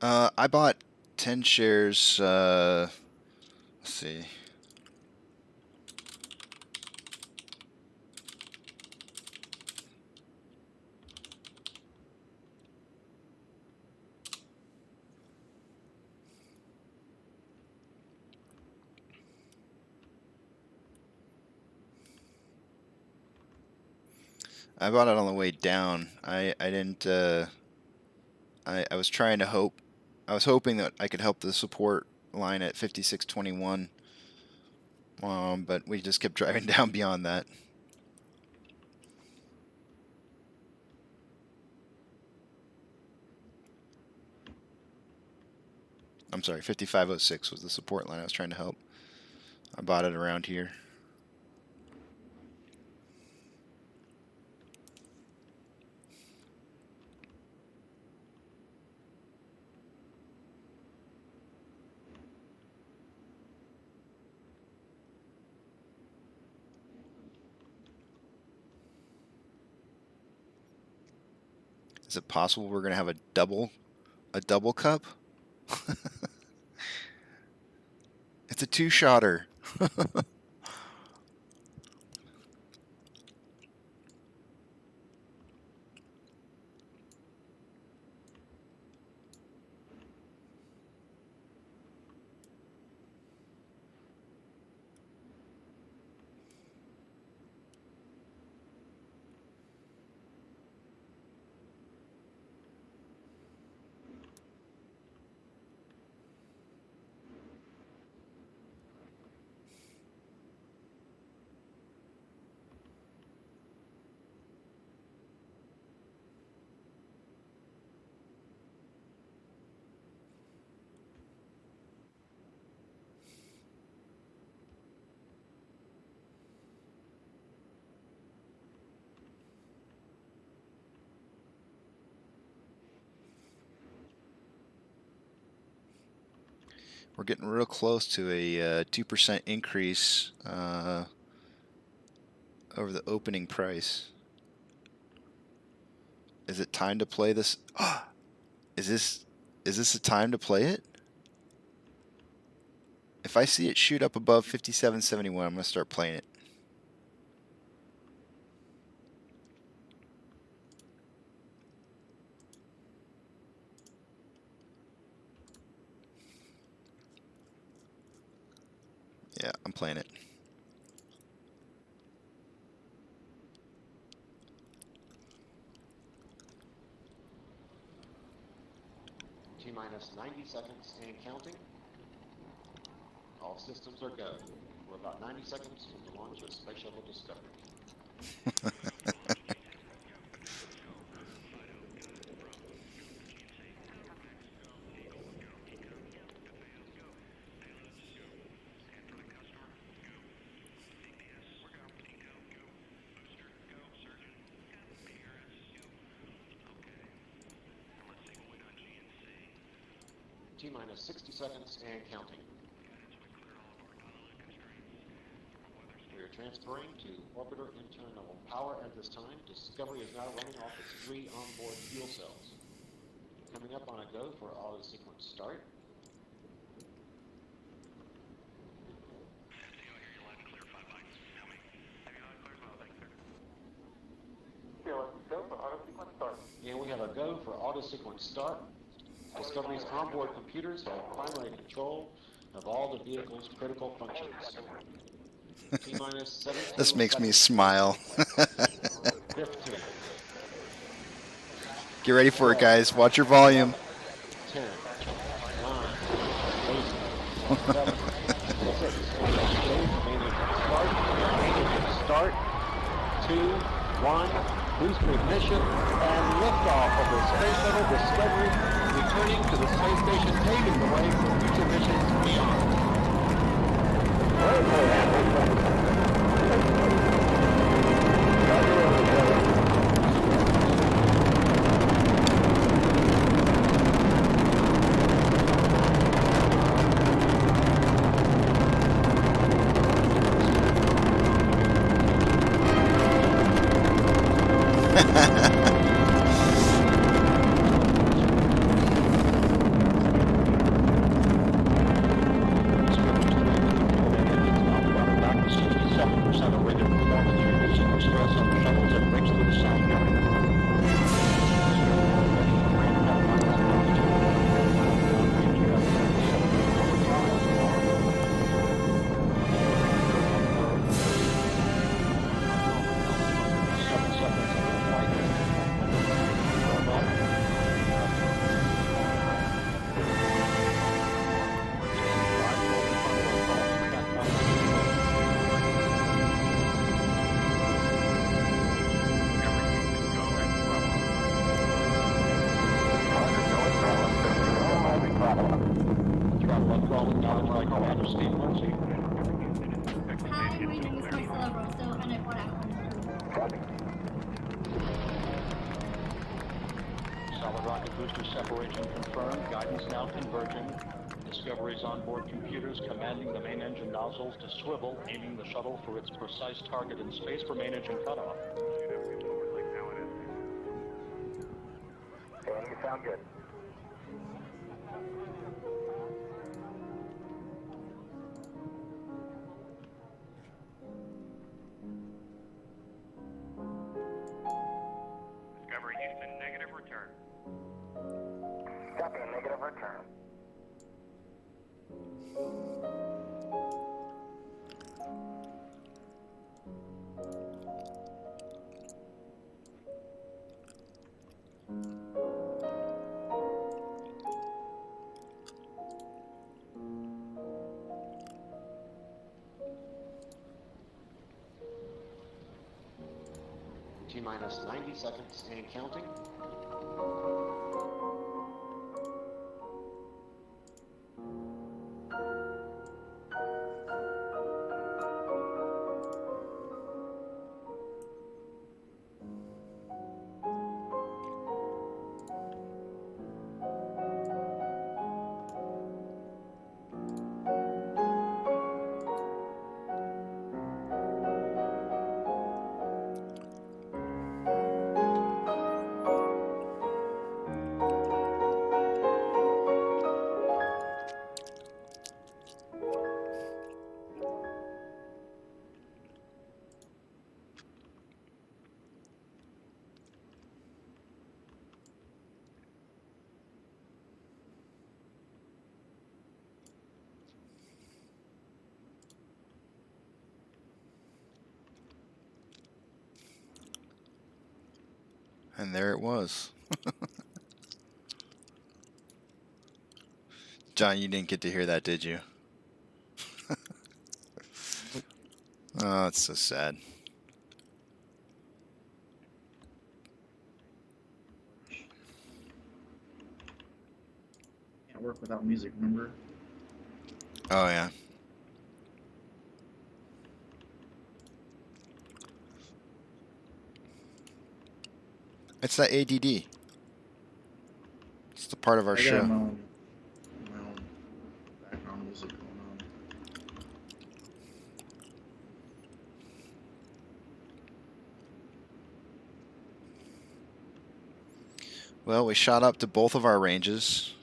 I bought 10 shares. Let's see. I bought it on the way down. I didn't. I was trying to hope. I was hoping that I could help the support line at 56.21. But we just kept driving down beyond that. I'm sorry, 55.06 was the support line I was trying to help. I bought it around here. Is it possible we're going to have a double cup? It's a two-shotter. We're getting real close to a 2% increase over the opening price. Is it time to play this? Is this a time to play it? If I see it shoot up above 57.71, I'm gonna start playing it. Yeah, I'm playing it. T-minus 90 seconds and counting. All systems are go. We're about 90 seconds from the launch of Space Shuttle Discovery. T-minus 60 seconds and counting. We are transferring to orbiter internal power at this time. Discovery is now running off its 3 onboard fuel cells. Coming up on a go for auto sequence start. And we have a go for auto sequence start. Discovery's onboard computers have primary control of all the vehicle's critical functions. T-minus 17 This makes me seconds. smile. 15. Get ready for it, guys. Watch your volume. 10, 9, 8, 7, 6, start, 2, 1, booster ignition, and liftoff of the Space Shuttle Discovery, returning to the space station, paving the way for future missions beyond. Hi, my name is Marcella Rosso, and I bought Apple. Solid rocket booster separation confirmed. Guidance now converging. Discovery's onboard computers commanding the main engine nozzles to swivel, aiming the shuttle for its precise target in space for main engine cutoff. Dan, you sound good. Discovery Houston, negative return. Copy, negative return. T-minus 90 seconds and counting. And there it was. John, you didn't get to hear that, did you? Oh, it's so sad. Can't work without music, remember? Oh, yeah. It's that ADD. It's the part of our I got show. my own background music going on. Well, we shot up to both of our ranges.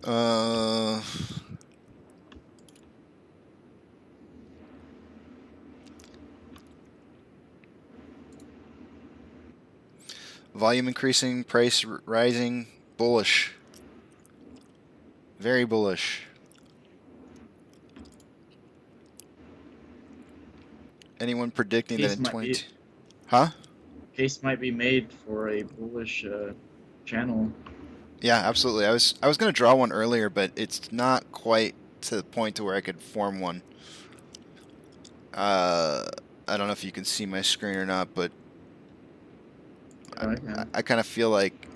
uh, volume increasing, price rising, bullish. Very bullish. Anyone predicting that in 22? Huh? Case might be made for a bullish channel. Yeah, absolutely. I was going to draw one earlier, but it's not quite to the point to where I could form one. I don't know if you can see my screen or not, but I kind of feel like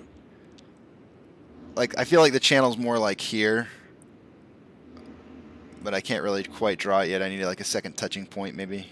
I feel like the channel's more like here, but I can't really quite draw it yet. I need like a second touching point maybe.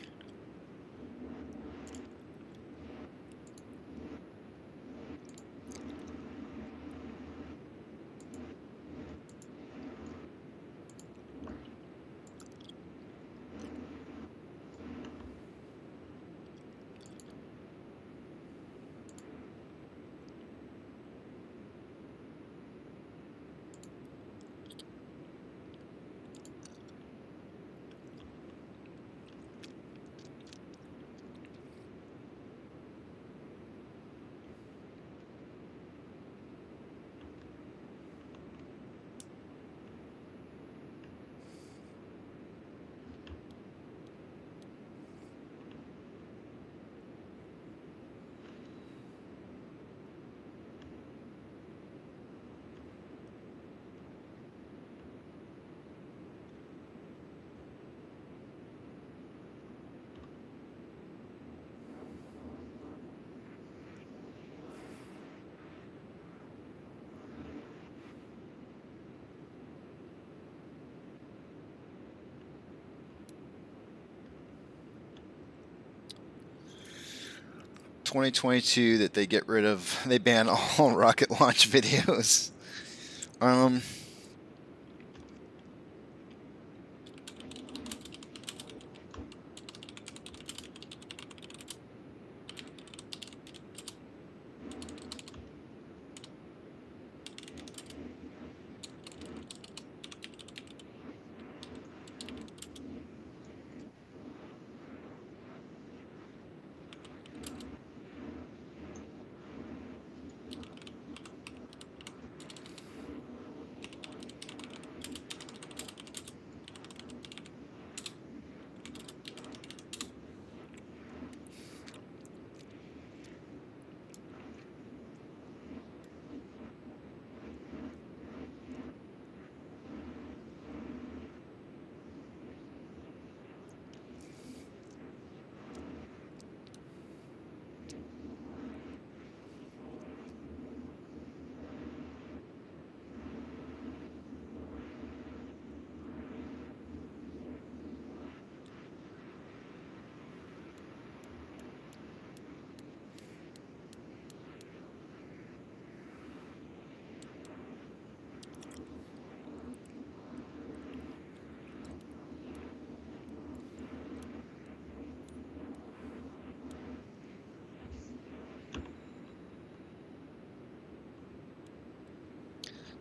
...2022 that they get rid of, they ban all rocket launch videos.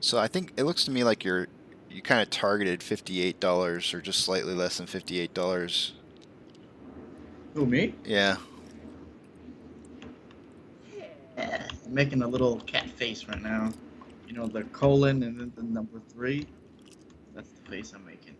So I think it looks to me like you kind of targeted $58 or just slightly less than $58. Who, me? Yeah. Yeah, I'm making a little cat face right now. You know, the colon and then the number 3. That's the face I'm making.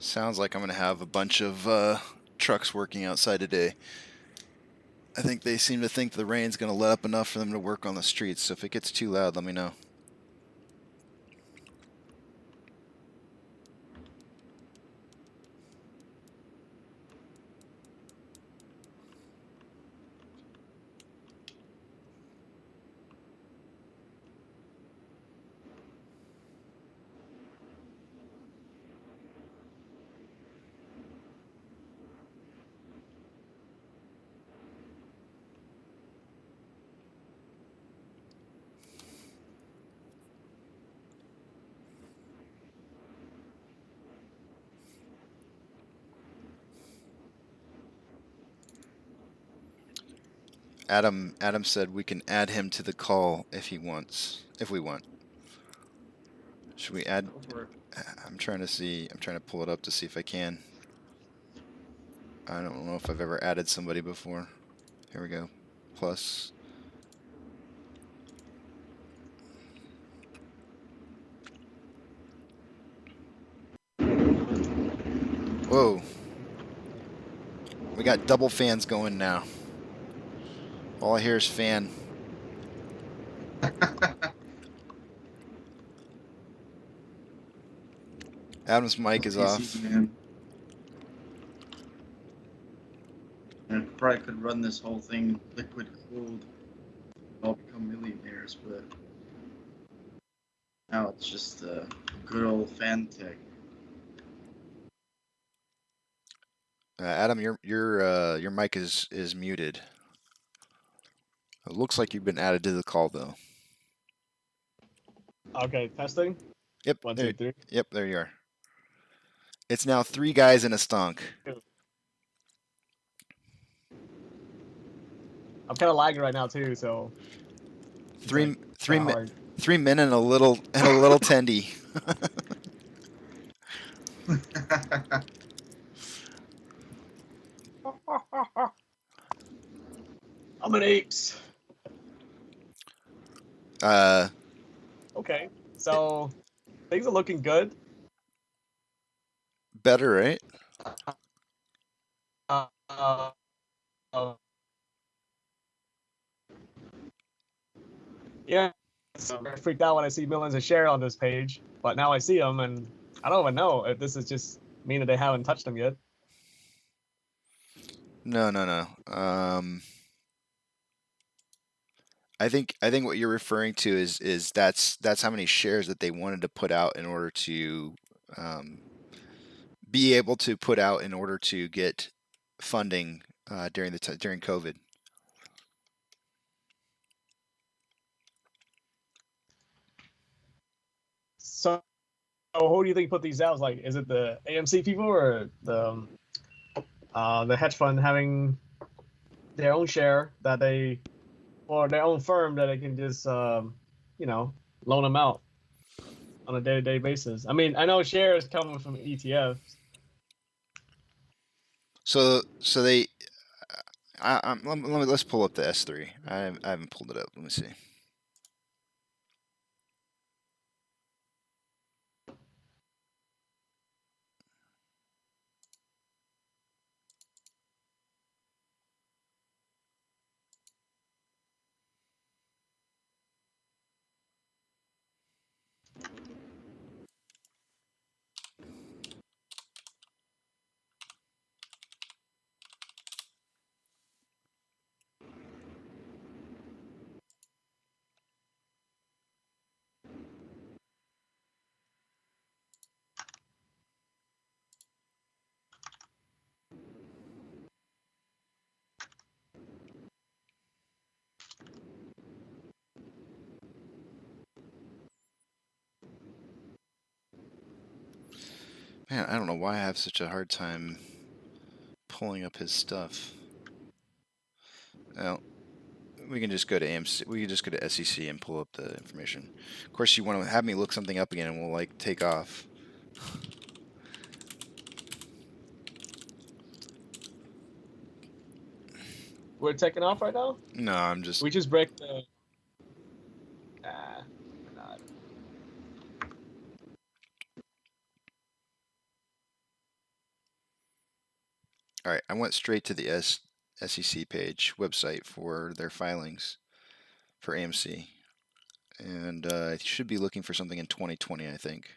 Sounds like I'm going to have a bunch of trucks working outside today. I think they seem to think the rain's going to let up enough for them to work on the streets. So if it gets too loud, let me know. Adam said we can add him to the call if he wants, if we want. Should we add? I'm trying to pull it up to see if I can. I don't know if I've ever added somebody before. Here we go. Plus. Whoa. We got double fans going now. All I hear is fan. Adam's mic is off. Man. I probably could run this whole thing liquid cooled. All become millionaires, but now it's just a good old fan tech. Adam, your mic is muted. It looks like you've been added to the call though. Okay, testing. Yep. 1, 2, 3. Yep, there you are. It's now 3 guys in a stonk. I'm kind of lagging right now too, so. Three Like, men and a little tendy. I'm an apes. Okay, so things are looking good. Better, right? Yeah, so I freaked out when I see millions of share on this page, but now I see them, and I don't even know if this is just meaning they haven't touched them yet. No. I think what you're referring to is that's how many shares that they wanted to put out in order to be able to put out in order to get funding during COVID. So who do you think put these out? Like, is it the AMC people or the hedge fund having their own share that they, or their own firm that they can just loan them out on a day-to-day basis? I mean, I know shares coming from ETFs. So they, Let's pull up the S3. I haven't pulled it up. Let me see. Man, I don't know why I have such a hard time pulling up his stuff. Well, we can just go to AMC. We can just go to SEC and pull up the information. Of course, you want to have me look something up again, and we'll like take off. We're taking off right now? No, I'm just. We just break the. Nah, we're not. All right, I went straight to the SEC page website for their filings for AMC, and I should be looking for something in 2020, I think.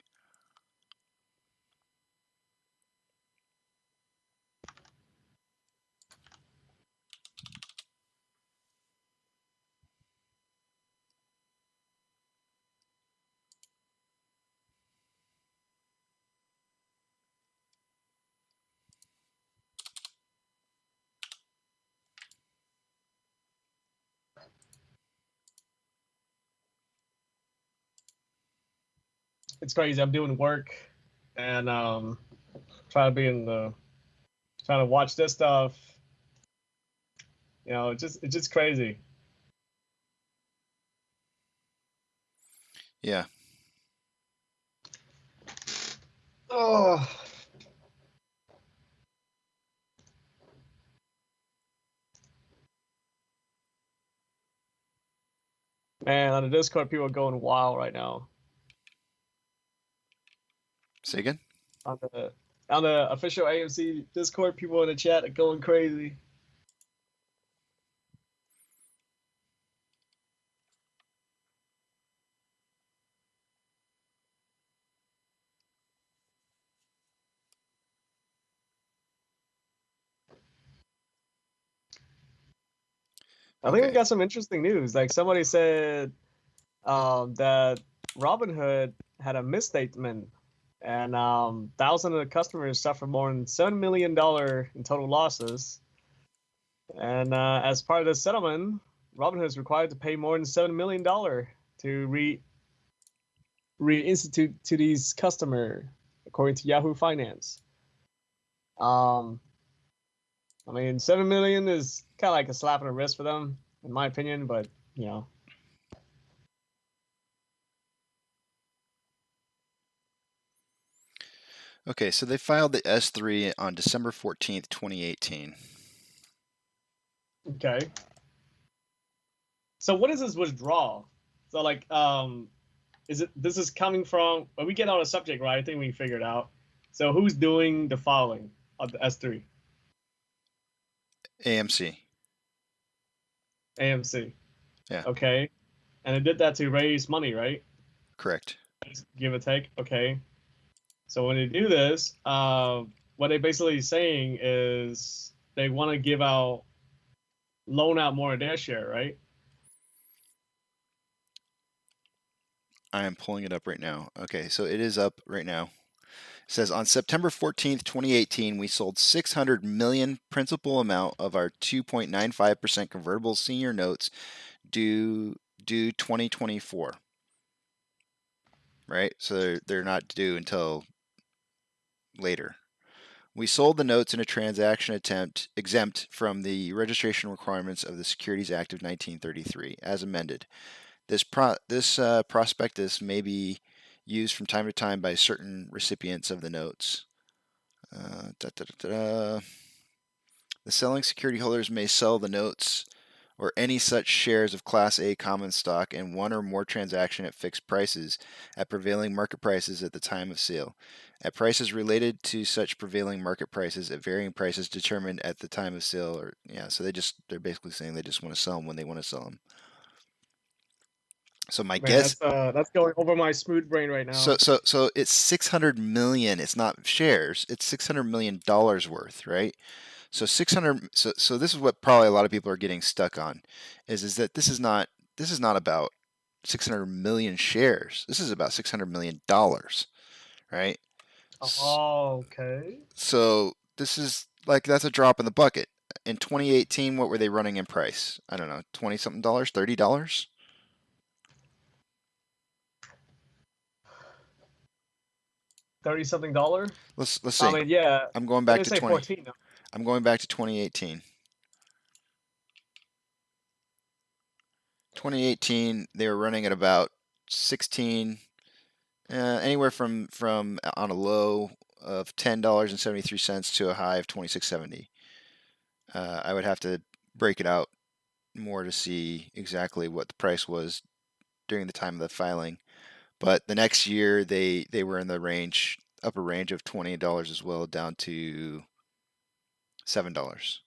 It's crazy. I'm doing work and trying to watch this stuff. You know, it's just crazy. Yeah. Oh. Man, on the Discord, people are going wild right now. Say again? On the official AMC Discord, people in the chat are going crazy. I think we got some interesting news. Like somebody said that Robinhood had a misstatement, and thousands of customers suffered more than $7 million in total losses. And as part of the settlement, Robinhood is required to pay more than $7 million to reinstitute to these customers, according to Yahoo Finance. I mean, 7 million is kind of like a slap on the wrist for them, in my opinion, but you know. Okay, so they filed the S3 on December 14th, 2018. Okay. So what is this withdrawal? So like, this is coming from, when we get on a subject, right? I think we figured out. So who's doing the filing of the S3? AMC. AMC. Yeah. Okay. And it did that to raise money, right? Correct. Give or take. Okay. So when they do this, what they're basically saying is they want to loan out more of their share, right? I am pulling it up right now. Okay, so it is up right now. It says on September 14th, 2018, we sold 600 million principal amount of our 2.95% convertible senior notes due 2024. Right? So they're not due until later. We sold the notes in a transaction exempt from the registration requirements of the Securities Act of 1933, as amended. This prospectus may be used from time to time by certain recipients of the notes. The selling security holders may sell the notes or any such shares of Class A common stock in one or more transaction at fixed prices at prevailing market prices at the time of sale, at prices related to such prevailing market prices at varying prices determined at the time of sale. Or yeah, so they're basically saying they just want to sell them when they want to sell them. So my guess, that's going over my smooth brain right now. so it's 600 million. It's not shares. It's $600 million worth, right? So 600. So this is what probably a lot of people are getting stuck on, is that this is not about 600 million shares. This is about $600 million, right? Oh, okay. So this is like, that's a drop in the bucket. In 2018, what were they running in price? I don't know, 20 something dollars, $30. $30-something. Let's see. I mean, yeah. I'm going back Let's to say 20. 14. I'm going back to 2018. 2018, they were running at about 16, anywhere from on a low of $10.73 to a high of $26.70. I would have to break it out more to see exactly what the price was during the time of the filing. But the next year, they were in the upper range of $20 as well, down to $7.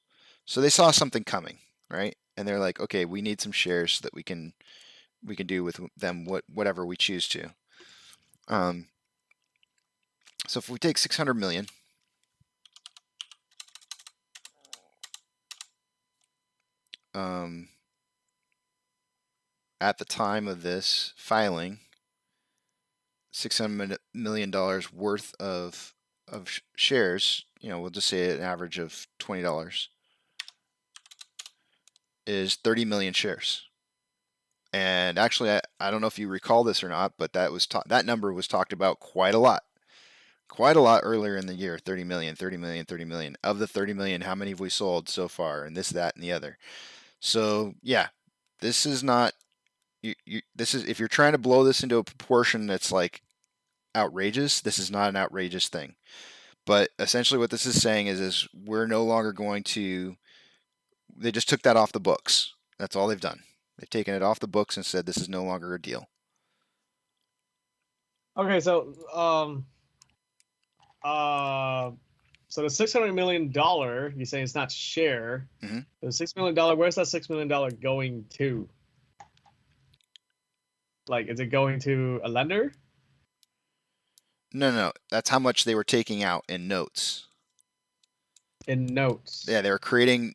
So they saw something coming, right? And they're like, okay, we need some shares so that we can do with them whatever we choose to. So if we take 600 million, at the time of this filing, $600 million worth of shares, we'll just say an average of $20, is 30 million shares. And actually, I don't know if you recall this or not, but that number was talked about quite a lot earlier in the year. 30 million. Of the 30 million, how many have we sold so far? And this, that, and the other. So yeah, this is not, this is, if you're trying to blow this into a proportion that's like outrageous, this is not an outrageous thing. But essentially what this is saying is we're no longer going to, they just took that off the books. That's all they've done. They've taken it off the books and said this is no longer a deal. Okay, so so the $600 million, you say it's not share. Mm-hmm. The $6 million, where's that $6 million going to? Like, is it going to a lender? No. That's how much they were taking out in notes. In notes. Yeah, they were creating.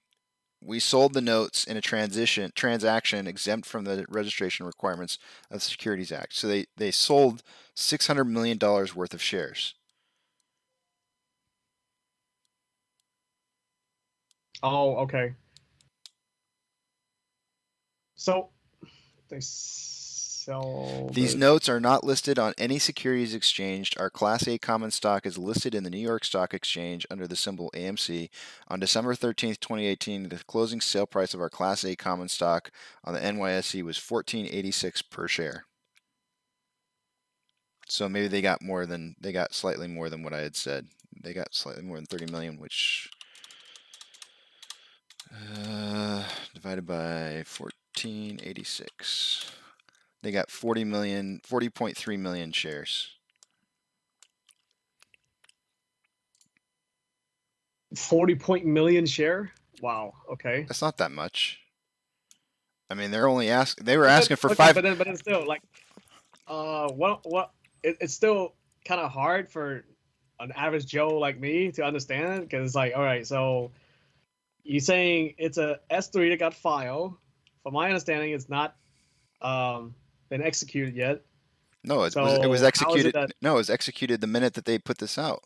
We sold the notes in a transaction exempt from the registration requirements of the Securities Act. So they sold $600 million worth of shares. Oh, okay. So they sell. These notes are not listed on any securities exchange. Our Class A common stock is listed in the New York Stock Exchange under the symbol AMC. On December 13th, 2018, the closing sale price of our Class A common stock on the NYSE was $14.86 per share. So maybe they got slightly more than what I had said. They got slightly more than 30 million, which divided by 1486. They got 40.3 million shares. 40 million share? Wow. Okay. That's not that much. I mean, they were asking for okay, 5. But it's still like, it's still kind of hard for an average Joe like me to understand, because it's like, all right, so you're saying it's a S3 that got filed. From my understanding, it's not been executed yet. No, it was executed. No, it was executed the minute that they put this out.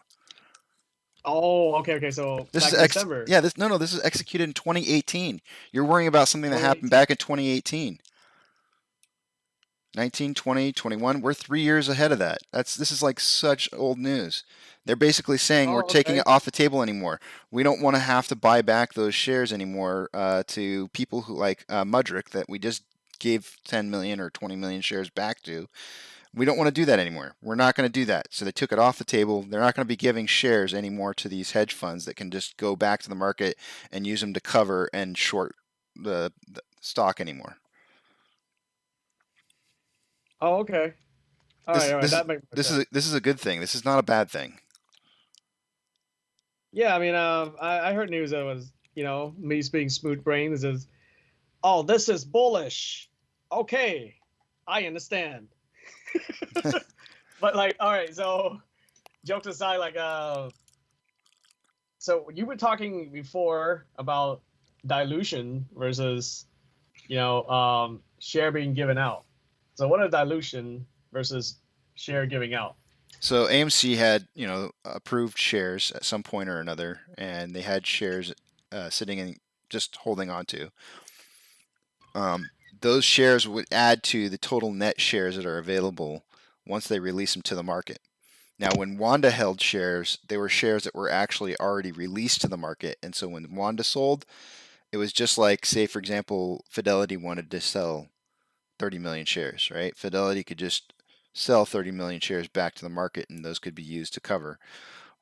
Oh, okay. So this back is in December. Yeah, this is executed in 2018. You're worrying about something that happened back in 2018. 19, 20, 21. We're 3 years ahead of that. This is like such old news. They're basically saying we're taking it off the table anymore. We don't want to have to buy back those shares anymore to people who like Mudrick that we just gave 10 million or 20 million shares back to. We don't want to do that anymore. We're not going to do that. So they took it off the table. They're not going to be giving shares anymore to these hedge funds that can just go back to the market and use them to cover and short the stock anymore. Oh, okay. All right. That makes sense. This is a good thing. This is not a bad thing. Yeah, I mean, I heard news that was, me speaking smooth brain. This is, oh, this is bullish. Okay, I understand. But like, all right, so jokes aside, like, so you were talking before about dilution versus, share being given out. So what are dilution versus share giving out? So AMC had, approved shares at some point or another, and they had shares sitting in just holding on to. Those shares would add to the total net shares that are available once they release them to the market. Now, when Wanda held shares, they were shares that were actually already released to the market, and so when Wanda sold, it was just like, say, for example, Fidelity wanted to sell 30 million shares, right? Fidelity could just sell 30 million shares back to the market, and those could be used to cover.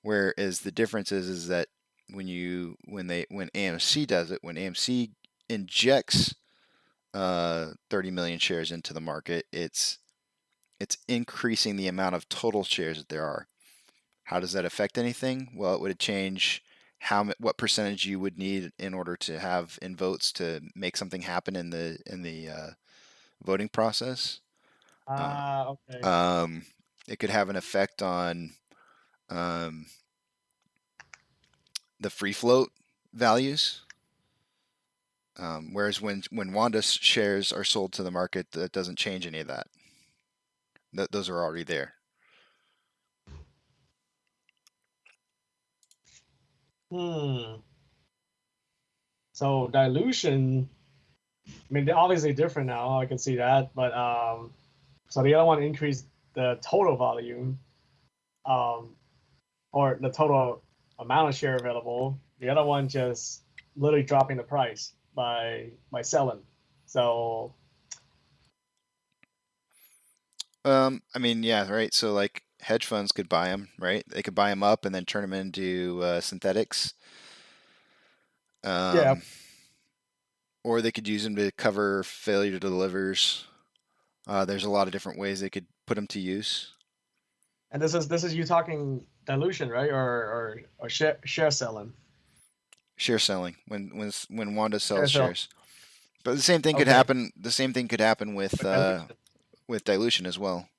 Whereas the difference is that when AMC does it, when AMC injects 30 million shares into the market, it's increasing the amount of total shares that there are. How does that affect anything? Well, it would change what percentage you would need in order to have in votes to make something happen in the voting process. Okay. It could have an effect on the free float values. Whereas when Wanda's shares are sold to the market, that doesn't change any of that. Those are already there. So dilution, I mean, they're obviously different now. I can see that, but so the other one increased the total volume, or the total amount of share available. The other one just literally dropping the price by selling. So I mean, yeah, right. So like hedge funds could buy them, right? They could buy them up and then turn them into synthetics. Yeah. Or they could use them to cover failure to delivers. There's a lot of different ways they could put them to use. And this is you talking dilution, right? Or share selling. Share selling when Wanda sells Share shares. But the same thing could happen. The same thing could happen with dilution as well.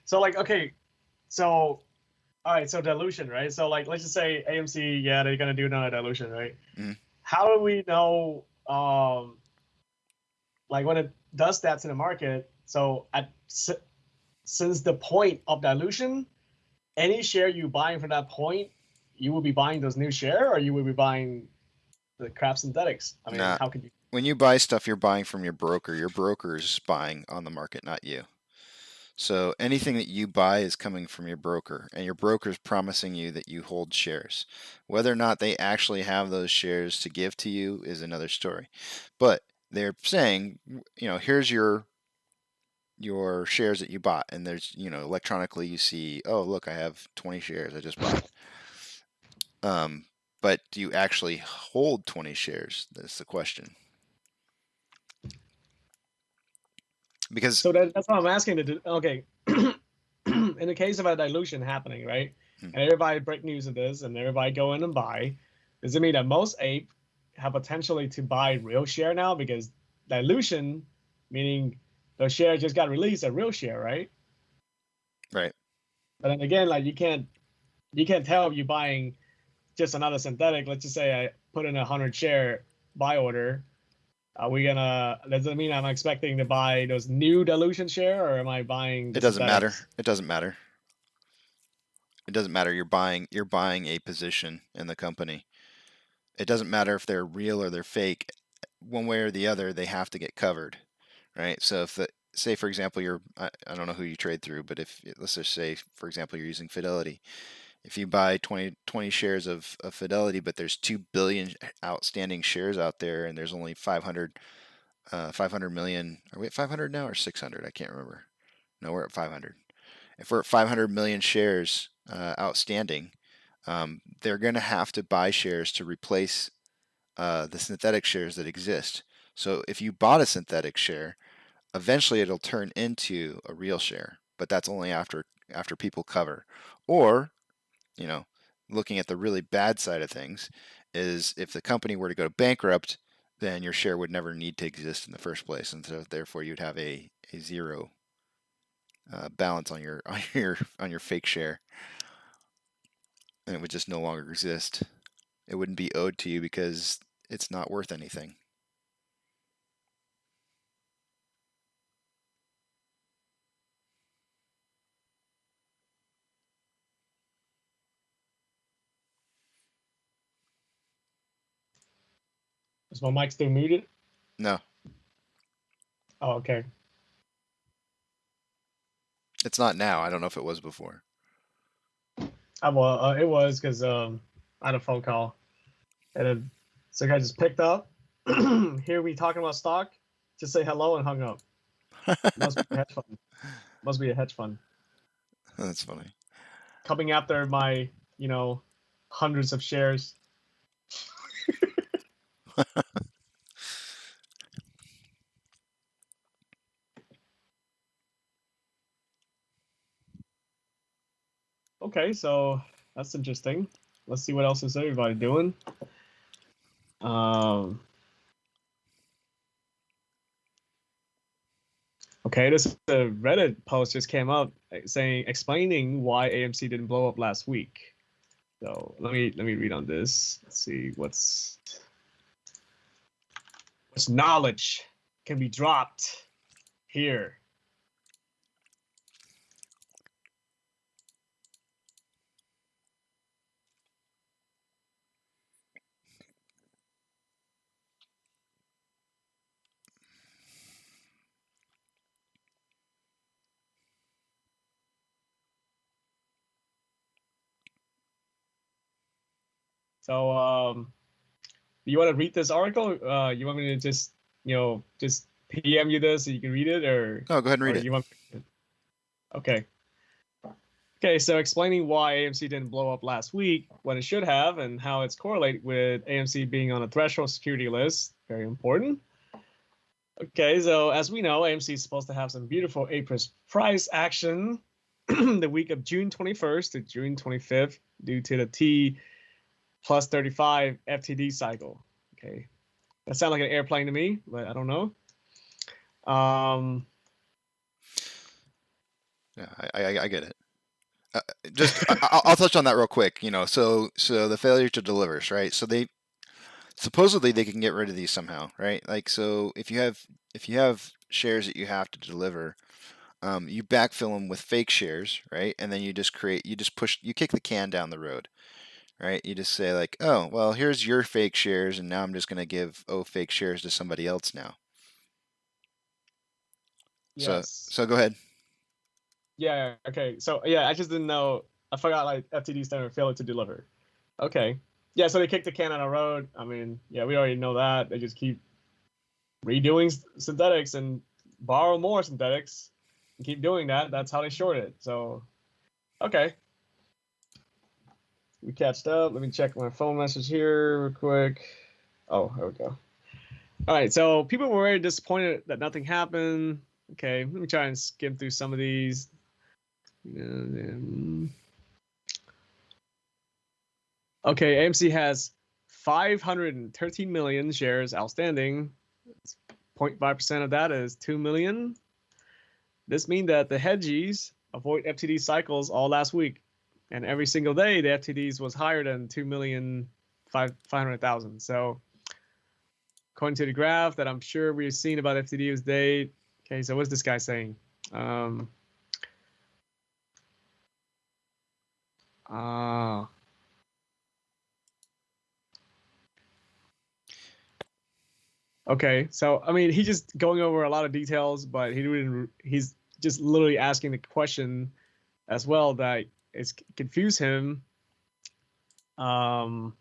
So like, okay, so all right, so dilution, right? So like, let's just say AMC, yeah, they're gonna do another dilution, right? Mm-hmm. How do we know, like when it does that to the market? So since the point of dilution, any share you buying from that point, you will be buying those new share, or you will be buying the crap synthetics. I mean, how could you? When you buy stuff, you're buying from your broker. Your broker's buying on the market, not you. So anything that you buy is coming from your broker, and your broker's promising you that you hold shares. Whether or not they actually have those shares to give to you is another story. But they're saying, here's your shares that you bought, and there's, electronically you see, oh, look, I have 20 shares I just bought. But do you actually hold 20 shares? That's the question. Because so that's what I'm asking to do. Okay, in the case of a dilution happening, right, and everybody break news of this, and everybody go in and buy, does it mean that most ape have potentially to buy real share now? Because dilution, meaning the share just got released, a real share, right? Right. But then again, like you can't tell if you're buying just another synthetic. Let's just say I put in 100 share buy order. Are we gonna? Does it mean I'm expecting to buy those new dilution share, or am I buying? It doesn't matter. It doesn't matter. It doesn't matter. You're buying a position in the company. It doesn't matter if they're real or they're fake. One way or the other, they have to get covered, right? So if say for example I don't know who you trade through, but if let's just say for example you're using Fidelity. If you buy 20 shares of Fidelity, but there's 2 billion outstanding shares out there, and there's only 500 500 million. Are we at 500 now or 600? I can't remember. No, we're at 500. If we're at 500 million shares outstanding, they're going to have to buy shares to replace the synthetic shares that exist. So if you bought a synthetic share, eventually it'll turn into a real share, but that's only after people cover. Or, you know, looking at the really bad side of things, is if the company were to go bankrupt, then your share would never need to exist in the first place, and so therefore you'd have a zero balance on your on your fake share, and it would just no longer exist. It wouldn't be owed to you because it's not worth anything. Is my mic still muted? No, Oh, okay. it's not now. I don't know if it was before. Well, it was because I had a phone call, and then some guy just picked up. Hear me talking about stock, just say hello and hung up. Must be a hedge fund. Must be a hedge fund That's funny. coming after my, hundreds of shares. Okay, so that's interesting. Let's see what else is everybody doing. Okay, this Reddit post just came up explaining why AMC didn't blow up last week. So let me read on this. Let's see what's knowledge can be dropped here. So you want to read this article? You want me to just just PM you this so you can read it, or No, go ahead and read it. You want? Okay. Okay, so explaining why AMC didn't blow up last week when it should have, and how it's correlated with AMC being on a threshold security list. Very important. Okay, so as we know, AMC is supposed to have some beautiful April price action the week of June 21st to June 25th due to the T plus 35 FTD cycle. Okay, that sounds like an airplane to me, but I don't know. Yeah, I get it. I'll touch on that real quick. So the failure to deliver, right? So they supposedly they can get rid of these somehow, right? Like, so if you have shares that you have to deliver, you backfill them with fake shares, right? And then you just kick the can down the road, right? You just say like, oh, well, here's your fake shares, and now I'm just going to give fake shares to somebody else now. Yes. So go ahead. Yeah. Okay. So yeah, I just didn't know. I forgot like FTD standard failure to deliver. Okay. Yeah. So they kicked the can on the road. I mean, yeah, we already know that. They just keep redoing synthetics and borrow more synthetics and keep doing that. That's how they short it. So, okay. We catched up. Let me check my phone message here real quick. Oh, here we go. All right. So people were very disappointed that nothing happened. Okay. Let me try and skim through some of these. Okay, AMC has 513 million shares outstanding. 0.5% of that is 2 million. This means that the hedgies avoid FTD cycles all last week, and every single day the FTDs was higher than 2,500,000. So according to the graph that I'm sure we've seen about FTD today, okay, so what's this guy saying? Okay, so I mean, he's just going over a lot of details, but he's just literally asking the question as well that it's confused him. That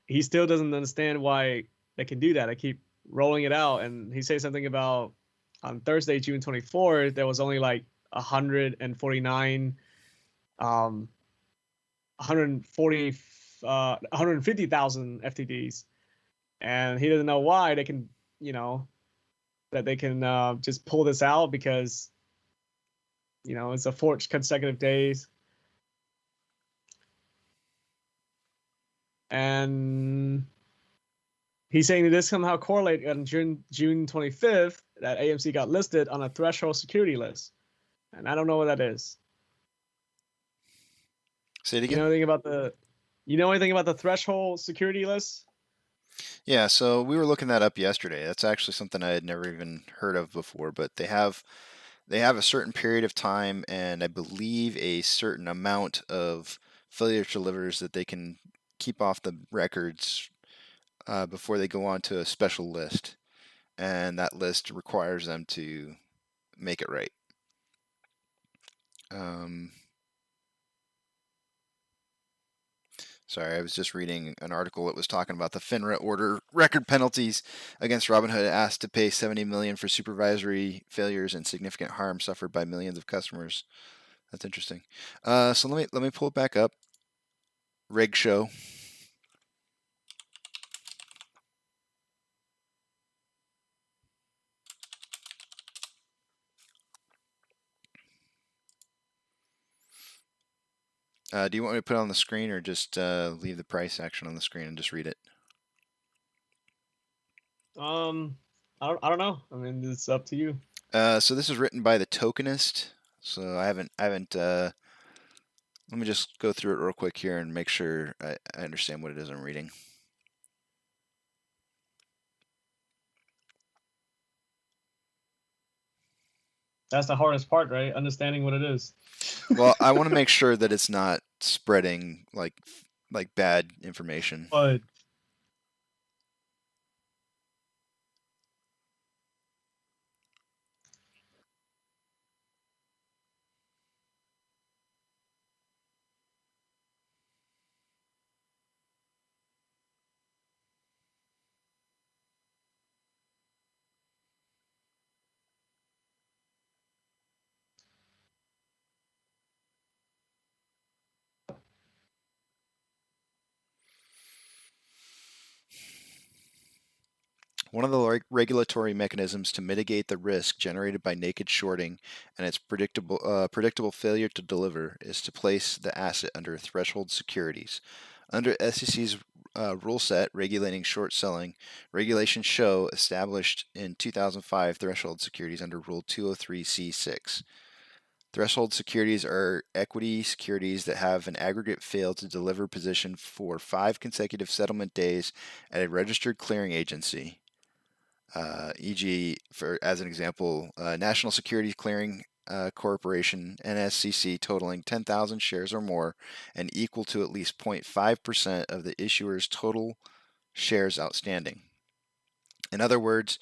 he still doesn't understand why they can do that. They keep rolling it out. And he said something about on Thursday, June 24th, there was only like 149, 150,000 FTDs. And he doesn't know why they can, that they can just pull this out because, it's a 4 consecutive days. And he's saying that this somehow correlate on June 25th that AMC got listed on a threshold security list. And I don't know what that is. Say it again. You know anything about the threshold security list? Yeah, so we were looking that up yesterday. That's actually something I had never even heard of before, but they have a certain period of time and I believe a certain amount of failure to delivers that they can keep off the records before they go on to a special list. And that list requires them to make it right. Sorry, I was just reading an article that was talking about the FINRA order record penalties against Robinhood, asked to pay $70 million for supervisory failures and significant harm suffered by millions of customers. That's interesting. So let me pull it back up. Reg show. Do you want me to put it on the screen or just leave the price action on the screen and just read it? I don't know. I mean, it's up to you. So this is written by the Tokenist. So I haven't. Let me just go through it real quick here and make sure I understand what it is I'm reading. That's the hardest part, right? Understanding what it is. Well, I want to make sure that it's not spreading like bad information. But One of the regulatory mechanisms to mitigate the risk generated by naked shorting and its predictable failure to deliver is to place the asset under threshold securities. Under SEC's rule set regulating short selling, regulations show established in 2005 threshold securities under Rule 203C6. Threshold securities are equity securities that have an aggregate fail to deliver position for 5 consecutive settlement days at a registered clearing agency. E.g., as an example, National Securities Clearing Corporation, NSCC, totaling 10,000 shares or more and equal to at least 0.5% of the issuer's total shares outstanding. In other words,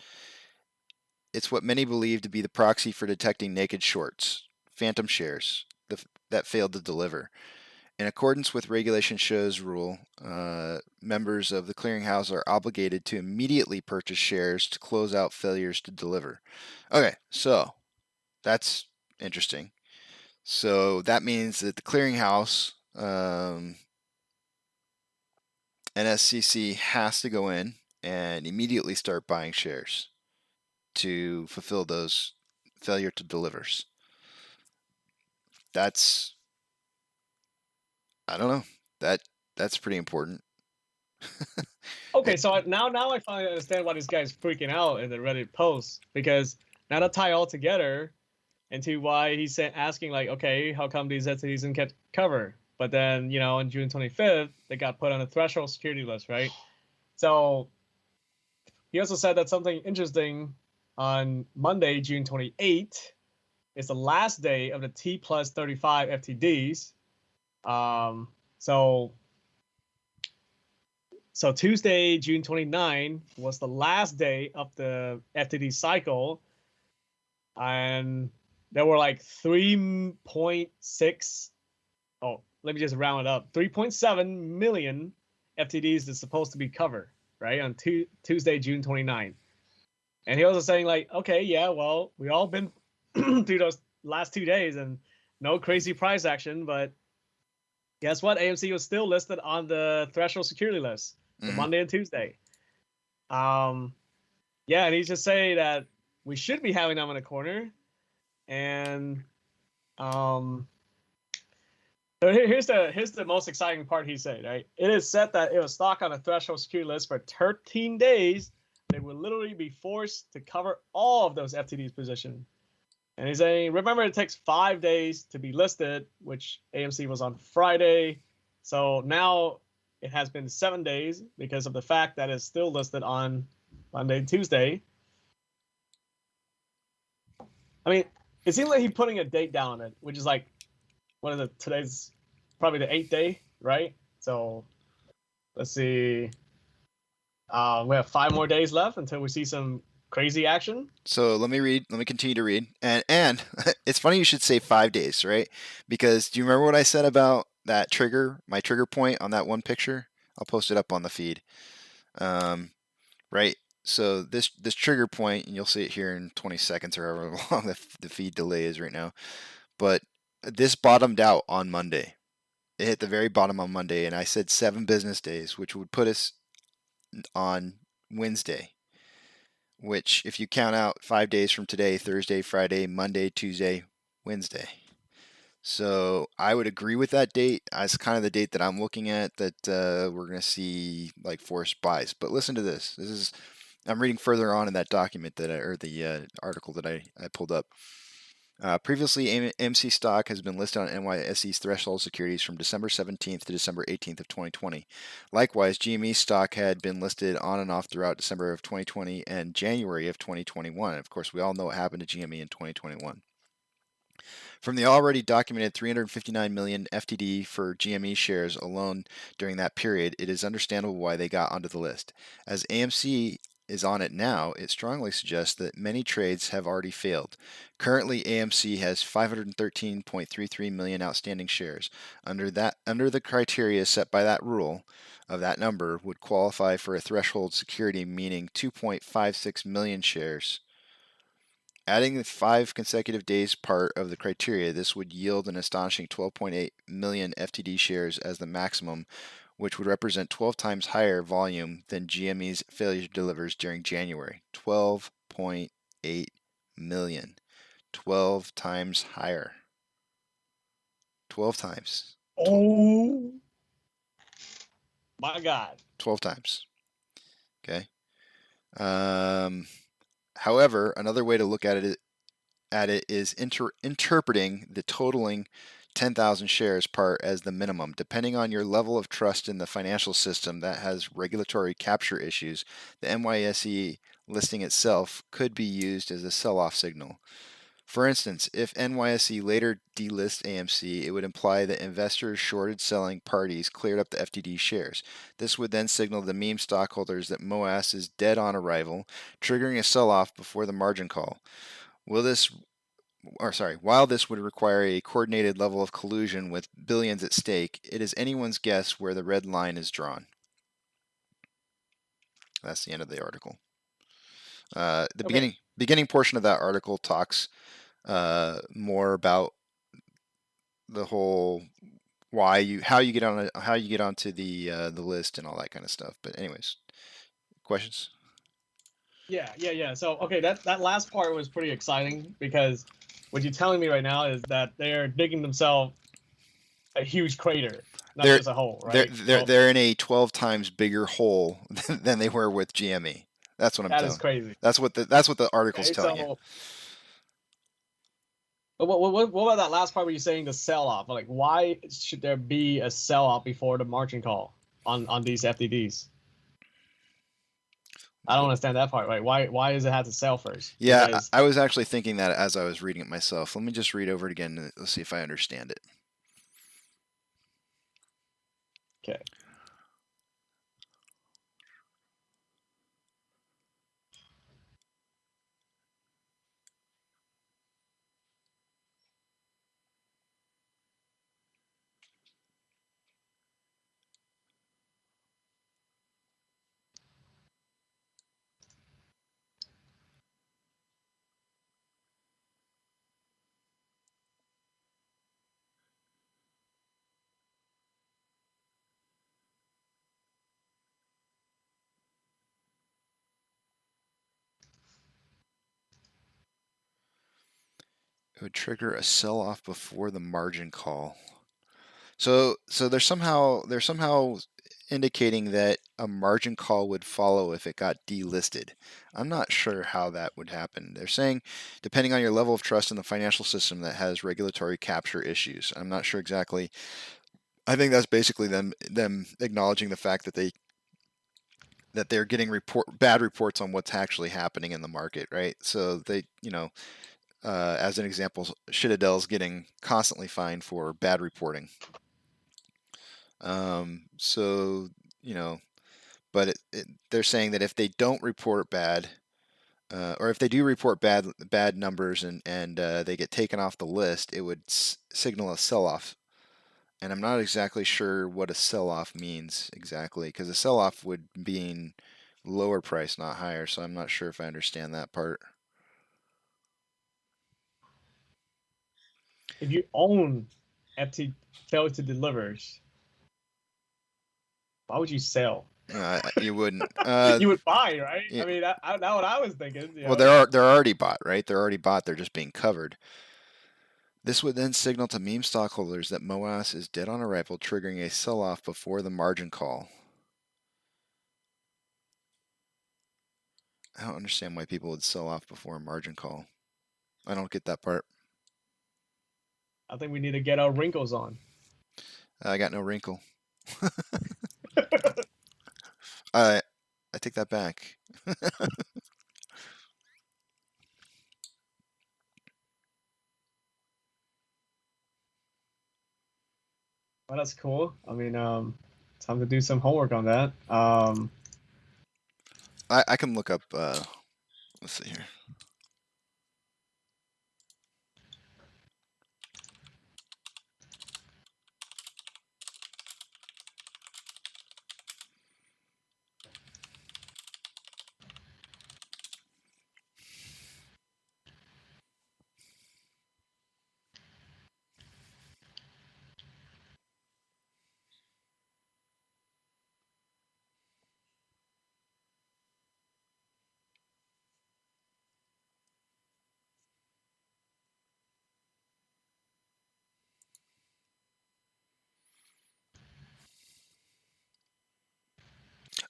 it's what many believe to be the proxy for detecting naked shorts, phantom shares that failed to deliver. In accordance with Regulation Show's rule, members of the clearinghouse are obligated to immediately purchase shares to close out failures to deliver. Okay, so that's interesting. So that means that the clearinghouse, NSCC, has to go in and immediately start buying shares to fulfill those failure to delivers. That's, I don't know, that's pretty important. okay, so now I finally understand why this guy's freaking out in the Reddit post, because now to tie all together into why he's asking like, okay, how come these entities didn't get cover? But then, on June 25th, they got put on a threshold security list, right? So he also said that something interesting on Monday, June 28th, is the last day of the T plus 35 FTDs. So Tuesday, June 29 was the last day of the FTD cycle, and there were like 3.6. Oh, let me just round it up. 3.7 million FTDs that's supposed to be covered, right, on Tuesday, June 29th. And he was saying like, okay, yeah, well, we all been through those last 2 days and no crazy price action, but guess what? AMC was still listed on the threshold security list for Monday and Tuesday. Yeah, and he's just saying that we should be having them in a corner. And so here's the most exciting part he said, right? It is said that it was stock on a threshold security list for 13 days. They will literally be forced to cover all of those FTDs position. And he's saying, remember, it takes 5 days to be listed, which AMC was on Friday. So now it has been 7 days because of the fact that it's still listed on Monday and Tuesday. I mean, it seems like he's putting a date down on it, which is like, what is it? Today's probably the 8th day, right? So let's see. We have 5 more days left until we see some crazy action. So let me continue to read. And it's funny you should say 5 days, right? Because do you remember what I said about that trigger, my trigger point on that one picture? I'll post it up on the feed. Right? So this trigger point, and you'll see it here in 20 seconds or however long the feed delay is right now. But this bottomed out on Monday. It hit the very bottom on Monday, and I said 7 business days, which would put us on Wednesday. Which, if you count out 5 days from today, Thursday, Friday, Monday, Tuesday, Wednesday. So I would agree with that date as kind of the date that I'm looking at, that we're going to see like forced buys. But listen to this. I'm reading further on in that document or the article that I pulled up. Previously, AMC stock has been listed on NYSE's threshold securities from December 17th to December 18th of 2020. Likewise, GME stock had been listed on and off throughout December of 2020 and January of 2021. Of course, we all know what happened to GME in 2021. From the already documented 359 million FTD for GME shares alone during that period, it is understandable why they got onto the list. As AMC is on it now, it strongly suggests that many trades have already failed. Currently, AMC has 513.33 million outstanding shares. Under the criteria set by that rule, of that number would qualify for a threshold security, meaning 2.56 million shares. Adding the 5 consecutive days part of the criteria, this would yield an astonishing 12.8 million FTD shares as the maximum, which would represent 12 times higher volume than GME's failure delivers during January. 12.8 million. 12 times higher. 12 times. Oh my God. 12 times. Okay. However, another way to look at it is interpreting the totaling 10,000 shares part as the minimum. Depending on your level of trust in the financial system that has regulatory capture issues, the NYSE listing itself could be used as a sell-off signal. For instance, if NYSE later delists AMC, it would imply that investors shorted selling parties cleared up the FTD shares. This would then signal the meme stockholders that MOAS is dead on arrival, triggering a sell-off before the margin call. While this would require a coordinated level of collusion with billions at stake, it is anyone's guess where the red line is drawn. That's the end of the article. Beginning portion of that article talks more about the whole how you get onto the list and all that kind of stuff. But anyways, questions? Yeah. So okay, that last part was pretty exciting because what you're telling me right now is that they're digging themselves a huge crater, not just a hole, right? They're in a 12 times bigger hole than they were with GME. That's what I'm telling. That is crazy. That's what the article's telling you. But what about that last part where you're saying the sell-off? Like, why should there be a sell-off before the margin call on these FTDs? I don't understand that part, right? Why does it have to sell first? Yeah, Because... I was actually thinking that as I was reading it myself. Let me just read over it again and let's see if I understand it. Okay. would trigger a sell-off before the margin call. So they're somehow indicating that a margin call would follow if it got delisted. I'm not sure how that would happen. They're saying depending on your level of trust in the financial system that has regulatory capture issues. I'm not sure exactly. I think that's basically them acknowledging the fact that they're getting bad reports on what's actually happening in the market, right? So they, as an example, Citadel's getting constantly fined for bad reporting. So, but they're saying that if they don't report bad, or if they do report bad numbers and they get taken off the list, it would signal a sell-off. And I'm not exactly sure what a sell-off means exactly, because a sell-off would mean lower price, not higher. So I'm not sure if I understand that part. If you own FT fail to delivers, why would you sell? You wouldn't. You would buy, right? Yeah. I mean, that's what I was thinking. Well, they're already bought, right? They're already bought. They're just being covered. This would then signal to meme stockholders that MOAS is dead on arrival, triggering a sell-off before the margin call. I don't understand why people would sell off before a margin call. I don't get that part. I think we need to get our wrinkles on. I got no wrinkle. I take that back. Well, that's cool. I mean, time to do some homework on that. I can look up. Let's see here.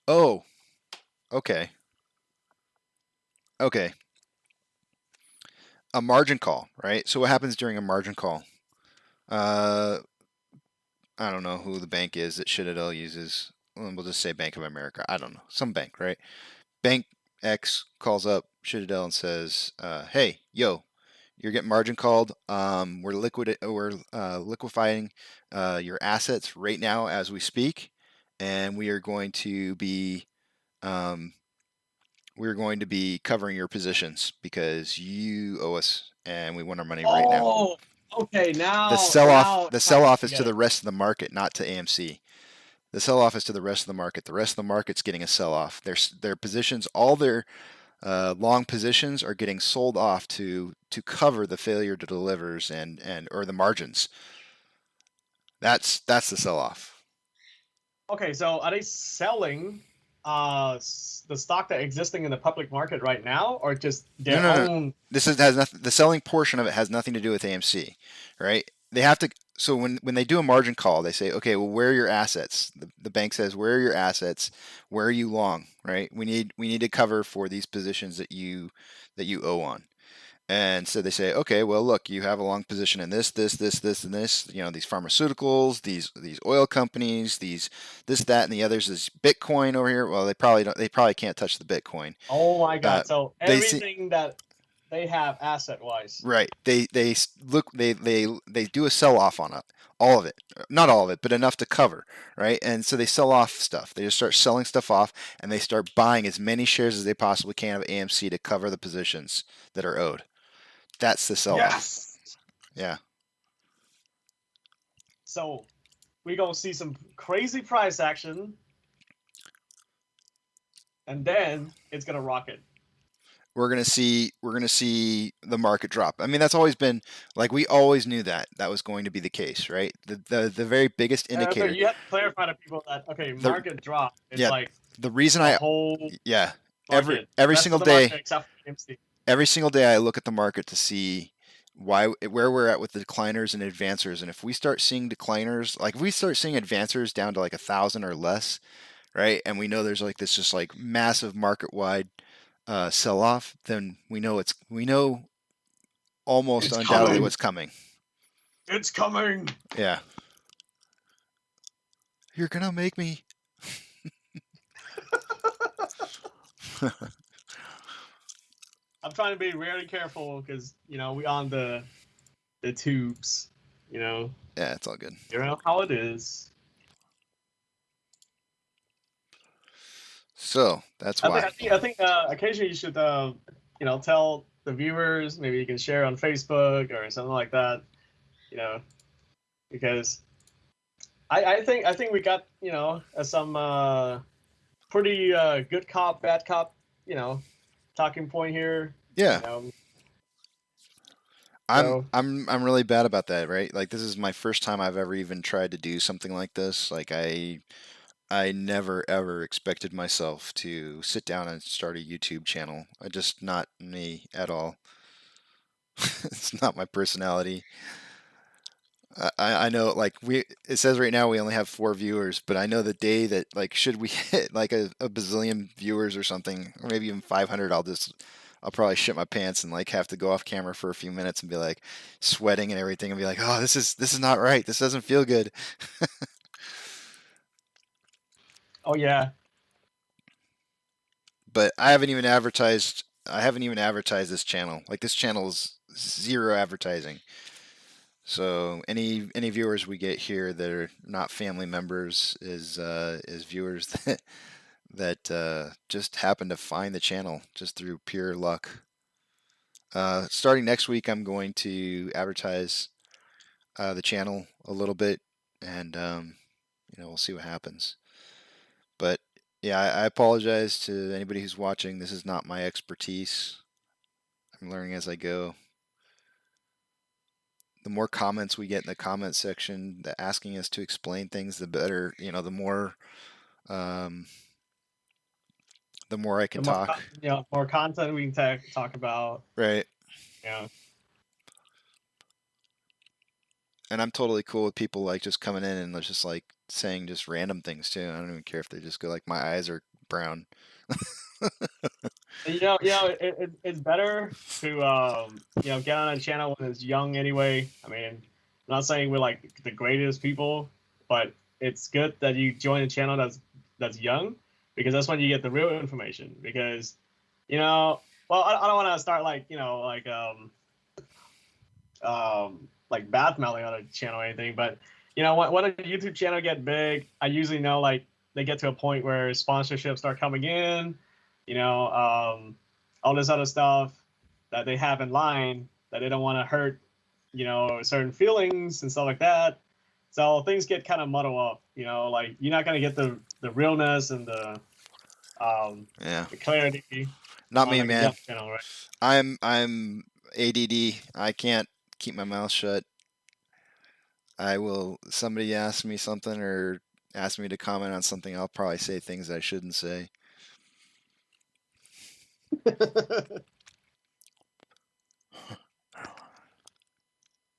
Oh, okay. Okay. A margin call, right? So what happens during a margin call? I don't know who the bank is that Citadel uses. We'll just say Bank of America. I don't know. Some bank, right? Bank X calls up Citadel and says, "Hey, yo, you're getting margin called. We're liquefying your assets right now as we speak, and we are going to be covering your positions because you owe us, and we want our money right now." Oh, okay. Now The sell-off is to the rest of the market, not to AMC. The sell-off is to the rest of the market. The rest of the market's getting a sell-off. Their positions, all their long positions, are getting sold off to cover the failure to delivers and or the margins. That's the sell-off. Okay, so are they selling the stock that existing in the public market right now, or just their own? This has nothing. The selling portion of it has nothing to do with AMC, right? They have to. So when they do a margin call, they say, okay, well, where are your assets? The bank says, where are your assets? Where are you long? Right? We need to cover for these positions that you owe on. And so they say, okay, well, look, you have a long position in this, and this. These pharmaceuticals, these oil companies, this, that, and the others. Is Bitcoin over here? Well, they probably can't touch the Bitcoin. Oh my God! So everything that they have asset-wise. Right. They do a sell-off on it, all of it, not all of it, but enough to cover, right? And so they sell off stuff. They just start selling stuff off, and they start buying as many shares as they possibly can of AMC to cover the positions that are owed. That's the sell-off. Yes. Yeah. So we're gonna see some crazy price action, and then it's gonna rocket. We're gonna see the market drop. I mean, that's always been, like, we always knew that was going to be the case, right? The very biggest indicator. You have to clarify to people that market drop. It's like the reason every market. single day. Every single day I look at the market to see where we're at with the decliners and advancers, and if we start seeing decliners, like if we start seeing advancers down to like 1,000 or less, right, and we know there's like this just like massive market wide sell off, then we know almost It's undoubtedly coming. what's coming. It's coming. Yeah. You're gonna make me. I'm trying to be really careful because we on the tubes. Yeah, it's all good. You know how it is. So that's why. I think occasionally you should tell the viewers, maybe you can share on Facebook or something like that. Because I think we got some pretty good cop, bad cop, talking point here. Yeah. I'm really bad about that, right? Like this is my first time I've ever even tried to do something like this. Like I never ever expected myself to sit down and start a YouTube channel. Just not me at all. It's not my personality. I know like it says right now we only have 4 viewers, but I know the day that like should we hit like a bazillion viewers or something, or maybe even 500, I'll probably shit my pants and like have to go off camera for a few minutes and be like sweating and everything and be like, oh, this is not right. This doesn't feel good. Oh yeah. But I haven't even advertised this channel. Like this channel is 0 advertising. So any viewers we get here that are not family members is viewers that just happen to find the channel just through pure luck. Starting next week, I'm going to advertise the channel a little bit, and we'll see what happens. But yeah, I apologize to anybody who's watching. This is not my expertise. I'm learning as I go. The more comments we get in the comment section asking us to explain things, the better. The more I can talk. More content we can talk about. Right. Yeah. And I'm totally cool with people like just coming in and just like saying just random things too. I don't even care if they just go like, my eyes are brown. It's better to get on a channel when it's young anyway. I mean, I'm not saying we're like the greatest people, but it's good that you join a channel that's young, because that's when you get the real information. Because well, I don't want to start like bad mouthing on a channel or anything, but when a YouTube channel get big, I usually know like they get to a point where sponsorships start coming in, all this other stuff that they have in line that they don't want to hurt, certain feelings and stuff like that. So things get kind of muddled up, like you're not gonna get the realness and the clarity. Not me, man. Channel, right? I'm ADD. I can't keep my mouth shut. Somebody asks me something or ask me to comment on something, I'll probably say things I shouldn't say.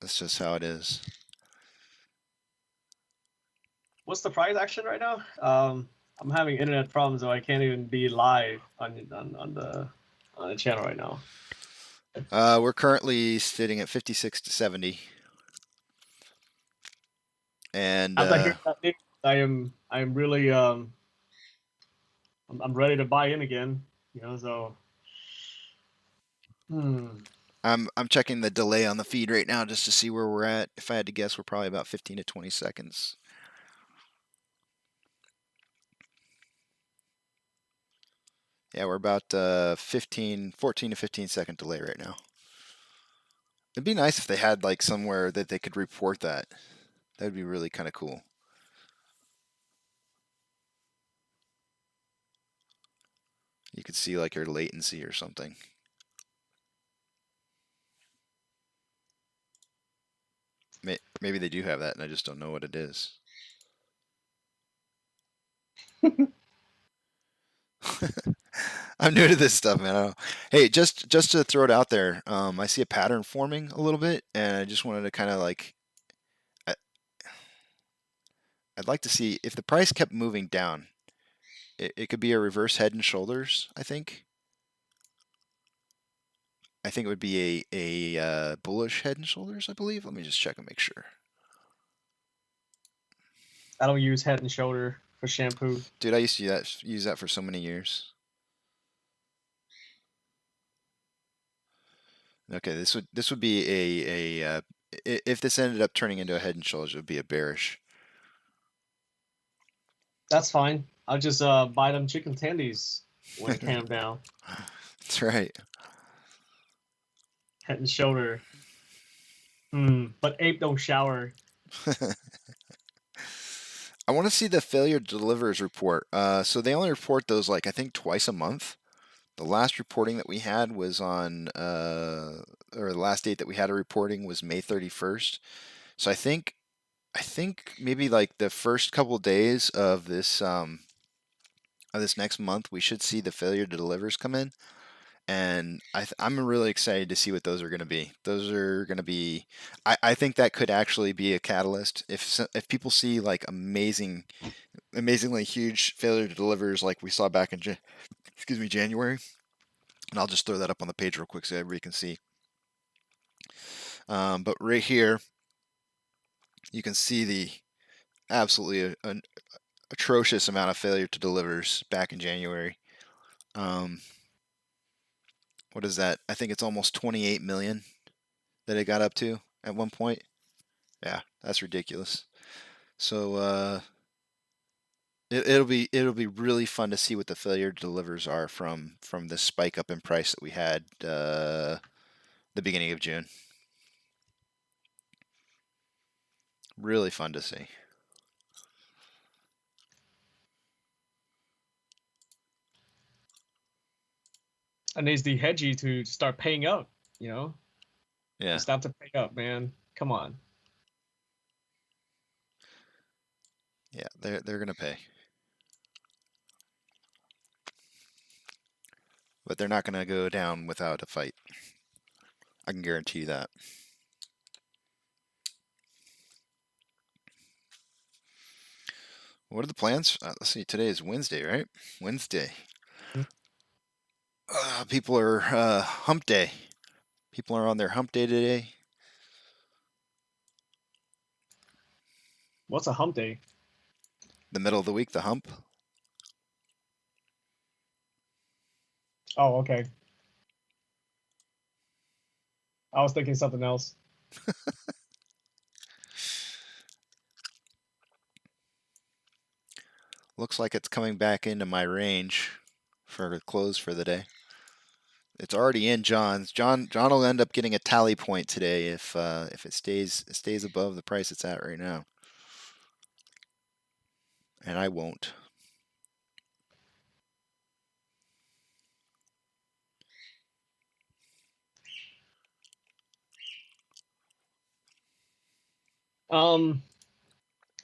That's just how it is. What's the price action right now? I'm having internet problems, so I can't even be live on the channel right now. We're currently sitting at 56 to 70. And I am really I'm ready to buy in again, so I'm checking the delay on the feed right now just to see where we're at. If I had to guess, we're probably about 15 to 20 seconds. Yeah, we're about 14 to 15 second delay right now. It'd be nice if they had like somewhere that they could report that. That would be really kind of cool. You could see like your latency or something. Maybe they do have that and I just don't know what it is. I'm new to this stuff, man. I don't... Hey, just to throw it out there, I see a pattern forming a little bit, and I just wanted to kind of like, I, I'd like to see if the price kept moving down. It could be a reverse head and shoulders. I think it would be a bullish head and shoulders. I believe. Let me just check and make sure. I don't use Head and Shoulder for shampoo. Dude, I used to use that for so many years. Okay, this would be a if this ended up turning into a head and shoulders, it would be a bearish. That's fine. I'll just buy them chicken tendies when it came down. That's right. Head and Shoulder. But ape don't shower. I want to see the failure delivers report. So they only report those like I think twice a month. The last reporting that we had was on, or the last date that we had a reporting was May 31st. So I think maybe like the first couple of days of this next month, we should see the failure to delivers come in, and I'm really excited to see what those are going to be. Those are going to be, I think that could actually be a catalyst if people see like amazingly huge failure to delivers like we saw back in January. And I'll just throw that up on the page real quick so everybody can see. But right here, you can see the absolutely an atrocious amount of failure to delivers back in January. What is that? I think it's almost 28 million that it got up to at one point. Yeah, that's ridiculous. So it'll be really fun to see what the failure delivers are from the spike up in price that we had the beginning of June. Really fun to see. And needs the hedgy to start paying up, you know? Yeah. It's time to pay up, man. Come on. Yeah, they're gonna pay. But they're not gonna go down without a fight. I can guarantee you that. What are the plans? Let's see. Today is Wednesday, right? Wednesday. People are hump day. People are on their hump day today. What's a hump day? The middle of the week, the hump. Oh, okay. I was thinking something else. Looks like it's coming back into my range for a close for the day. It's already in John's. John will end up getting a tally point today if it stays above the price it's at right now. And I won't.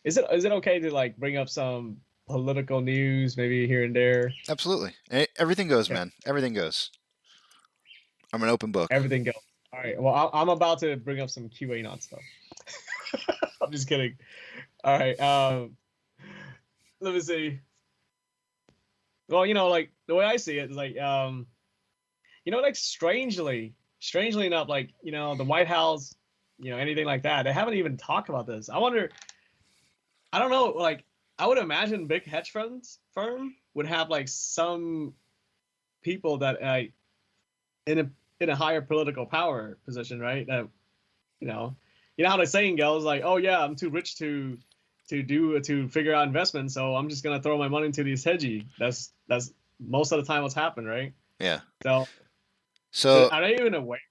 Is it okay to like bring up some political news maybe here and there? Absolutely. Everything goes, man. Everything goes. I'm an open book. Everything goes. All right. Well, I'm about to bring up some QAnon stuff. I'm just kidding. All right. Let me see. Well, like the way I see it is like, like strangely enough, like the White House, anything like that, they haven't even talked about this. I wonder. I don't know. Like, I would imagine big hedge firm would have like some people that in a higher political power position, right? That how the saying goes, like, oh yeah, I'm too rich to figure out investments, so I'm just gonna throw my money into these hedgy. That's most of the time what's happened, right? Yeah. So are they even aware?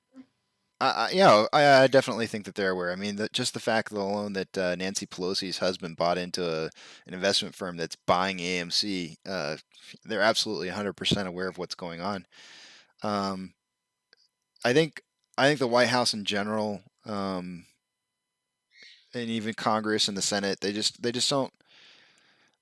Yeah, I definitely think that they're aware. I mean, just the fact alone that Nancy Pelosi's husband bought into an investment firm that's buying AMC, they're absolutely 100% aware of what's going on. I think the White House in general, and even Congress and the Senate, they just don't.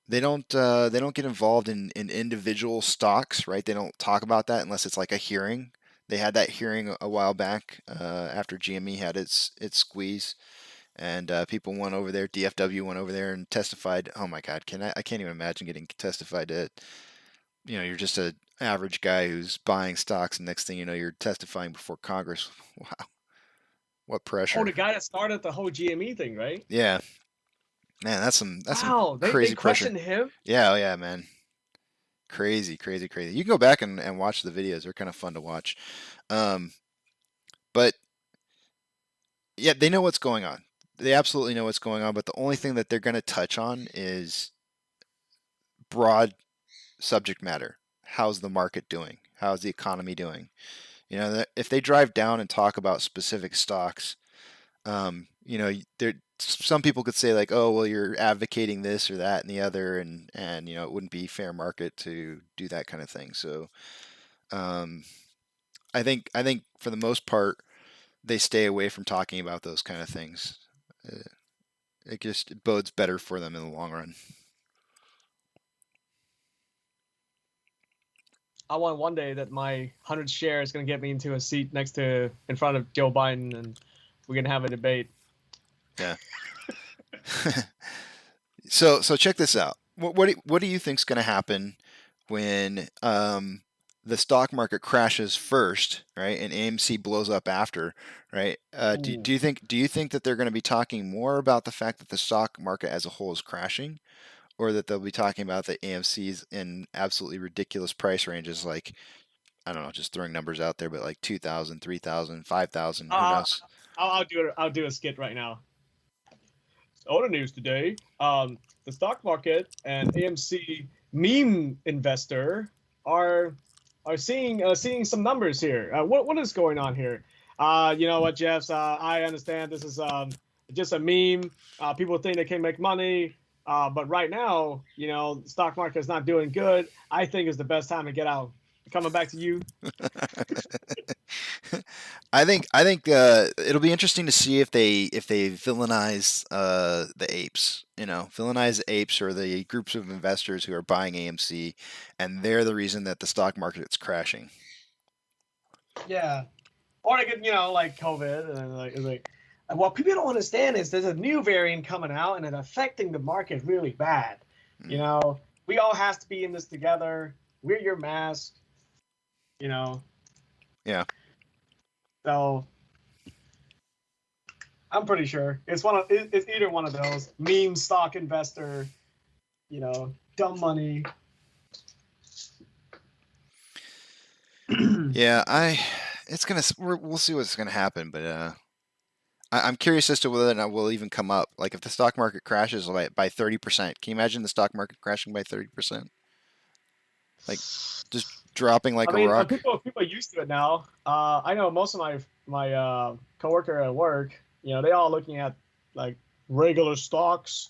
They don't get involved in individual stocks, right? They don't talk about that unless it's like a hearing. They had that hearing a while back after GME had its squeeze, and people went over there. DFW went over there and testified. Oh my God, I can't even imagine getting testified to. You're just a average guy who's buying stocks, and next thing you know, you're testifying before Congress. Wow, what Oh, pressure! the guy that started the whole GME thing, right? Yeah, man, that's some Wow, they crazy pressure. questioned him. Yeah, oh yeah, man. Crazy, crazy, crazy. You can go back and watch the videos. They're kind of fun to watch. But yeah, they know what's going on. They absolutely know what's going on. But the only thing that they're going to touch on is broad subject matter. How's the market doing? How's the economy doing? If they drive down and talk about specific stocks, there some people could say like, oh, well, you're advocating this or that and the other, and it wouldn't be fair market to do that kind of thing. So, I think for the most part, they stay away from talking about those kind of things. It just bodes better for them in the long run. I want one day that my 100 share is going to get me into a seat in front of Joe Biden, and we're going to have a debate. Yeah. So check this out. What do you think's going to happen when the stock market crashes first, right, and AMC blows up after, right? Do you think that they're going to be talking more about the fact that the stock market as a whole is crashing, or that they'll be talking about the AMC's in absolutely ridiculous price ranges, like, I don't know, just throwing numbers out there, but like 2,000, 3,000, 5,000, who knows? I'll do a skit right now. All the news today. The stock market and AMC meme investor are seeing some numbers here. What is going on here? You know what, Jeff? I understand this is just a meme. People think they can make money. But right now, the stock market is not doing good. I think it's the best time to get out. Coming back to you. I think it'll be interesting to see if they villainize the apes. Villainize the apes or the groups of investors who are buying AMC, and they're the reason that the stock market is crashing. Yeah, or they could, like COVID, and like what people don't understand is there's a new variant coming out, and it's affecting the market really bad. We all have to be in this together. Wear your mask. Yeah. So I'm pretty sure it's either one of those meme stock investor, dumb money. Yeah, we'll see what's gonna happen, but I'm curious as to whether or not we'll even come up. Like, if the stock market crashes by 30%, can you imagine the stock market crashing by 30%? Like, just dropping like a rock. People are used to it now. I know most of my coworker at work, they all looking at like regular stocks,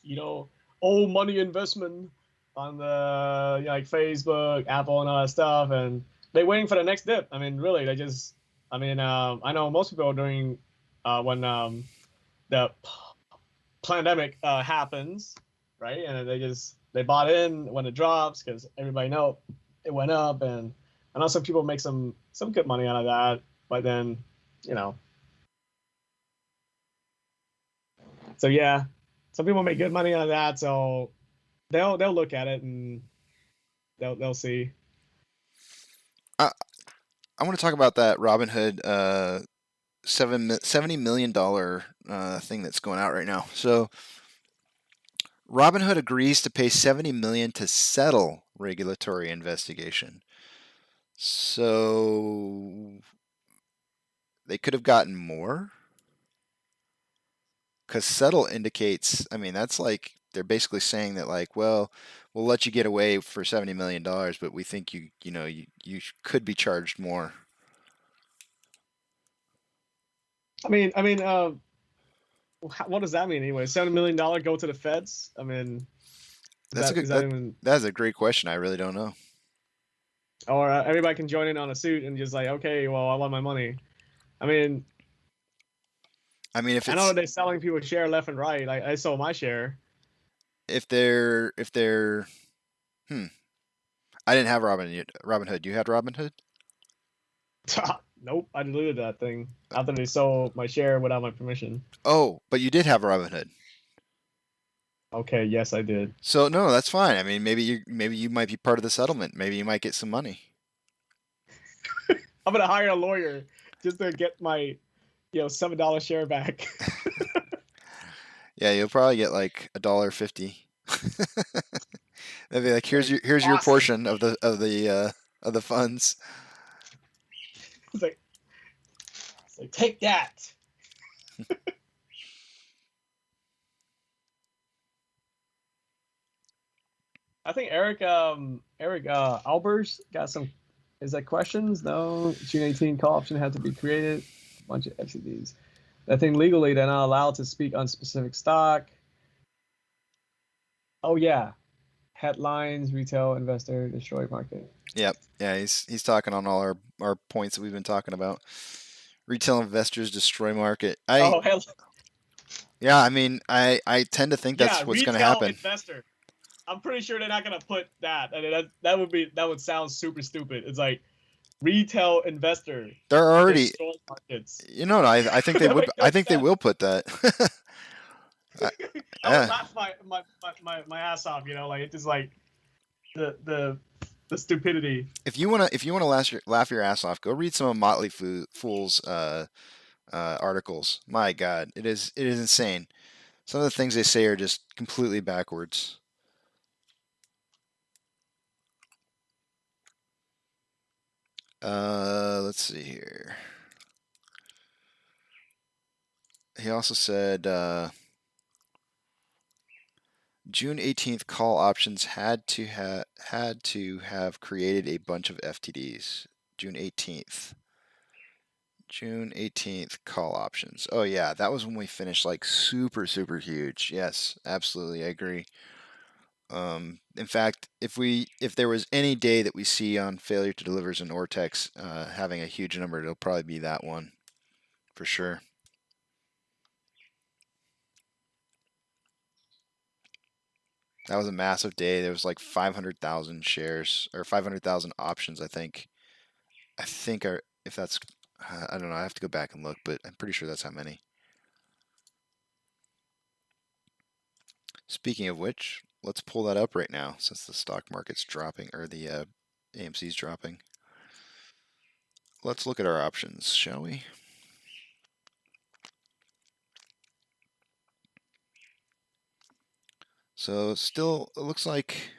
old money investment on the like Facebook, Apple, and all that stuff, and they waiting for the next dip. I mean, really, I know most people are doing when the pandemic happens, right? And they bought in when it drops because everybody know it went up, and I know some people make some good money out of that, but then so yeah, some people make good money out of that, so they'll look at it and they'll see. I want to talk about that Robinhood $70 million thing that's going out right now. So Robinhood agrees to pay $70 million to settle regulatory investigation. So they could have gotten more, because settle indicates, I mean, that's like they're basically saying that, like, well, we'll let you get away for $70 million, but we think you could be charged more. I mean, what does that mean anyway? $70 million go to the feds? I mean, that's a great question. I really don't know. Or everybody can join in on a suit and just like, okay, well, I want my money. I mean, if I know they're selling people share left and right. I sold my share. if they're I didn't have Robinhood. You had Robinhood? Nope, I deleted that thing after they sold my share without my permission. Oh, but you did have Robinhood. Okay, yes, I did. So no, that's fine. I mean, maybe you might be part of the settlement. Maybe you might get some money. I'm gonna hire a lawyer just to get my, $7 share back. Yeah, you'll probably get like $1.50. They'll be like, here's your Awesome. portion of the funds. It's like take that. I think Eric Albers got some. Is that questions? No. June 18 call option had to be created. A bunch of FCDs. I think legally they're not allowed to speak on specific stock. Oh yeah, headlines, retail investor, destroy market. Yep. Yeah, he's talking on all our points that we've been talking about. Retail investors destroy market. Yeah, I mean, I tend to think that's what's going to happen. Investor. I'm pretty sure they're not going to put that. I mean, that would sound super stupid. It's like retail investor. They're already markets. I think they would. I think they will put that. I would laugh my ass off. Like it's just like the stupidity. If you wanna laugh your ass off, go read some of Motley Fool's articles. My God, it is insane. Some of the things they say are just completely backwards. Let's see here. He also said June 18th call options had to have created a bunch of FTDs. June 18th. June 18th call options. Oh yeah, that was when we finished like super huge. Yes, absolutely, I agree. In fact, if there was any day that we see on failure to delivers and Ortex having a huge number, it'll probably be that one, for sure. That was a massive day. There was like 500,000 shares or 500,000 options, I think. If that's, I don't know. I have to go back and look, but I'm pretty sure that's how many. Speaking of which, let's pull that up right now since the stock market's dropping, or the AMC's dropping. Let's look at our options, shall we? So still, it looks like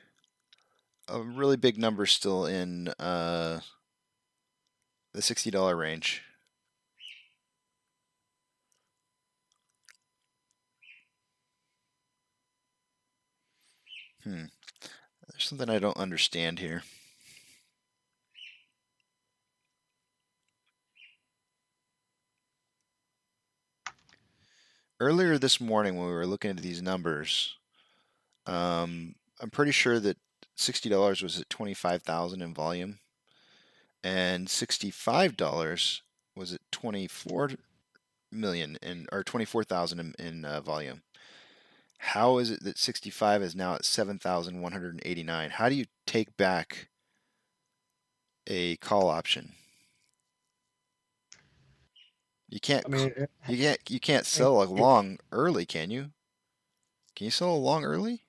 a really big number still in the $60 range. There's something I don't understand here. Earlier this morning when we were looking at these numbers, I'm pretty sure that $60 was at 25,000 in volume, and $65 was at 24 million or 24,000 in volume. How is it that 65 is now at 7,189? How do you take back a call option? You can't. I mean, you can't sell a long early, can you? Can you sell a long early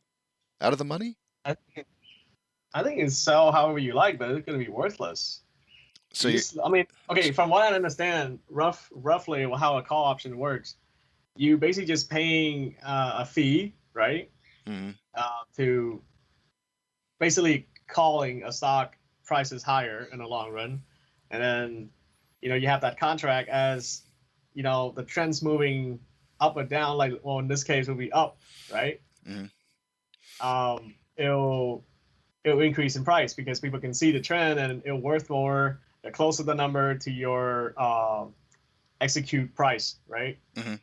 out of the money? I think it's sell however you like, but it's going to be worthless. So okay, from what I understand, roughly how a call option works, you basically just paying a fee, right? Mm-hmm. To basically calling a stock prices higher in the long run, and then you have that contract as the trend's moving up or down. Like, well, in this case, it will be up, right? Mm-hmm. It'll increase in price because people can see the trend and it'll worth more the closer the number to your execute price, right? Mm-hmm.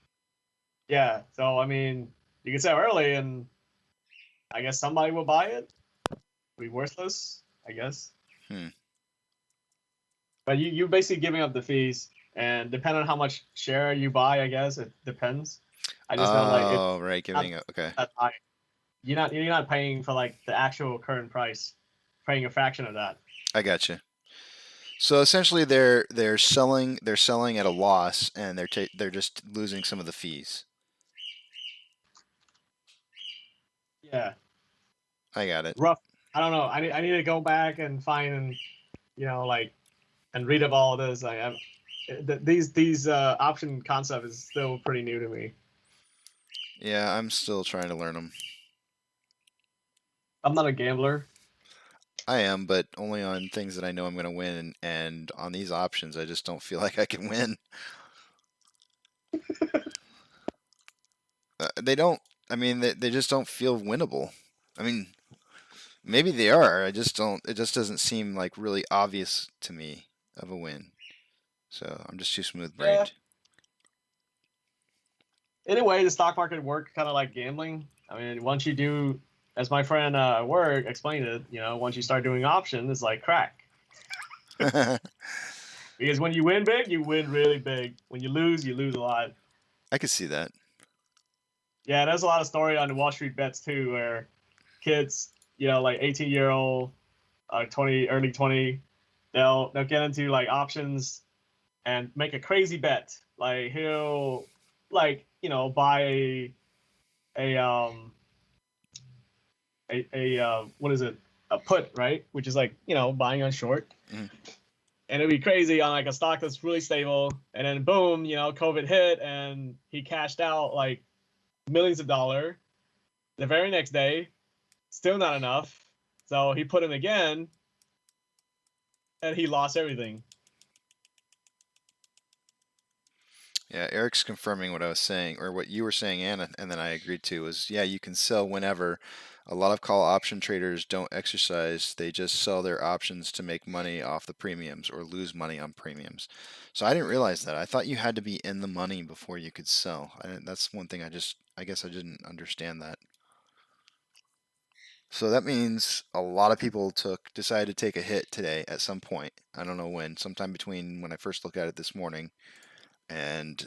Yeah. So I mean, you can sell early, and I guess somebody will buy it. It'll be worthless, I guess. But you're basically giving up the fees, and depending on how much share you buy, I guess it depends. I just know right, giving up. Okay. you're not paying for like the actual current price, paying a fraction of that. I got you. So essentially, they're selling at a loss, and they're just losing some of the fees. Yeah, I got it. rough. I don't know. I need to go back and find, like, and read up all this. These option concept is still pretty new to me. Yeah, I'm still trying to learn them. I'm not a gambler. I am, but only on things that I know I'm going to win, and on these options, I just don't feel like I can win. They don't. I mean, they just don't feel winnable. I mean, maybe they are. I just don't. It just doesn't seem like really obvious to me of a win. So I'm just too smooth-brained. In a way, the stock market works kind of like gambling. I mean, once you do, as my friend at work explained it, once you start doing options, it's like crack. Because when you win big, you win really big. When you lose a lot. I could see that. Yeah, there's a lot of story on the Wall Street bets too, where kids, like 18-year-old, early 20, they'll get into like options and make a crazy bet. Like he'll buy what is it? A put, right? Which is like, buying on short. Mm. And it'd be crazy on like a stock that's really stable, and then boom, COVID hit, and he cashed out like millions of dollars. The very next day, still not enough, so he put in again, and he lost everything. Yeah, Eric's confirming what I was saying, or what you were saying, Anna, and then I agreed to, was, yeah, you can sell whenever. A lot of call option traders don't exercise. They just sell their options to make money off the premiums or lose money on premiums. So I didn't realize that. I thought you had to be in the money before you could sell. That's one thing I guess I didn't understand that. So that means a lot of people decided to take a hit today at some point. I don't know when, sometime between when I first looked at it this morning and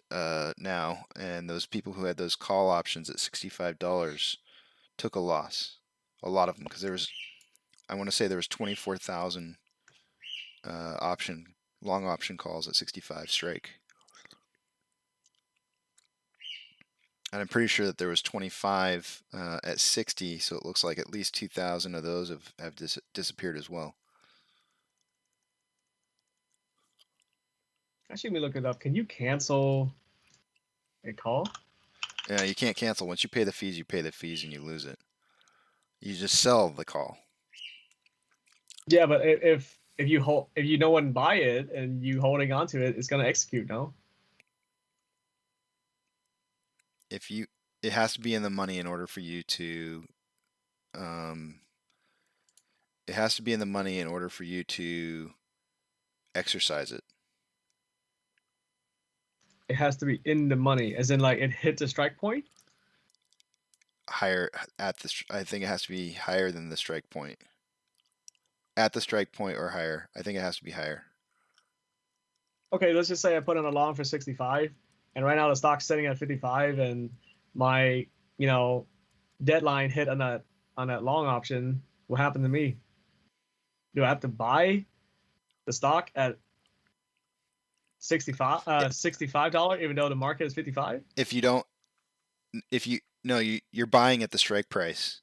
now, and those people who had those call options at $65 took a loss. A lot of them, because I want to say there was 24,000 long option calls at 65 strike. And I'm pretty sure that there was 25 at 60, so it looks like at least 2,000 of those have disappeared as well. Actually, let me look it up. Can you cancel a call? Yeah, you can't cancel. Once you pay the fees, and you lose it. You just sell the call. Yeah, but if you no one buy it and you holding on to it, it's gonna execute, no? It has to be in the money in order for you to. It has to be in the money in order for you to exercise it. It has to be in the money, as in like it hit the strike point. Higher I think it has to be higher than the strike point. At the strike point or higher. I think it has to be higher. Okay, let's just say I put in a long for 65, and right now the stock's sitting at 55, and my deadline hit on that long option. What happened to me? Do I have to buy the stock at $65 even though the market is 55? You're buying at the strike price.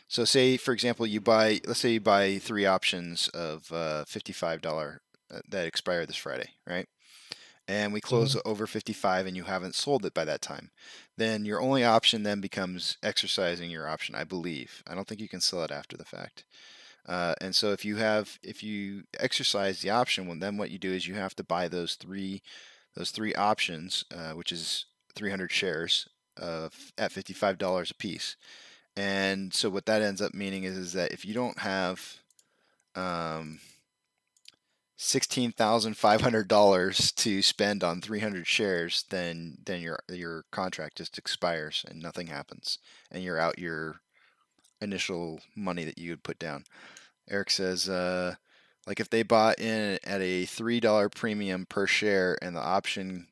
So say, for example, let's say you buy 3 options of $55 that expire this Friday, right? And we close over 55 and you haven't sold it by that time. Then your only option then becomes exercising your option, I believe. I don't think you can sell it after the fact. And so if you exercise the option, well, then what you do is you have to buy those three options, which is 300 shares at $55 a piece. And so what that ends up meaning is that if you don't have $16,500 to spend on 300 shares, then your contract just expires and nothing happens, and you're out your initial money that you would put down. Eric says, like if they bought in at a $3 premium per share and the option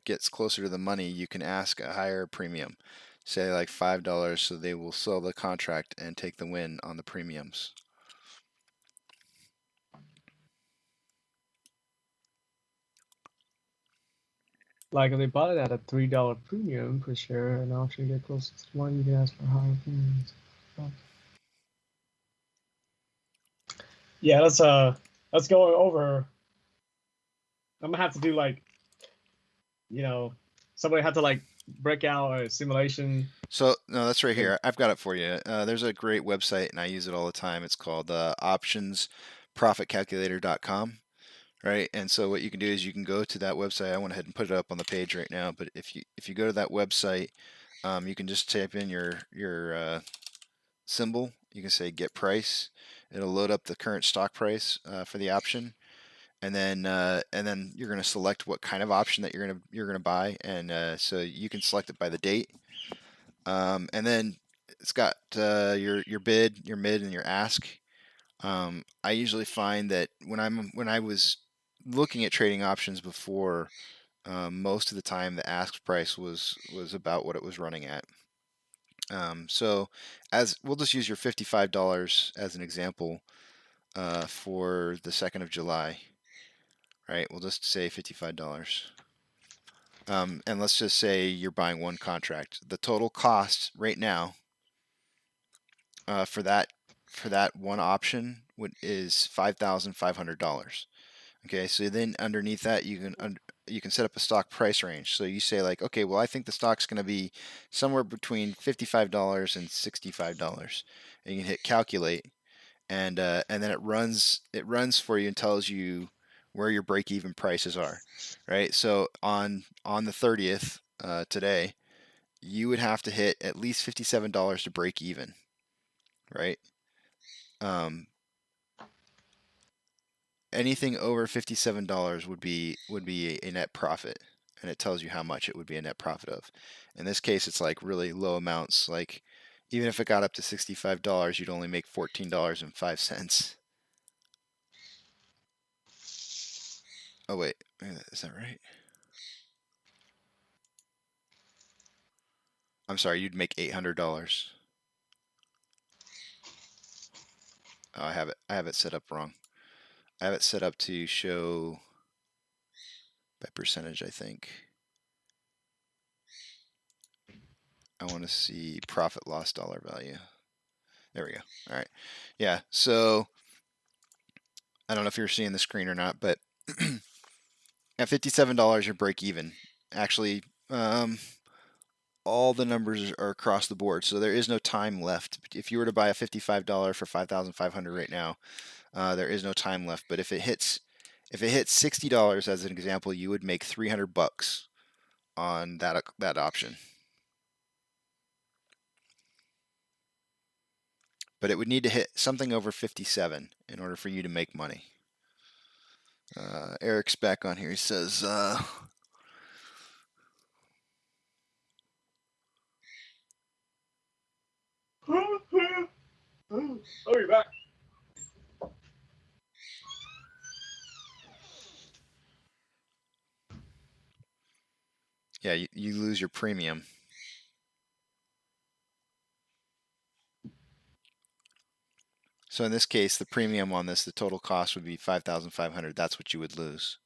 gets closer to the money, you can ask a higher premium. say like $5, so they will sell the contract and take the win on the premiums. Like if they bought it at a $3 premium per share, and auction get close to one, you can ask for higher premiums. Yeah, let's go over. I'm gonna have to do like, somebody had to like break out a simulation. So no, that's right here. I've got it for you. There's a great website, and I use it all the time. It's called optionsprofitcalculator.com. Right, and so what you can do is you can go to that website. I went ahead and put it up on the page right now. But if you go to that website, you can just type in your symbol. You can say get price. It'll load up the current stock price for the option, and then you're going to select what kind of option that you're gonna buy, and so you can select it by the date, and then it's got your bid, your mid, and your ask. I usually find that when I was looking at trading options before, most of the time the ask price was about what it was running at. So as we'll just use your $55 as an example for the 2nd of July, right? We'll just say $55. And let's just say you're buying one contract. The total cost right now for that one option is $5,500. Okay, so then underneath that you can set up a stock price range. So you say like, okay, well I think the stock's going to be somewhere between $55 and $65, and you can hit calculate, and then it runs for you and tells you where your break-even prices are, right? So on the 30th today, you would have to hit at least $57 to break even, right? Anything over $57 would be a net profit, and it tells you how much it would be a net profit of. In this case, it's like really low amounts. Like even if it got up to $65, you'd only make $14.05. Oh wait, is that right? I'm sorry, you'd make $800. Oh, I have it set up wrong. I have it set up to show by percentage, I think. I want to see profit loss dollar value. There we go. All right. Yeah. So I don't know if you're seeing the screen or not, but at $57, you're break even. Actually, all the numbers are across the board, so there is no time left. If you were to buy a $55 for $5,500 right now, there is no time left. But if it hits $60 as an example, you would make $300 on that option. But it would need to hit something over 57 in order for you to make money. Eric's back on here. He says, I'll be back. yeah, you lose your premium. So in this case, the premium on this, the total cost would be $5,500. That's what you would lose.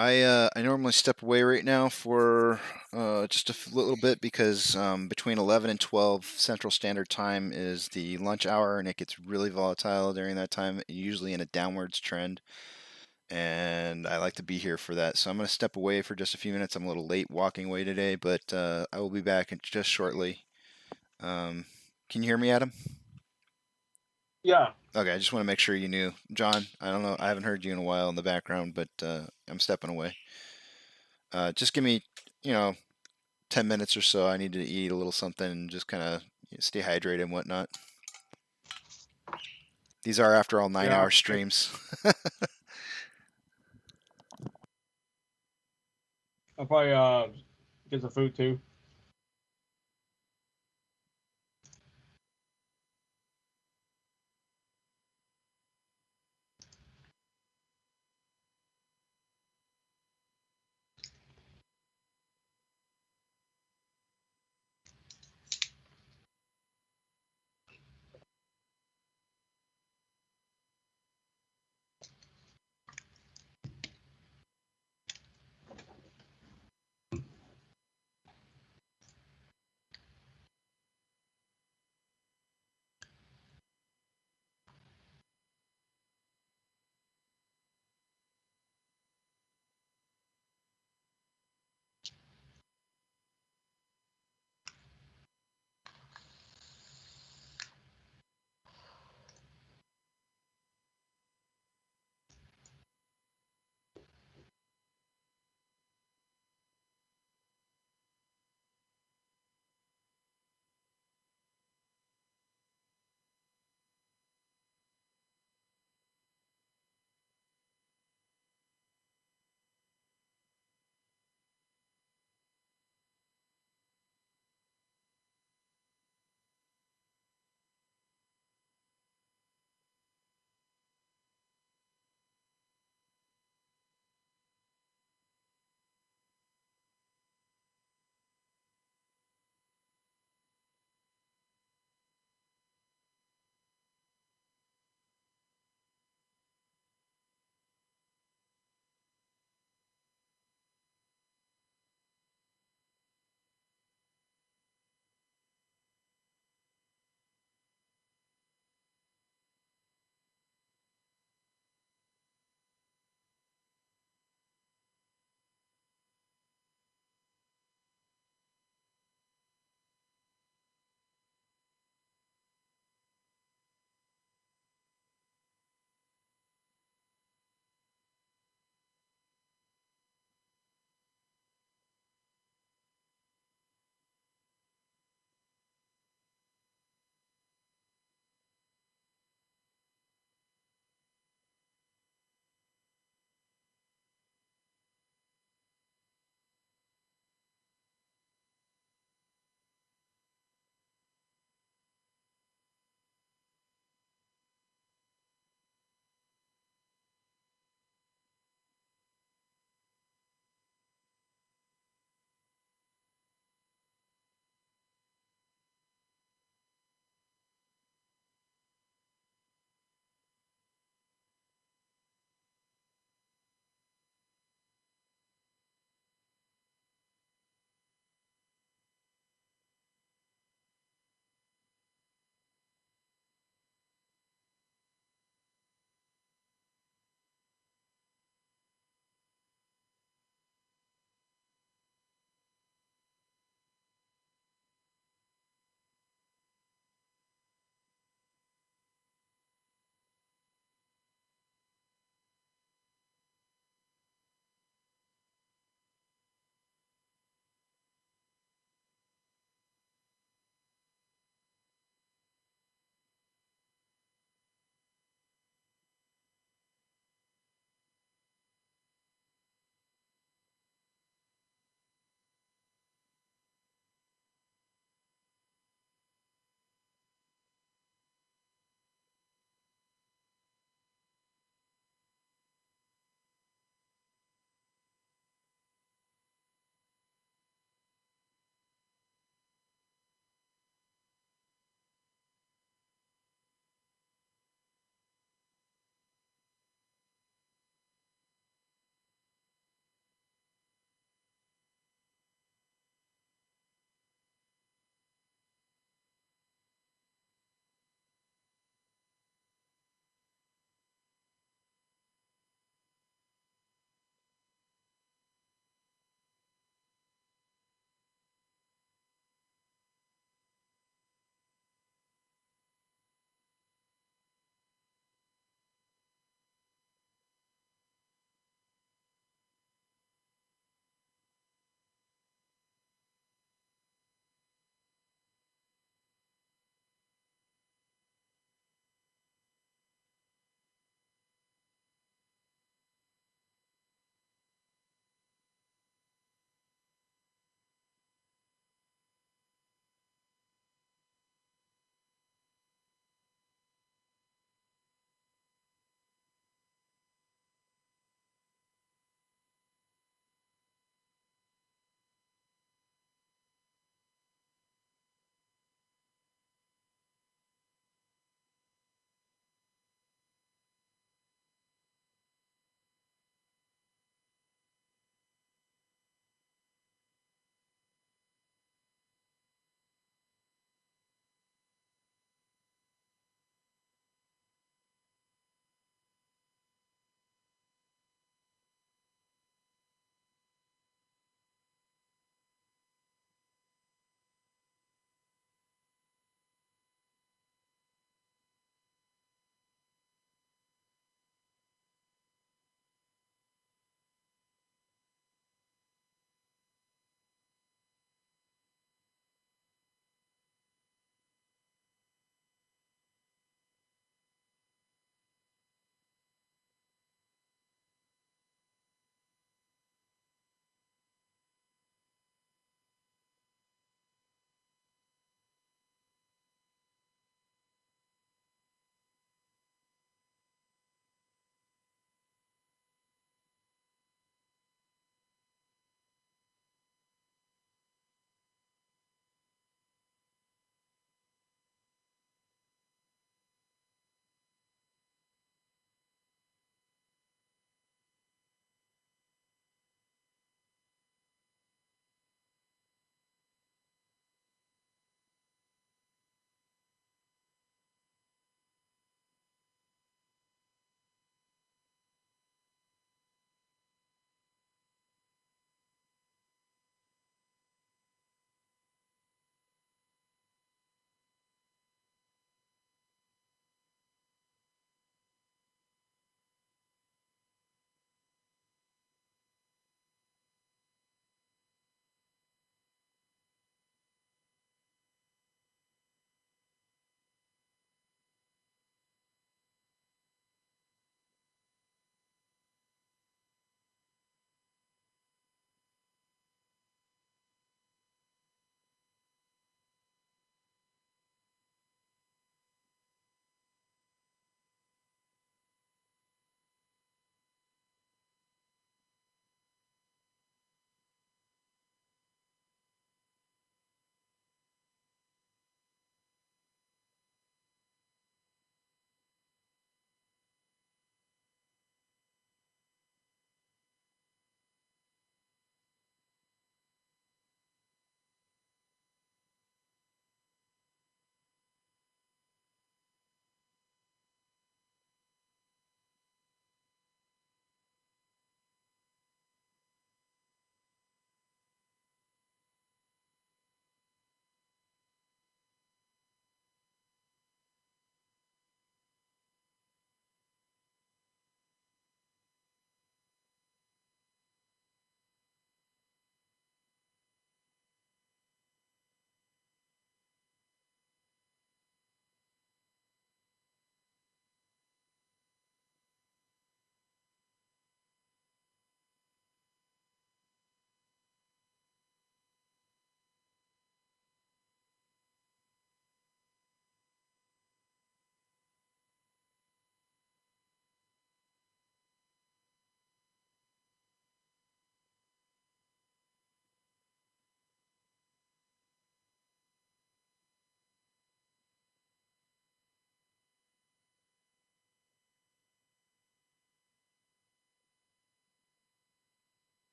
I normally step away right now for just a little bit because between 11 and 12 Central Standard Time is the lunch hour, and it gets really volatile during that time, usually in a downwards trend. And I like to be here for that. So I'm going to step away for just a few minutes. I'm a little late walking away today, but I will be back in just shortly. Can you hear me, Adam? Yeah. Okay, I just want to make sure you knew. John, I don't know. I haven't heard you in a while in the background, but I'm stepping away. Just give me, 10 minutes or so, I need to eat a little something and just kind of stay hydrated and whatnot. These are, after all, 9-hour streams. I'll probably get some food too.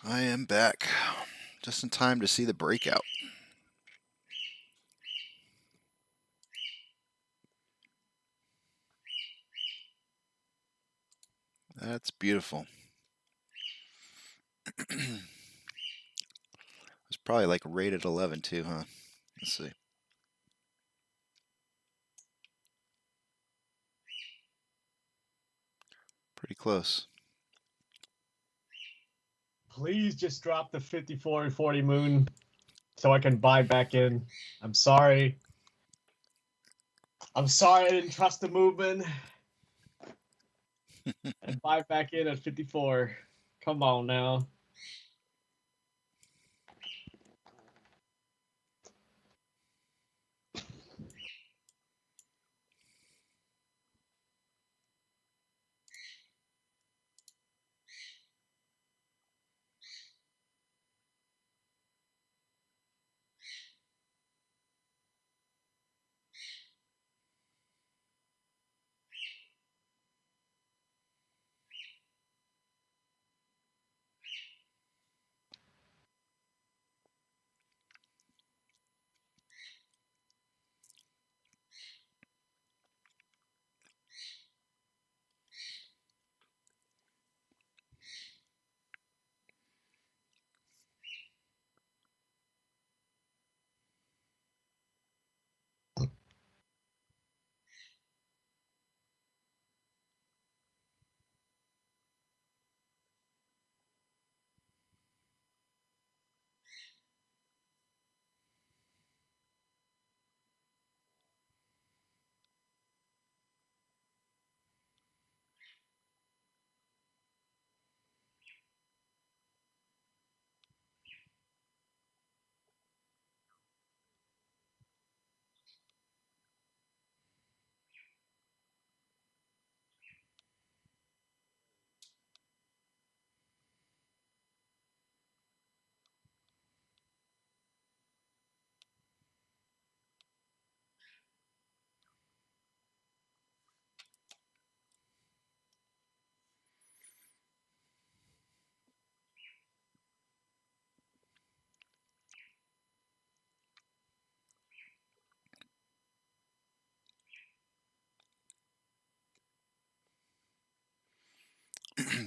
I am back. Just in time to see the breakout. That's beautiful. It's probably like rated 11 too, huh? Let's see. Pretty close. Please just drop the 54 and 40 moon so I can buy back in. I'm sorry. I'm sorry I didn't trust the movement. And buy back in at 54. Come on now.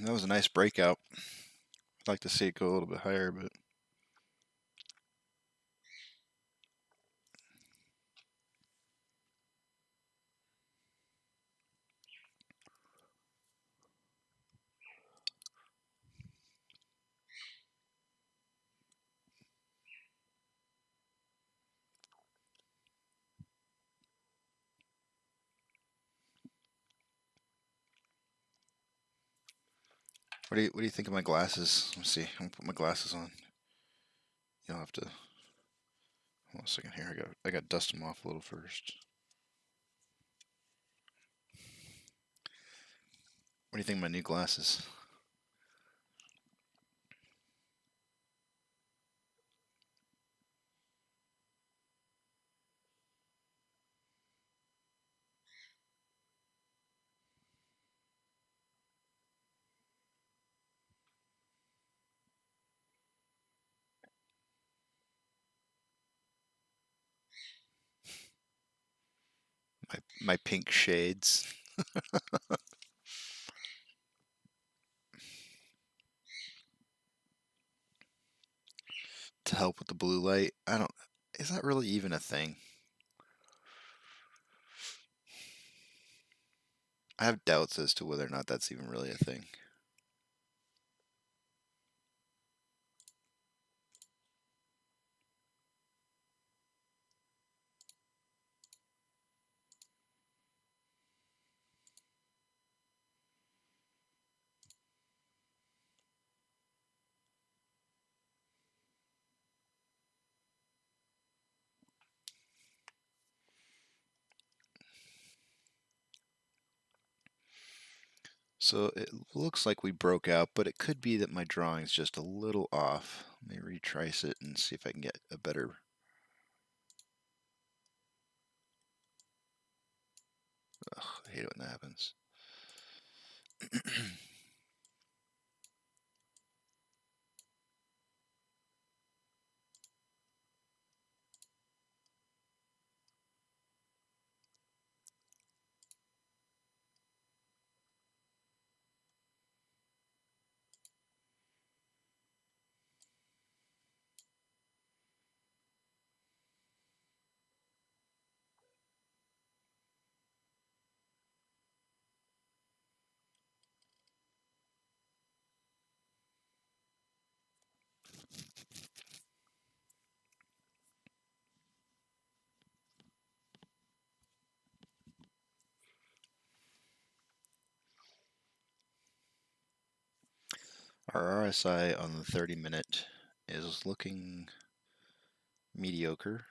That was a nice breakout. I'd like to see it go a little bit higher, but what do you think of my glasses? Let's see. I'm gonna put my glasses on. You'll have to hold on a second here. I got to dust them off a little first. What do you think of my new glasses? My pink shades. To help with the blue light. Is that really even a thing? I have doubts as to whether or not that's even really a thing. So it looks like we broke out, but it could be that my drawing's just a little off. Let me retrace it and see if I can get a better. Ugh, I hate it when that happens. Our RSI on the 30-minute is looking mediocre.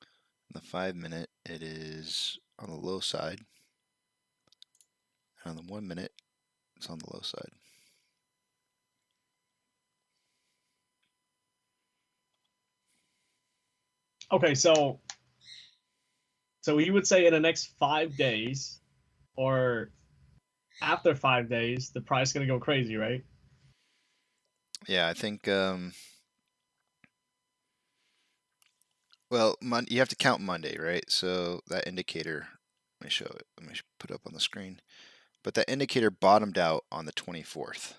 On the 5-minute, it is on the low side. And on the 1 minute, it's on the low side. Okay, so you would say in the next 5 days, or after 5 days, the price is gonna go crazy, right? Yeah, I think. Well, you have to count Monday, right? So that indicator, let me show it. Let me put it up on the screen. But that indicator bottomed out on the 24th,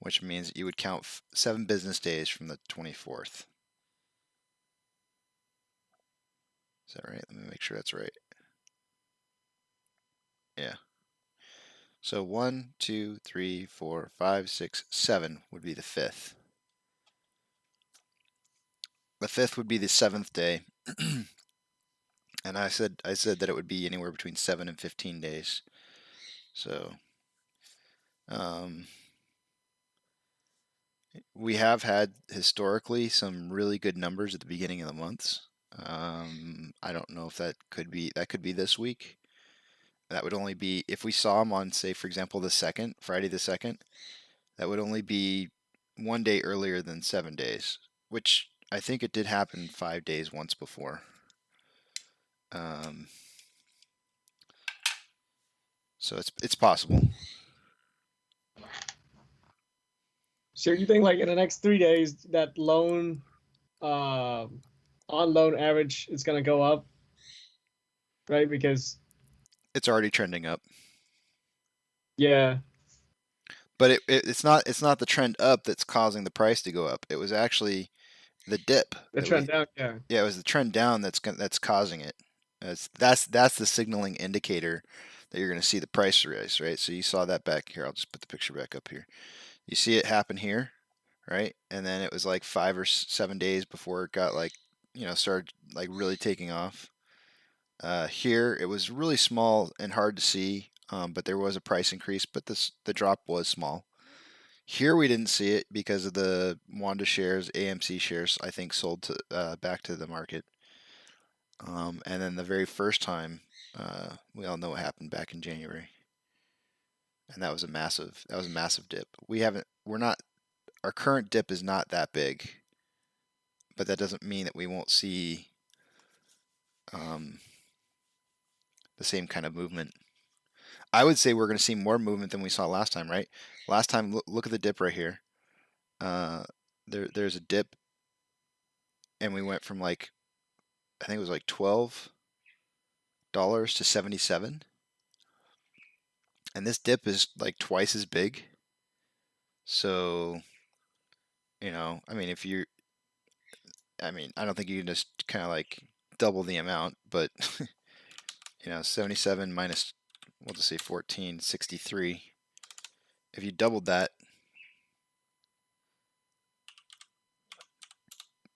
which means you would count 7 business days from the 24th. Is that right? Let me make sure that's right. Yeah. So 1, 2, 3, 4, 5, 6, 7 would be the 5th. The 5th would be the 7th day. And I said that it would be anywhere between 7 and 15 days. So we have had historically some really good numbers at the beginning of the months. I don't know if that could be this week. That would only be if we saw them on, say, for example, the 2nd, Friday the 2nd. That would only be 1 day earlier than 7 days, which I think it did happen 5 days once before. So it's possible. So you think like in the next 3 days that loan, on loan average is gonna go up, right? Because it's already trending up. Yeah. But it's not the trend up that's causing the price to go up. It was actually the dip. The trend down, yeah. Yeah, it was the trend down that's causing it. That's the signaling indicator that you're going to see the price rise, right? So you saw that back here. I'll just put the picture back up here. You see it happen here, right? And then it was like 5 or 7 days before it got like, started like really taking off. Here it was really small and hard to see, but there was a price increase, but the drop was small. Here we didn't see it because of the Wanda shares, AMC shares, I think sold to back to the market. And then the very first time, we all know what happened back in January, and that was a massive dip. Our current dip is not that big, but that doesn't mean that we won't see the same kind of movement. I would say we're going to see more movement than we saw last time, right? Last time, look at the dip right here. There's a dip, and we went from like, I think it was like $12 to 77, and this dip is like twice as big. So, I mean, I don't think you can just kind of like double the amount, but 77 minus, we'll just say 14, 63. If you doubled that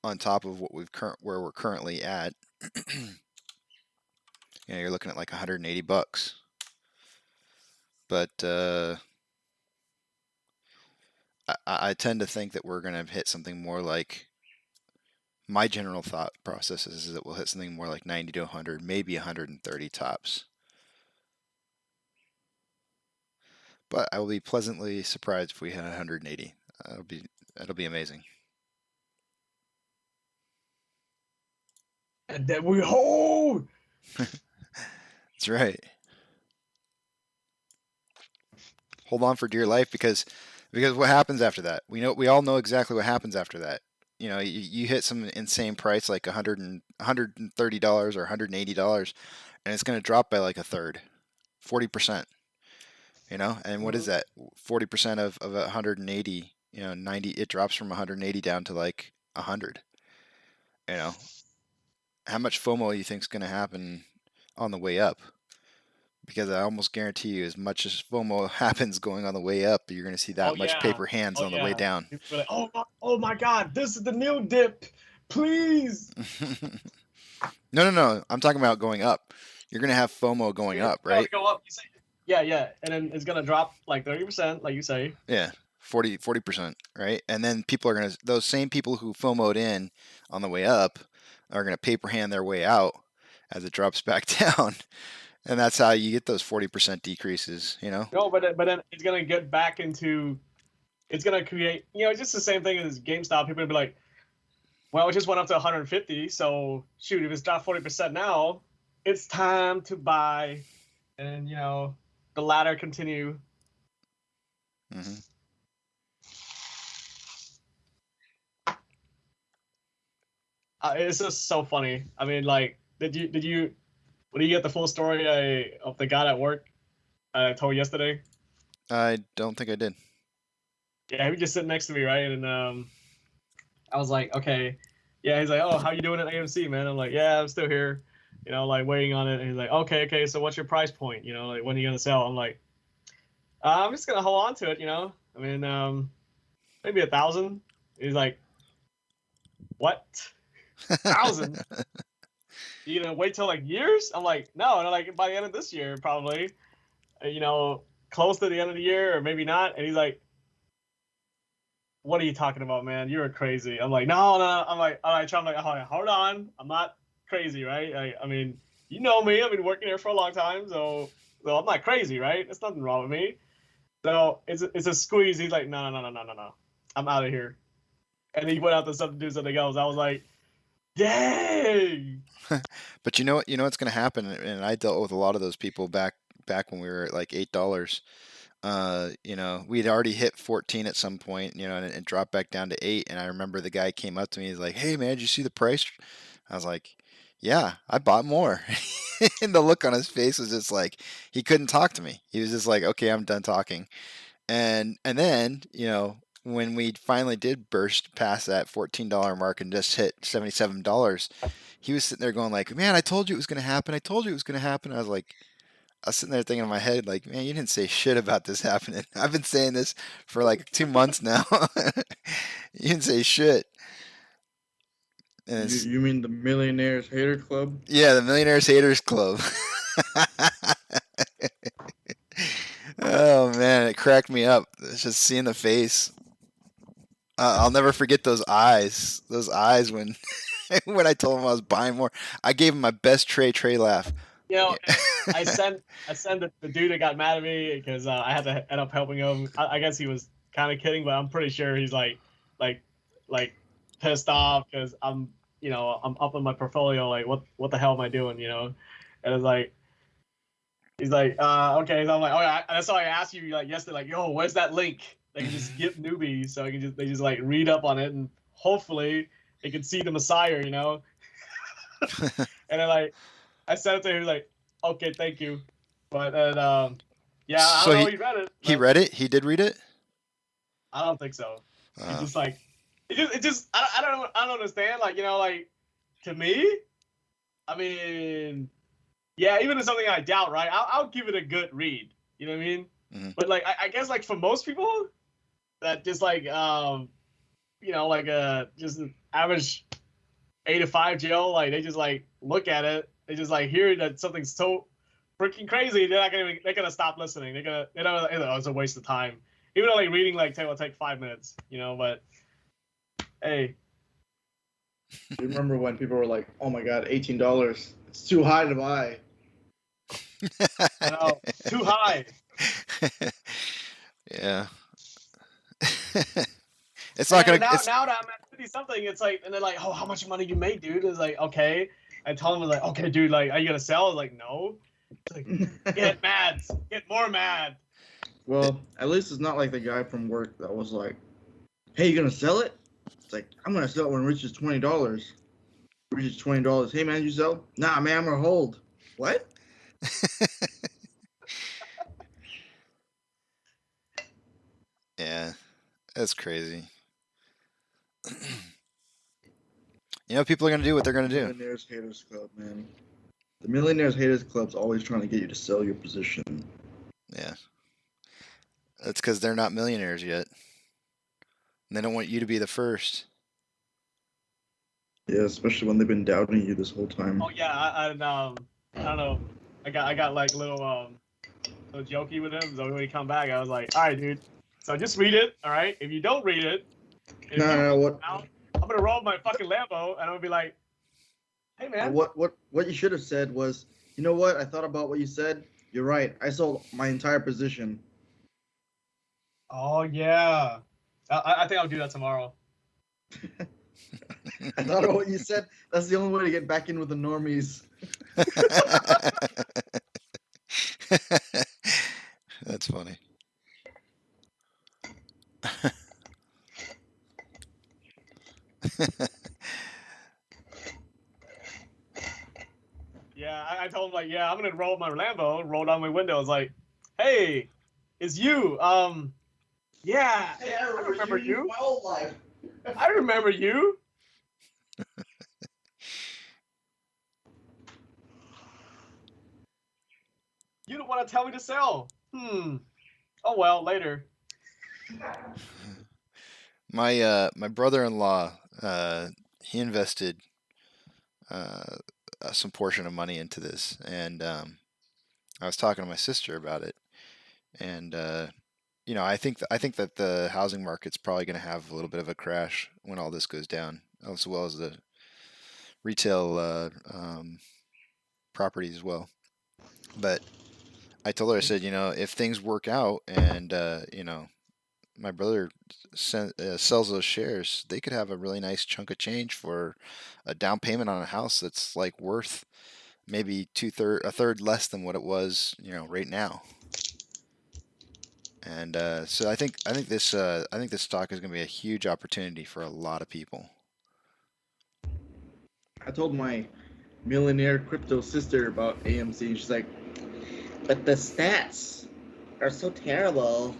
on top of what where we're currently at, you're looking at like $180. But I tend to think that we're going to hit something more like, my general thought process is that we'll hit something more like 90 to 100, maybe 130 tops. But I will be pleasantly surprised if we hit 180. That'll be amazing. And then we hold. That's right. Hold on for dear life, because what happens after that? We all know exactly what happens after that. You hit some insane price like $130 or $180, and it's going to drop by like a third, 40%. And what is that? 40% of 180, 90, it drops from 180 down to like 100. How much FOMO you think is going to happen on the way up? Because I almost guarantee you, as much as FOMO happens going on the way up, you're going to see that much paper hands on the way down. Like, oh my God, this is the new dip, please. No. I'm talking about going up. You're going to have FOMO going up, right? Go up. Yeah, and then it's gonna drop like 30%, like you say. Yeah, 40%, right? And then people are gonna, those same people who FOMO'd in on the way up are gonna paper hand their way out as it drops back down, and that's how you get those 40% decreases. You know? No, but then it's gonna get back into. It's gonna create, just the same thing as GameStop. People will be like, well, it just went up to 150, so shoot, if it's dropped 40% now, it's time to buy, and the ladder continue. Mm-hmm. It's just so funny. I mean, like, did you get the full story of the guy at work I told yesterday? I don't think I did. Yeah, he was just sitting next to me, right? And I was like, okay, yeah. He's like, oh, how you doing at AMC, man? I'm like, yeah, I'm still here, like waiting on it. And he's like, okay, so what's your price point? Like when are you gonna sell? I'm like, I'm just gonna hold on to it, I mean, maybe 1,000. He's like, what? 1,000? You gonna wait till like years? I'm like, no, and like by the end of this year, probably, close to the end of the year, or maybe not. And he's like, what are you talking about, man? You're crazy. I'm like, no. I'm like, all right, I'm like, hold on. I'm not crazy, right? I mean, you know me. I've been working here for a long time, so I'm not crazy, right? There's nothing wrong with me. So it's a squeeze. He's like, no. I'm out of here. And he went out to do something else. I was like, dang. But you know what's going to happen, and I dealt with a lot of those people back when we were at like $8. We'd already hit 14 at some point, and it dropped back down to 8. And I remember the guy came up to me, he's like, "Hey man, did you see the price?" I was like, "Yeah, I bought more." And the look on his face was just like, he couldn't talk to me. He was just like, "Okay, I'm done talking." And then, when we finally did burst past that $14 mark and just hit $77, he was sitting there going like, "Man, I told you it was going to happen. I told you it was going to happen." I was sitting there thinking in my head, like, man, you didn't say shit about this happening. I've been saying this for like 2 months now. You didn't say shit. And you mean the Millionaires Hater Club? Yeah, the Millionaires Haters Club. Oh man, it cracked me up. It's just seeing the face. I'll never forget those eyes. Those eyes when when I told him I was buying more. I gave him my best Trey laugh. I sent the dude that got mad at me because I had to end up helping him. I guess he was kind of kidding, but I'm pretty sure he's like pissed off because I'm up in my portfolio. Like, what the hell am I doing? And it's like, he's like, okay. So I'm like, oh yeah. That's why I asked you like yesterday, like, yo, where's that link? They can just give newbies, so they just like read up on it, and hopefully they can see the Messiah, And then like, I sent it to him, he was like, okay, thank you. But then, yeah, I don't know, he read it. He read it? He did read it? I don't think so. He just like, it just, I don't understand. Like, like, to me, I mean, yeah, even if something I doubt, right? I'll give it a good read. You know what I mean? Mm-hmm. But like, I guess like for most people, that just like, like just an average 8 to 5 Joe, like they just like look at it, they just like hear that something's so freaking crazy, they're gonna stop listening. It's a waste of time. Even though like reading will take 5 minutes, but hey. Do you remember when people were like, "Oh my God, $18, it's too high to buy"? I know, too high. Yeah. It's not gonna. Now that I'm at 50 something, it's like, and they're like, "Oh, how much money you made, dude?" It's like, okay. I tell them, like, "Okay, dude, like, are you gonna sell?" I was like, "No." It's like, get mad, get more mad. Well, at least it's not like the guy from work that was like, "Hey, you gonna sell it?" It's like, "I'm gonna sell it when it reaches $20." Reaches $20. Hey man, you sell? Nah, man, I'm gonna hold. What? Yeah, that's crazy. People are gonna do what they're gonna do. Millionaires Haters Club, man. The Millionaires Haters Club's always trying to get you to sell your position. Yeah. That's because they're not millionaires yet. And they don't want you to be the first. Yeah, especially when they've been doubting you this whole time. Oh yeah, I don't know. I got like little so jokey with him. So when he come back, I was like, all right, dude. So just read it, all right? If you don't read it, if you No, what? I'm gonna roll my fucking Lambo, and I'm gonna be like, hey man. What you should have said was, you know what? I thought about what you said. You're right. I sold my entire position. Oh yeah. I think I'll do that tomorrow. I thought of what you said. That's the only way to get back in with the normies. That's funny. Yeah, I told him like, yeah, I'm gonna roll my Lambo, roll down my window. I was like, hey, it's you. Yeah, Hey, I remember you. My whole life. I remember you. You don't want to tell me to sell. Oh well, later. My brother-in-law, he invested some portion of money into this, and I was talking to my sister about it, and you know, I think that the housing market's probably going to have a little bit of a crash when all this goes down, as well as the retail properties as well. But I told her, I said, you know, if things work out and you know, my brother sells those shares, they could have a really nice chunk of change for a down payment on a house that's like worth maybe a third less than what it was, you know, right now. And so I think this stock is going to be a huge opportunity for a lot of people. I told my millionaire crypto sister about AMC, and she's like, but the stats are so terrible.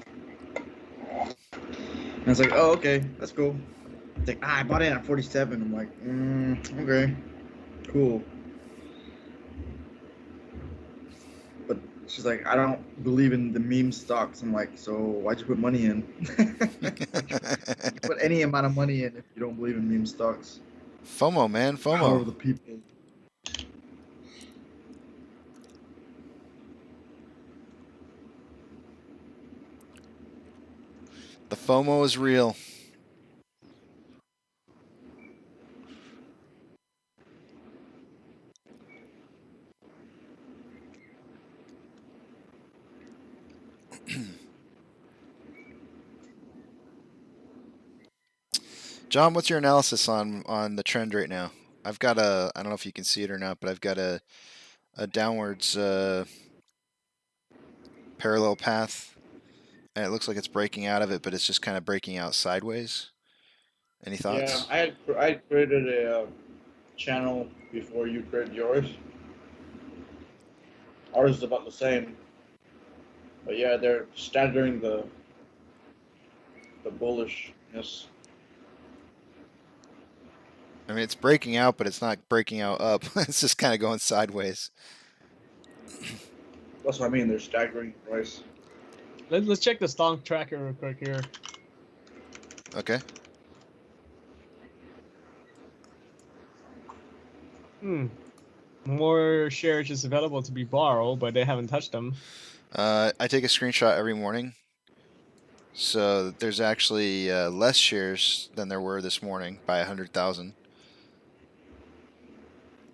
And I was like, oh, okay, that's cool. It's like, I bought it at 47. I'm like, okay, cool. But she's like, I don't believe in the meme stocks. I'm like, so why'd you put money in? Put any amount of money in if you don't believe in meme stocks. FOMO, man, FOMO. Power of the people. The FOMO is real. John, what's your analysis on the trend right now? I've got I don't know if you can see it or not, but I've got a downwards parallel path, and it looks like it's breaking out of it, but it's just kind of breaking out sideways. Any thoughts? Yeah, I created a channel before you created yours. Ours is about the same. But yeah, they're staggering the bullishness. I mean, it's breaking out, but it's not breaking out up. It's just kind of going sideways. That's what I mean. They're staggering price. Let's check the stonk tracker real quick here. Okay. More shares is available to be borrowed, but they haven't touched them. I take a screenshot every morning. So there's actually less shares than there were this morning by 100,000.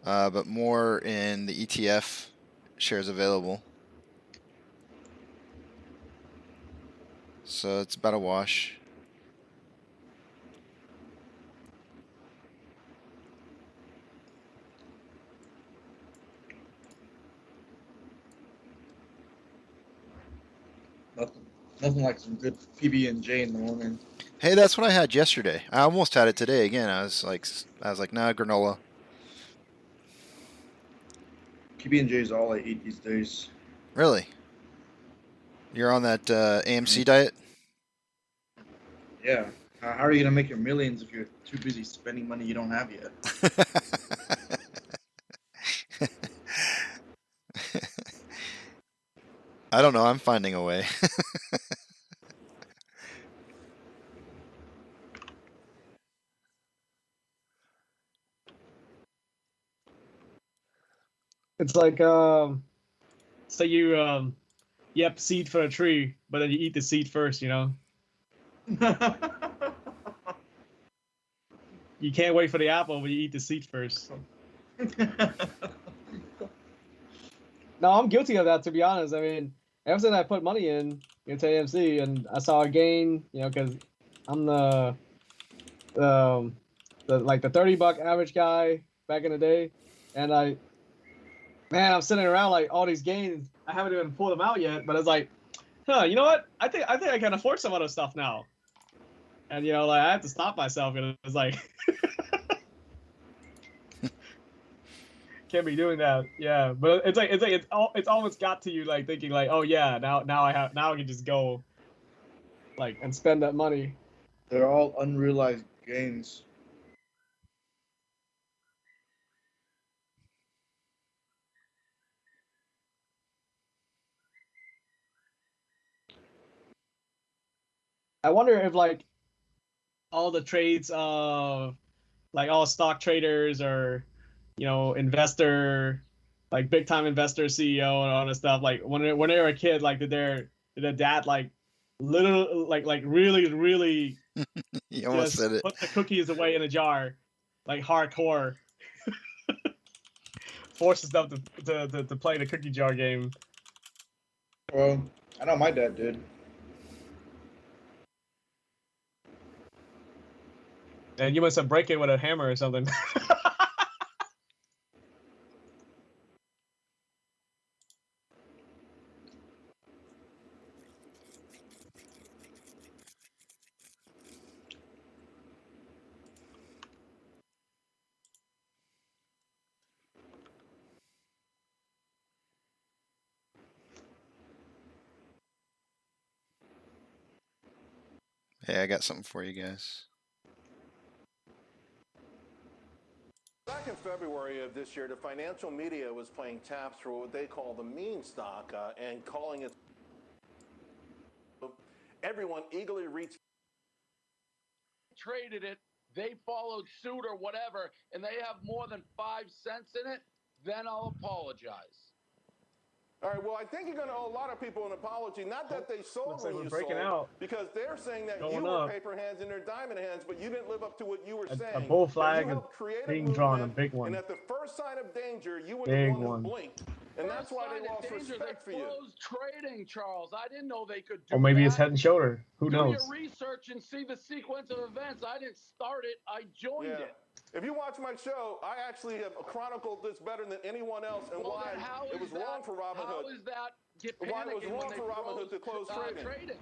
But more in the ETF shares available. So it's about a wash. Nothing like some good PB&J in the morning. Hey, that's what I had yesterday. I almost had it today again. I was like, nah, granola. PB&J is all I eat these days. Really? You're on that AMC diet? Yeah. How are you gonna make your millions if you're too busy spending money you don't have yet? I don't know. I'm finding a way. It's like, say you Yep, seed for a tree, but then you eat the seed first, you know? You can't wait for the apple, but you eat the seed first. No, I'm guilty of that, to be honest. I mean, ever since I put money into AMC and I saw a gain, you know, because I'm the like the $30 average guy back in the day, and I'm sitting around like all these gains. I haven't even pulled them out yet, but it's like, you know what? I think I can afford some other stuff now, and you know, like I have to stop myself, and it's like. Can't be doing that, yeah. But it's almost got to you like thinking like, oh yeah, now I can just go, like, and spend that money. They're all unrealized gains. I wonder if like all the trades of like all stock traders or you know investor like big time investor CEO and all that stuff like when they were a kid like did their dad like little like really You almost said it. put the cookies away in a jar like hardcore forces them to play the cookie jar game. Well, I know my dad did. And you must have break it with a hammer or something. Hey, I got something for you guys. Back in February of this year, the financial media was playing taps for what they call the meme stock and calling it. Everyone eagerly reached. Traded it, they followed suit or whatever, and they have more than 5 cents in it, then I'll apologize. All right, well, I think you're going to owe a lot of people an apology. Not that they sold when you breaking sold, out. because they're saying that you were paper hands and they're diamond hands, but you didn't live up to what you were saying. A bull flag being drawn, a big one. And at the first sign of danger, you were the one who blinked. And that's why they lost respect for you. They closed trading, Charles. I didn't know they could do that. Or maybe it's head and shoulder. Who knows? Do your research and see the sequence of events. I didn't start it. I joined it. If you watch my show, I actually have chronicled this better than anyone else and why it was wrong for Robinhood. How is that why it was wrong for Robinhood to close trading?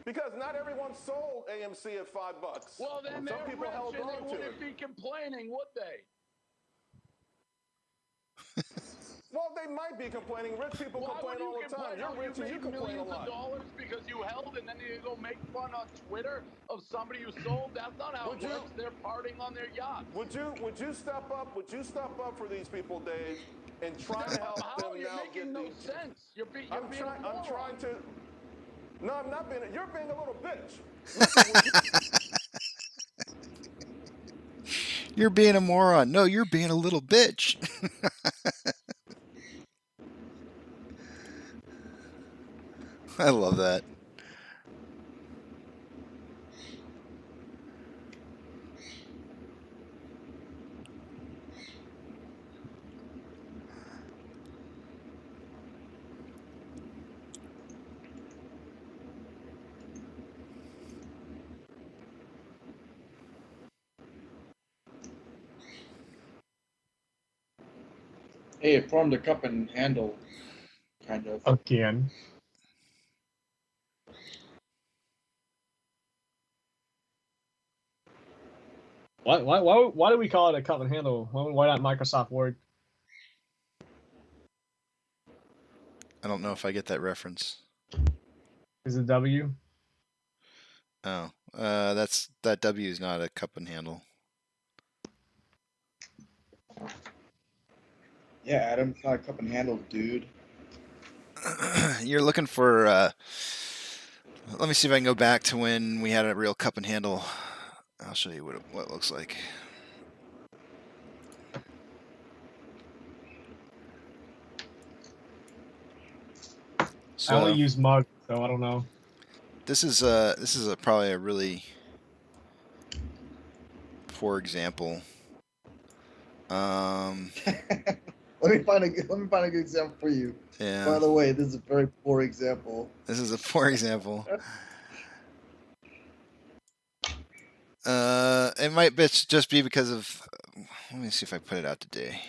Because not everyone sold AMC at $5. Well, then some people held on to it. They wouldn't be complaining, would they? Well, they might be complaining. Rich people complain all the time. You're rich and you complain a lot. $millions because you held and then you go make fun on Twitter of somebody who sold. That's not how it works. They're partying on their yacht. Would you step up? Would you step up for these people, Dave, and try to help them now get no sense. I'm trying to. No, I'm not being. You're being a little bitch. You're being a moron. No, you're being a little bitch. I love that. Hey, it formed a cup and handle, kind of. Again. Why do we call it a cup and handle? Why not Microsoft Word? I don't know if I get that reference. Is it W? Oh, that W is not a cup and handle. Yeah, Adam, it's not a cup and handle, dude. You're looking for. Let me see if I can go back to when we had a real cup and handle. I'll show you what it looks like. So I only use mug, so I don't know. this is probably a really poor example. Let me find a good example for you. Yeah. By the way, this is a very poor example. This is a poor example. It might just be because of. Let me see if I put it out today.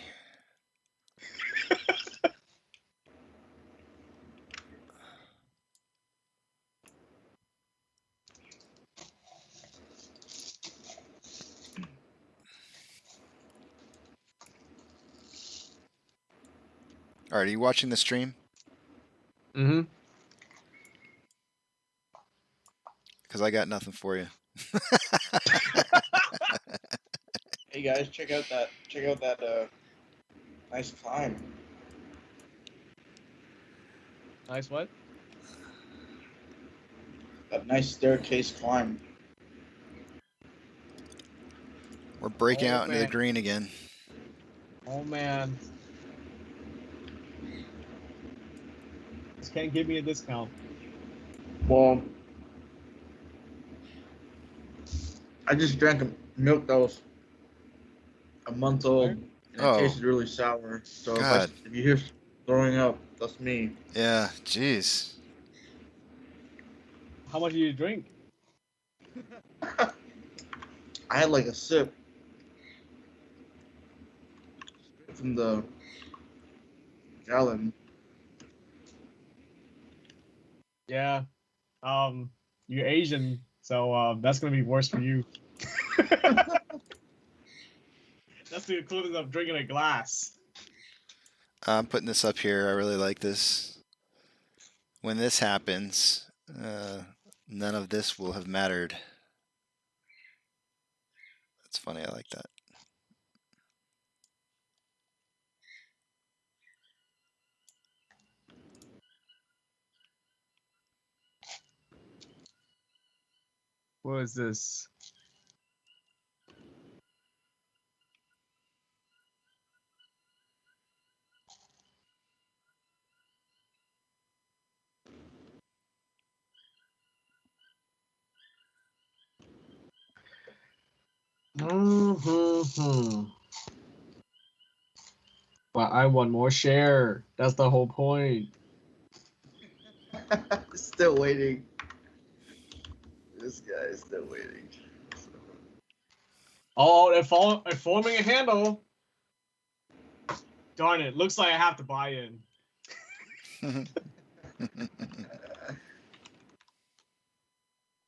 All right, are you watching the stream? Mm-hmm. Because I got nothing for you. Hey guys, check out that nice climb. Nice what? That nice staircase climb. We're breaking out into the green again. Oh man. Just can't give me a discount. Well, I just drank a milk that was a month old, and it tasted really sour. So if you hear throwing up, that's me. Yeah, jeez. How much do you drink? I had like a sip from the gallon. Yeah. You're Asian, so that's gonna be worse for you. That's the equivalent of drinking a glass. I'm putting this up here. I really like this. When this happens, none of this will have mattered. That's funny. I like that. What is this? But I want more share. That's the whole point. Still waiting. This guy is still waiting. Oh, they're forming a handle. Darn it! Looks like I have to buy in.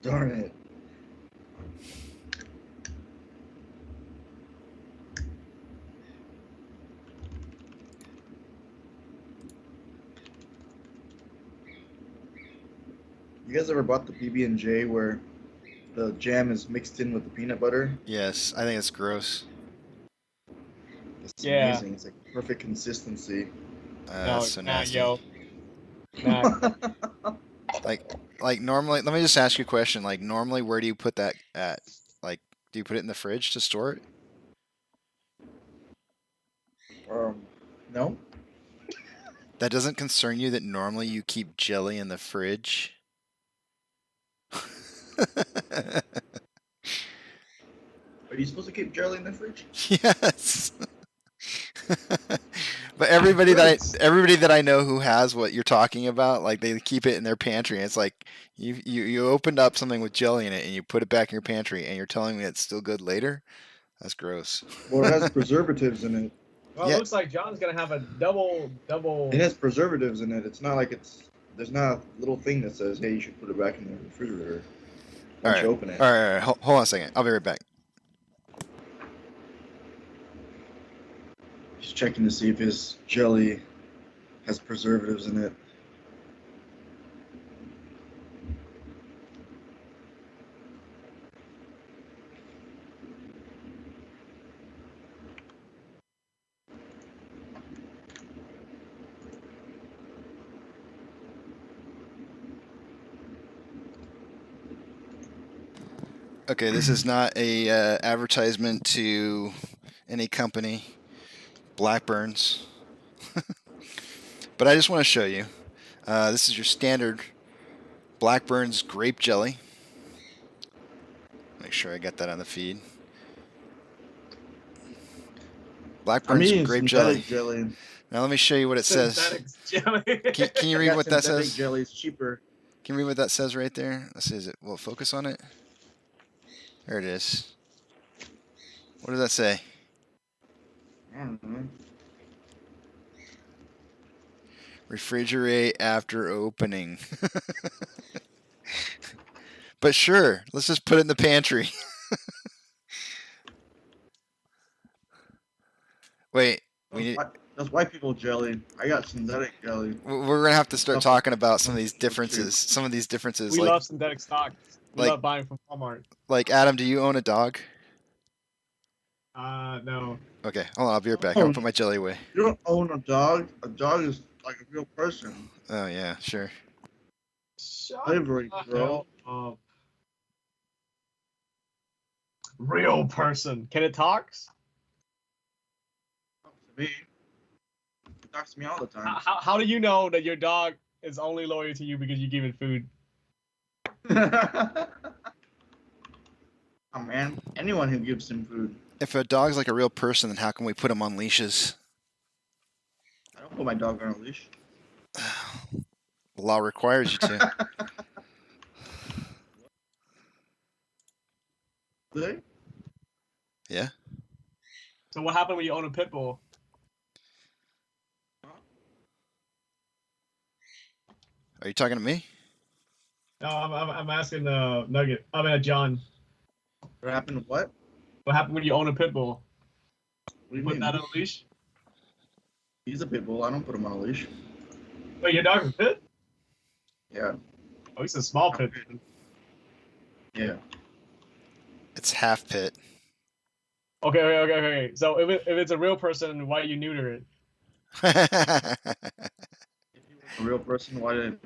Darn it. You guys ever bought the PB&J where the jam is mixed in with the peanut butter? Yes, I think it's gross. It's amazing. It's like perfect consistency. That's so nasty. Yo. Nah. Like normally, let me just ask you a question. Like normally, where do you put that at? Like, do you put it in the fridge to store it? No. That doesn't concern you that normally you keep jelly in the fridge? Are you supposed to keep jelly in the fridge? Yes. But everybody that I know who has what you're talking about, like they keep it in their pantry. And it's like you opened up something with jelly in it and you put it back in your pantry and you're telling me it's still good later? That's gross. Well, it has preservatives in it. Well, it looks like John's gonna have a double. It has preservatives in it. It's not like there's not a little thing that says, "Hey, you should put it back in the refrigerator." Once you open it. All right. Hold on a second. I'll be right back. Just checking to see if his jelly has preservatives in it. Okay, this is not a advertisement to any company, Blackburns, but I just want to show you. This is your standard Blackburn's grape jelly. Make sure I got that on the feed. Blackburn's grape jelly. Now let me show you what it says. Jelly. Can you read what that synthetic says? jelly is cheaper. Can you read what that says right there? Let's see. Will it focus on it? There it is. What does that say? I don't know. Refrigerate after opening. But sure, let's just put it in the pantry. Wait, That's white people jelly. I got synthetic jelly. we're gonna have to start talking about some of these differences. Some of these differences. We like, love synthetic stock. We love buying from Walmart. Like, Adam, do you own a dog? No. Okay, hold on. I'll be right back. I'm gonna put my jelly away. You don't own a dog. A dog is like a real person. Oh yeah, sure. Slavery, bro. Real person. Can it talk? To me, it talks to me all the time. How do you know that your dog is only loyal to you because you give it food? Oh man, anyone who gives him food. If a dog's like a real person, then how can we put him on leashes? I don't put my dog on a leash. The law requires you to. Really? Yeah. So what happened when you own a pit bull? Are you talking to me? No, I'm asking Nugget. I mean John. What happened to what? What happened when you own a pit bull? What do you put mean? that on a leash? He's a pit bull. I don't put him on a leash. Wait, your dog's a pit? Yeah. Oh, he's a small pit. Yeah. It's half pit. Okay. So if it's a real person, why do you neuter it? A real person, why did?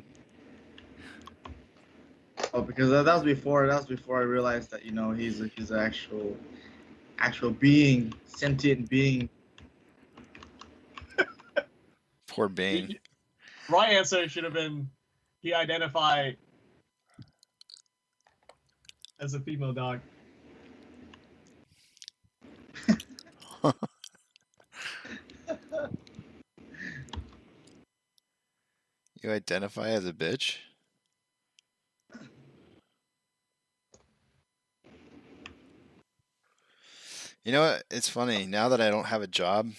Oh, because that was before. That was before I realized that he's an actual being, sentient being. Poor Bane. Right answer should have been he identified as a female dog. You identify as a bitch? You know what? It's funny. Now that I don't have a job,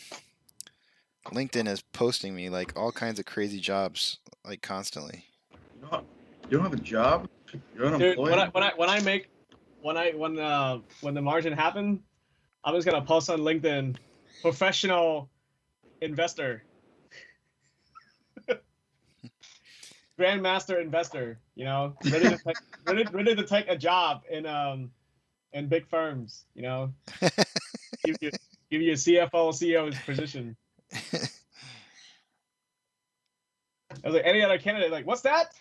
LinkedIn is posting me like all kinds of crazy jobs, like constantly. You don't have a job? You're unemployed? Dude, when the margin happened, I'm just gonna post on LinkedIn, professional investor, grandmaster investor. Ready to take a job in big firms. Give you a CFO, CEO's position. I was like, any other candidate, like, what's that?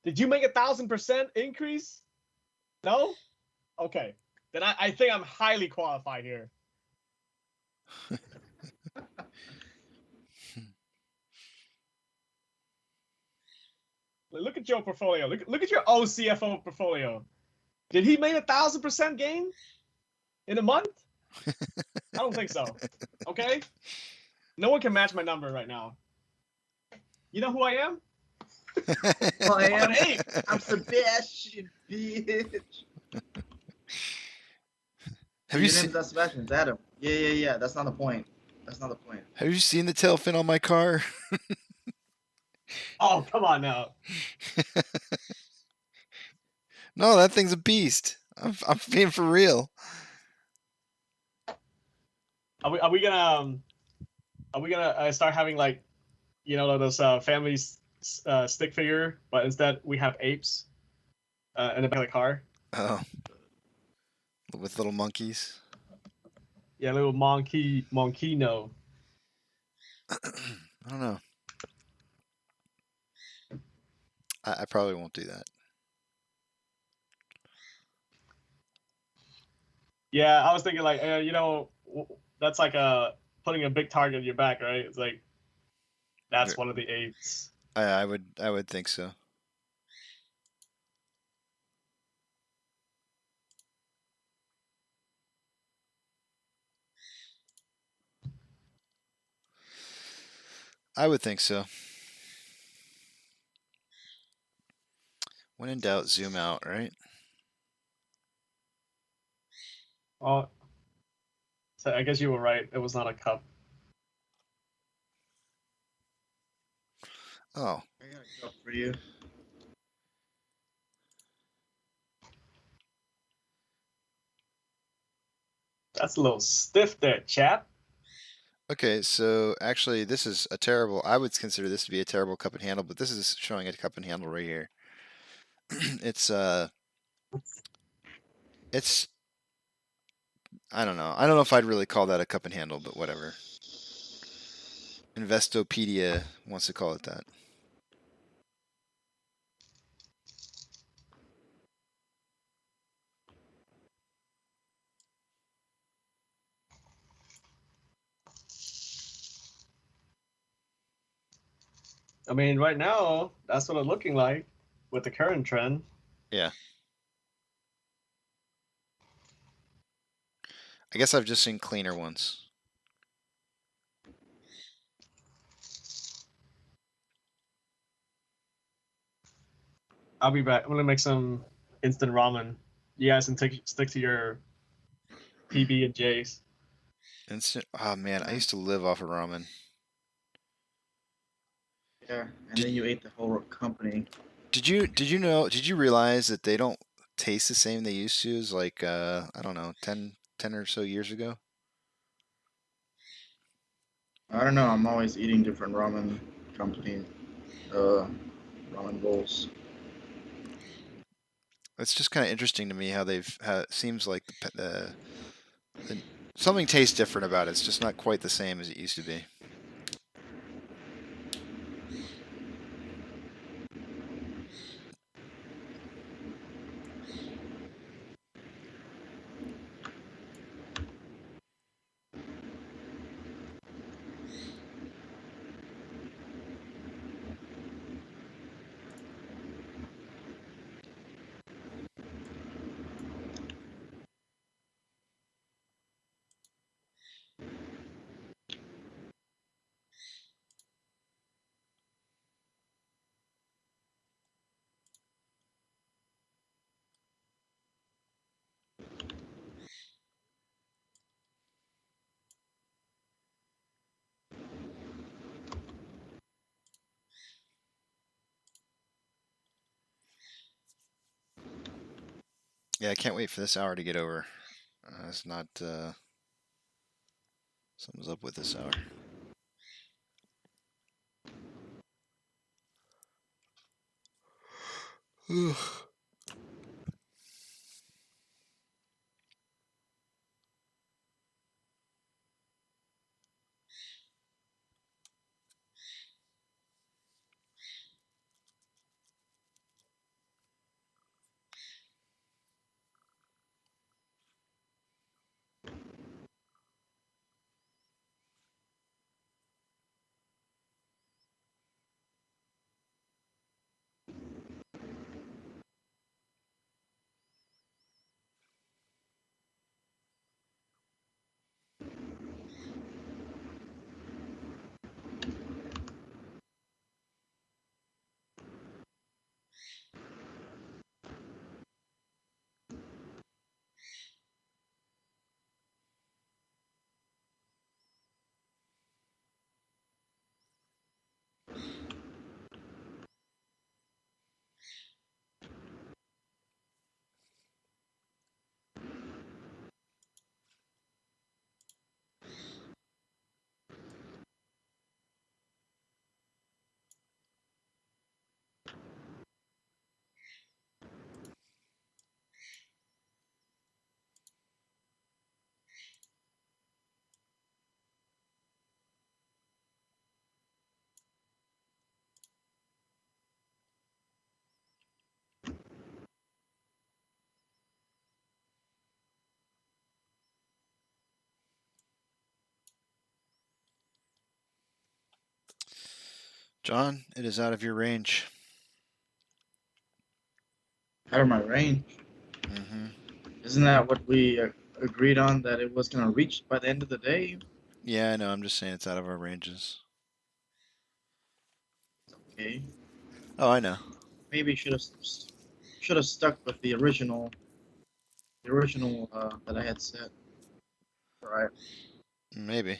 Did you make 1,000% increase? No? Okay. Then I think I'm highly qualified here. Look at your portfolio. Look at your old CFO portfolio. Did he make 1,000% gain in a month? I don't think so. Okay? No one can match my number right now. You know who I am? Well, I am. I'm an ape. I'm Sebastian, bitch. Have you seen? Your name's not Sebastian. It's Adam. Yeah. That's not the point. Have you seen the tail fin on my car? Oh, come on now. No, that thing's a beast. I'm being for real. Are we gonna start having like, those family stick figure, but instead we have apes in the back of the car? Oh, with little monkeys. Yeah, little monkino. I don't know. I probably won't do that. Yeah, I was thinking like, that's like putting a big target on your back, right? It's like, that's one of the apes. I would think so. I would think so. When in doubt, zoom out, right? Oh, so I guess you were right. It was not a cup. Oh, I got a cup for you. That's a little stiff there, chap. okay. So actually, this is a terrible. I would consider this to be a terrible cup and handle, but this is showing a cup and handle right here. It's I don't know. I don't know if I'd really call that a cup and handle, but whatever. Investopedia wants to call it that. I mean, right now, that's what it's looking like with the current trend. Yeah. I guess I've just seen cleaner ones. I'll be back. I'm gonna make some instant ramen. You guys can stick to your PB and J's. Instant. Oh man, I used to live off of ramen. Yeah, and then you ate the whole company. Did you realize that they don't taste the same they used to as like I don't know, 10 or so years ago? I don't know. I'm always eating different ramen company, ramen bowls. It's just kind of interesting to me how it seems like the something tastes different about it. It's just not quite the same as it used to be. Yeah, I can't wait for this hour to get over. It's not something's up with this hour. John, it is out of your range. Out of my range. Mm-hmm. Isn't that what we agreed on, that it was going to reach by the end of the day? Yeah, I know. I'm just saying it's out of our ranges. Okay. Oh, I know. Maybe should have stuck with the original that I had set. Right. Maybe.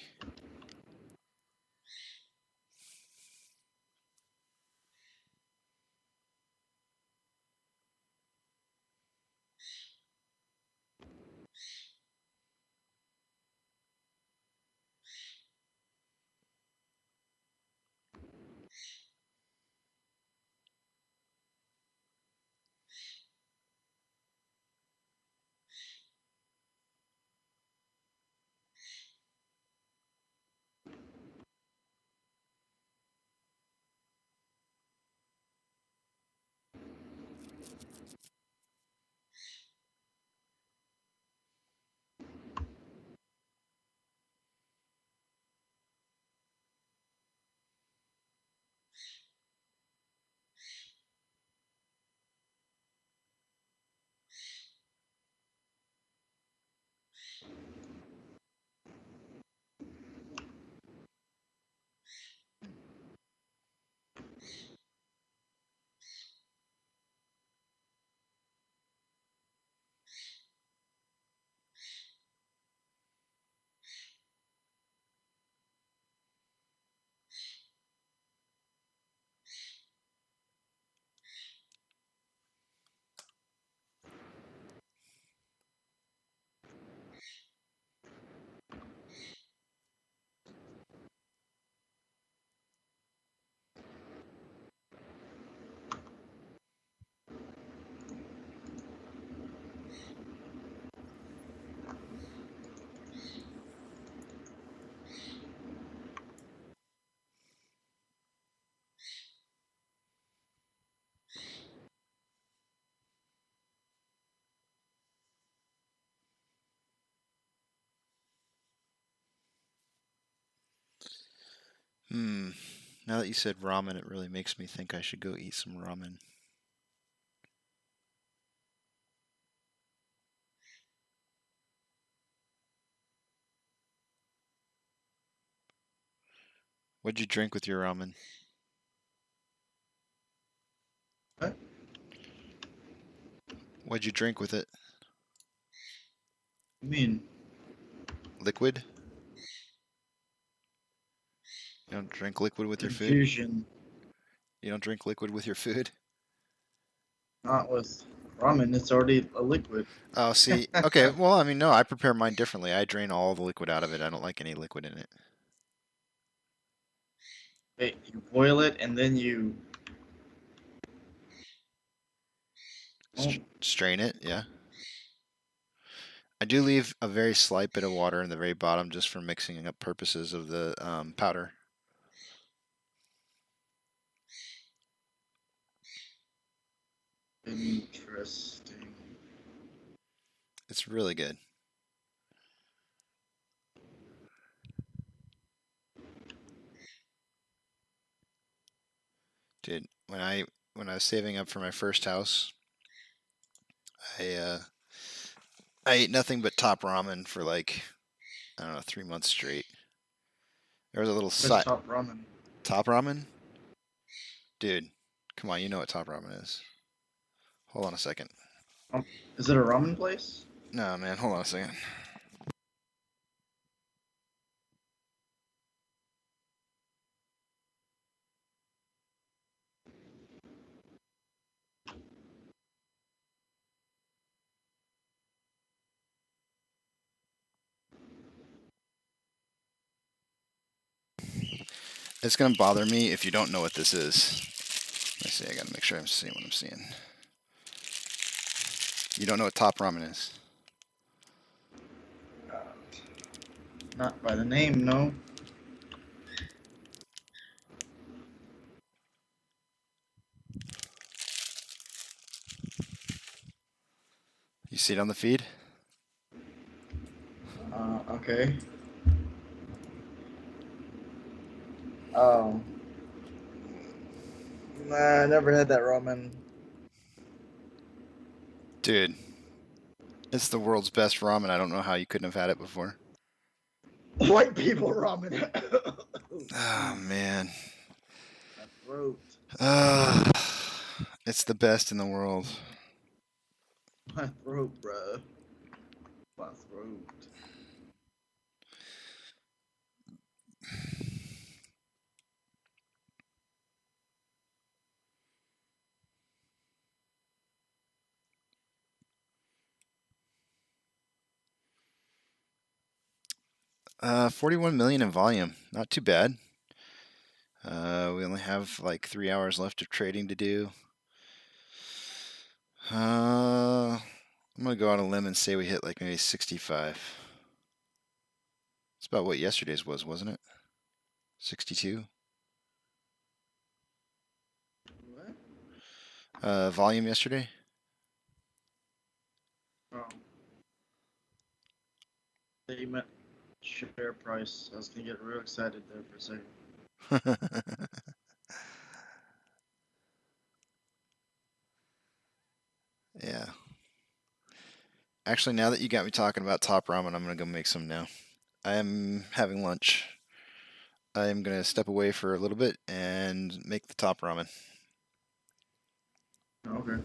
Now that you said ramen, it really makes me think I should go eat some ramen. What'd you drink with your ramen? What? What'd you drink with it? I mean, Liquid? You don't drink liquid with your food? confusion. You don't drink liquid with your food? Not with ramen. It's already a liquid. Oh, see. Okay, well, I mean, no, I prepare mine differently. I drain all the liquid out of it. I don't like any liquid in it. Wait, you boil it and then you. Strain it, yeah. I do leave a very slight bit of water in the very bottom just for mixing up purposes of the powder. Interesting. It's really good. Dude, when I was saving up for my first house, I ate nothing but top ramen for like, I don't know, 3 months straight. There was a little side. Top ramen. Top ramen? Dude, come on, you know what top ramen is. Hold on a second. Is it a ramen place? No, man, hold on a second. It's gonna bother me if you don't know what this is. Let me see, I gotta make sure I'm seeing what I'm seeing. You don't know what top ramen is? Not by the name, no. You see it on the feed? Okay. Oh. Nah, I never had that ramen. Dude, it's the world's best ramen. I don't know how you couldn't have had it before. White people ramen. Oh, man. My throat. It's the best in the world. My throat, bruh. My throat. Uh, 41 million in volume. Not too bad. We only have like 3 hours left of trading to do. I'm gonna go on a limb and say we hit like maybe 65. It's about what yesterday's was, wasn't it? 62. What? Volume yesterday. Oh. They meant share price. I was gonna get real excited there for a second. Yeah. Actually, now that you got me talking about top ramen, I'm gonna go make some now. I am having lunch. I am gonna step away for a little bit and make the top ramen. Okay.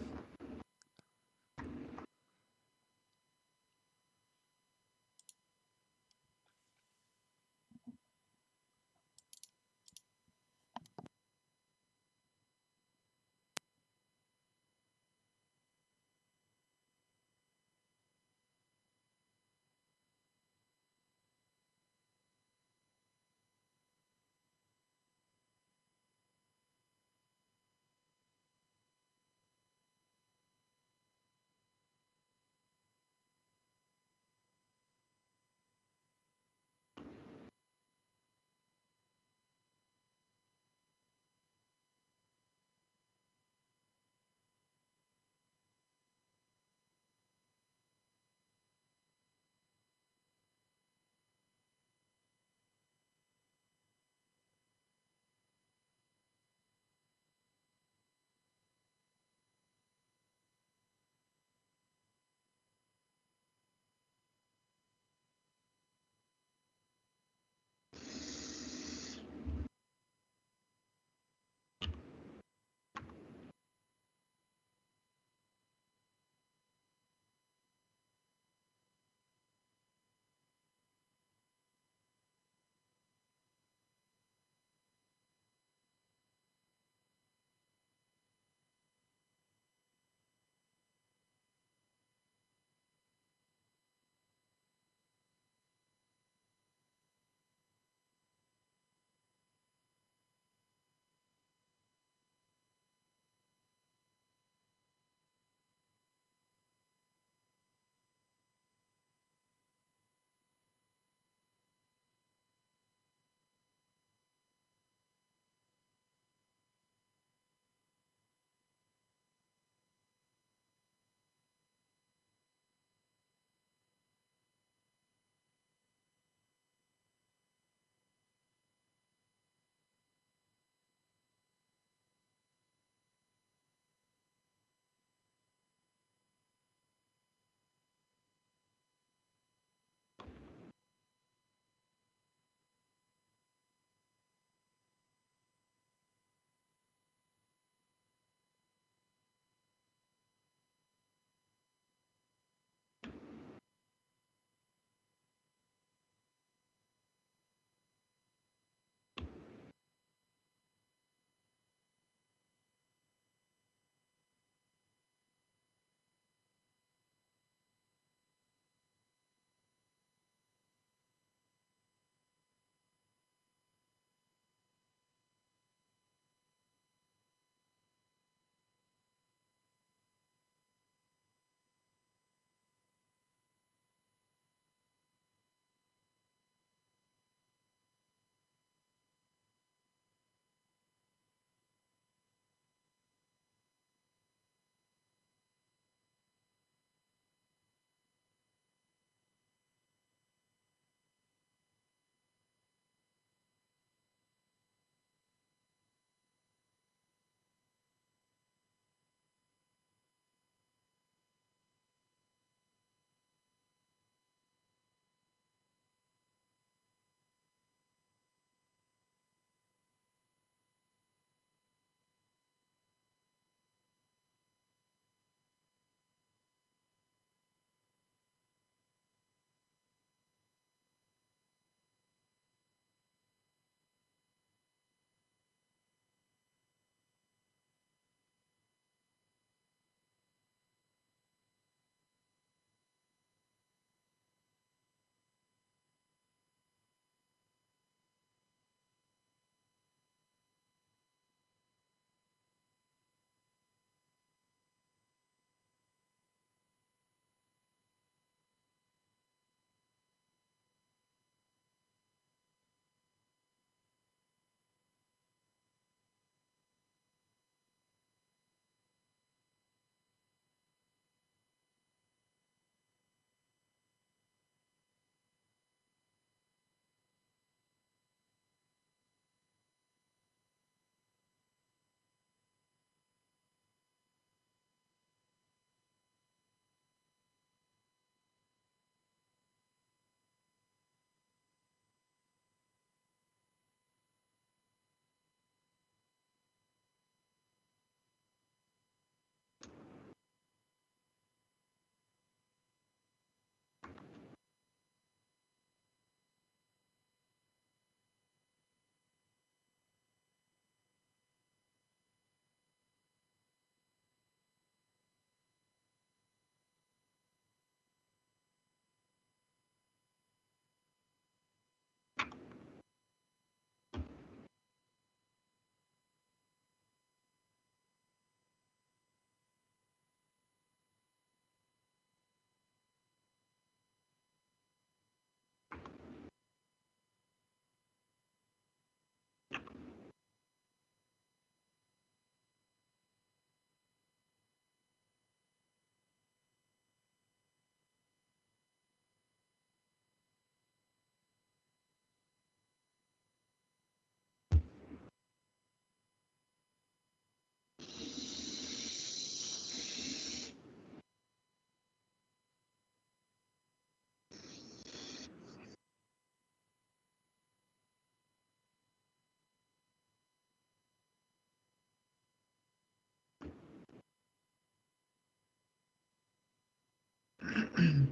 I'm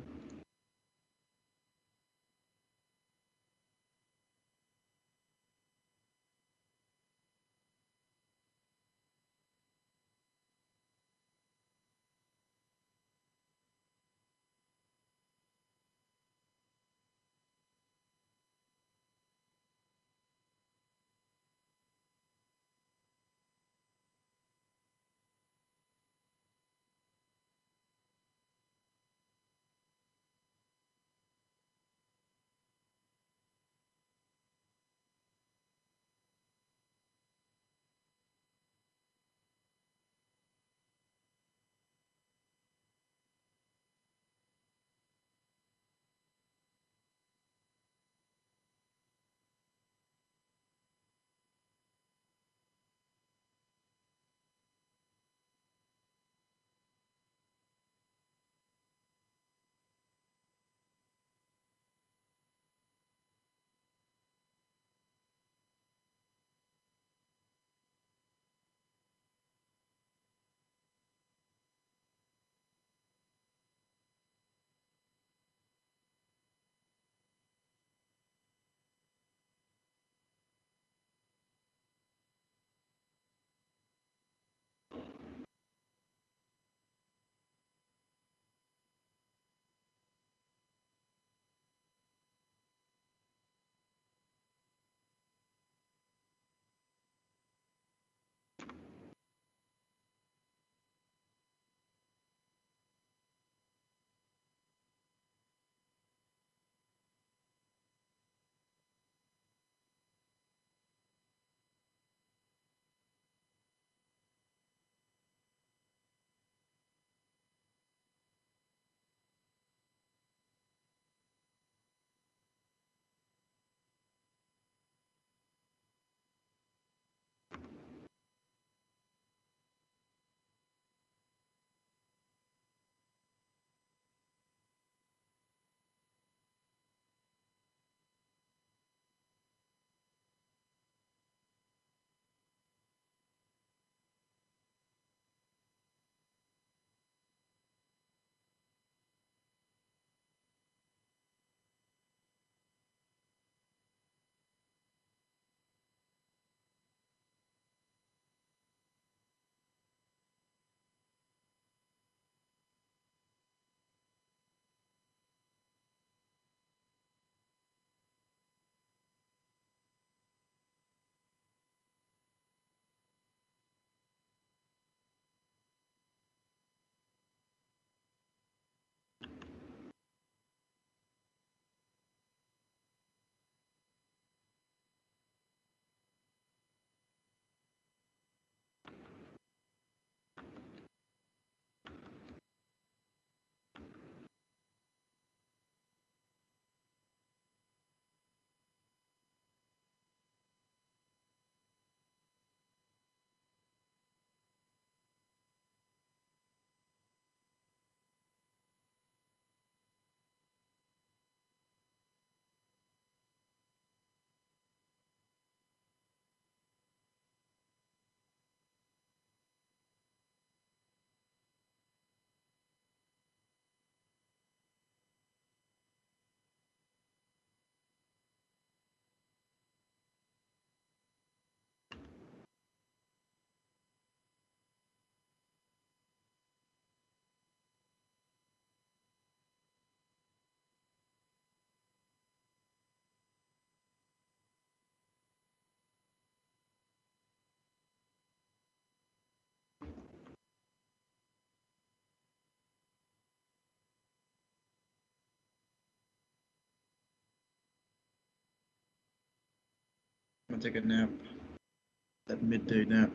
gonna take a nap. That midday nap.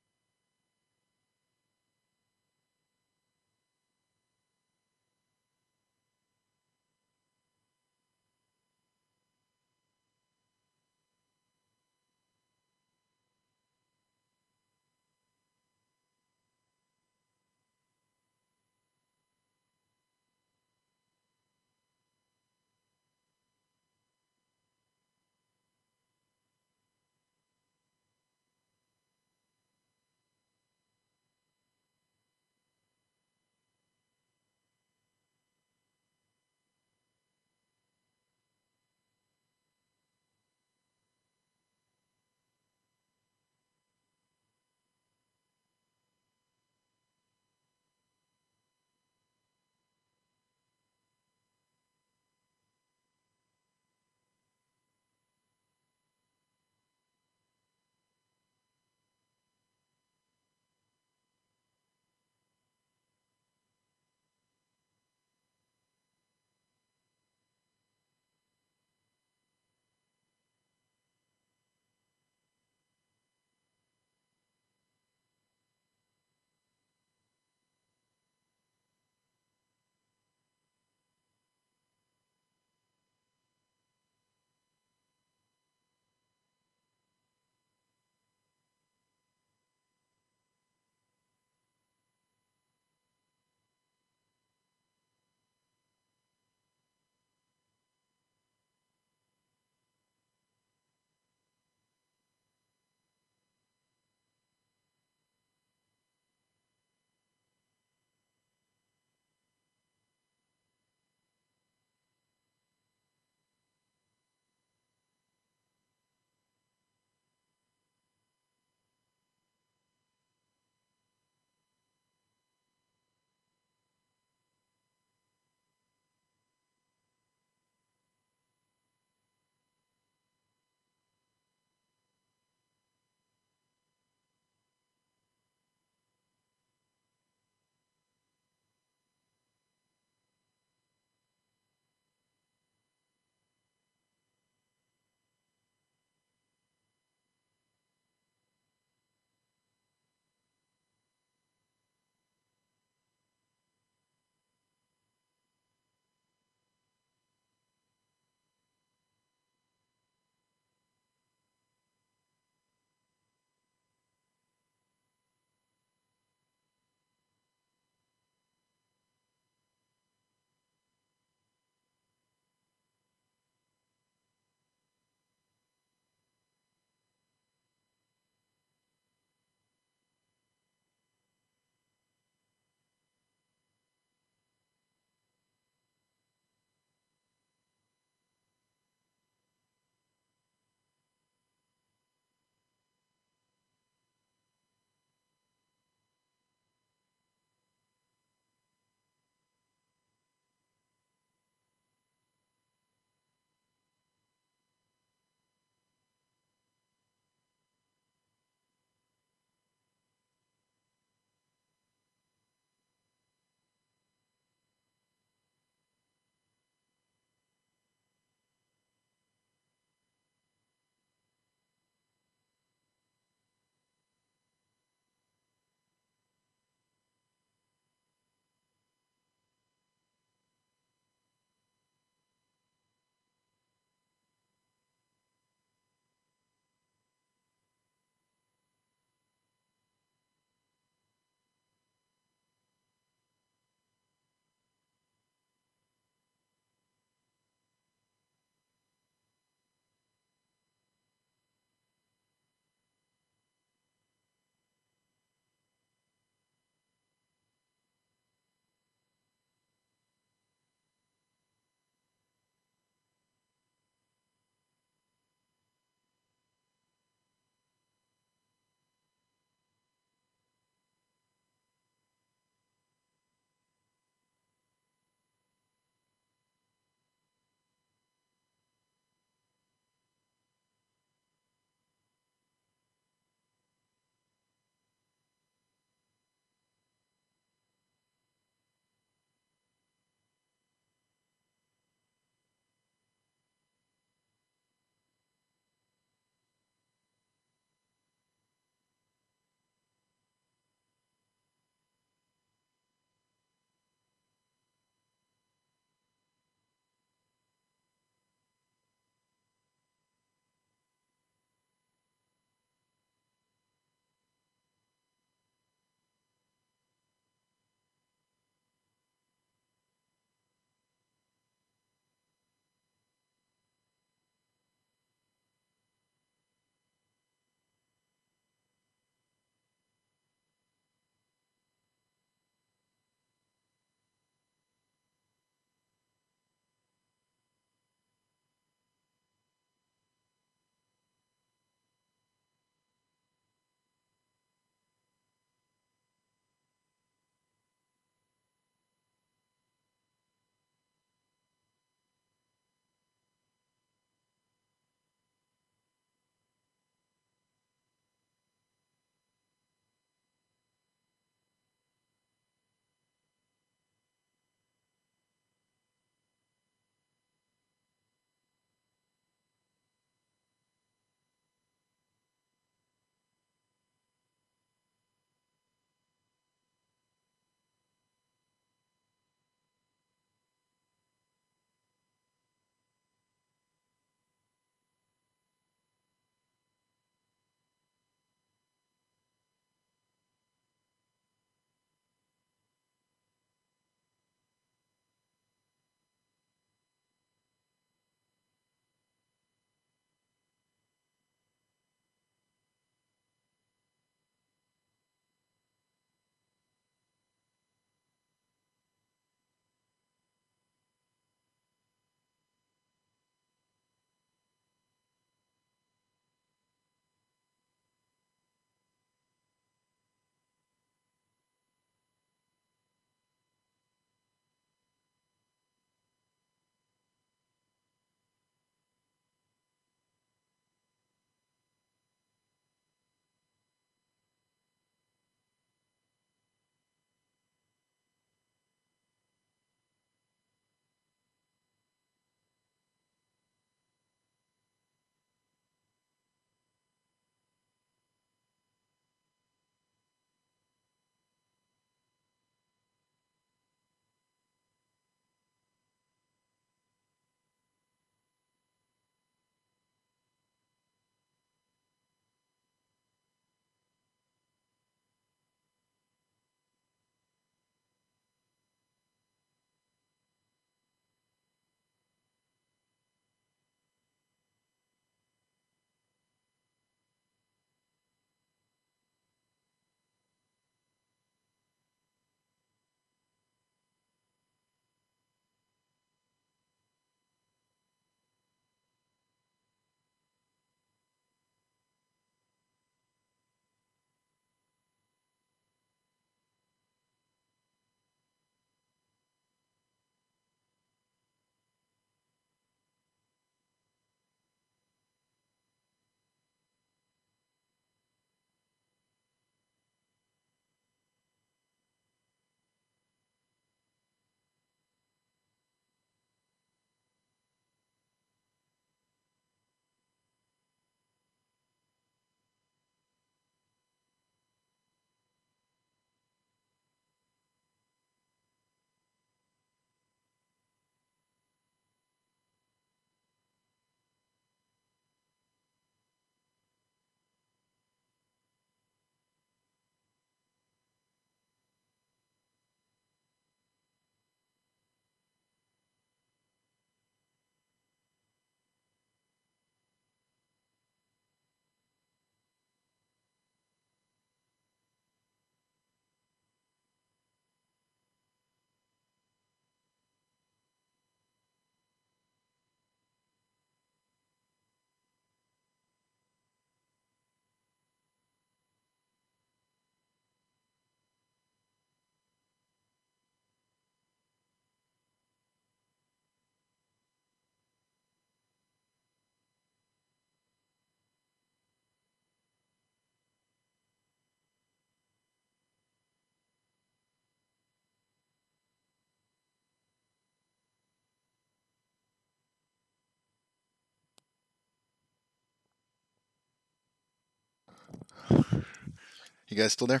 You guys still there?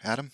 Adam?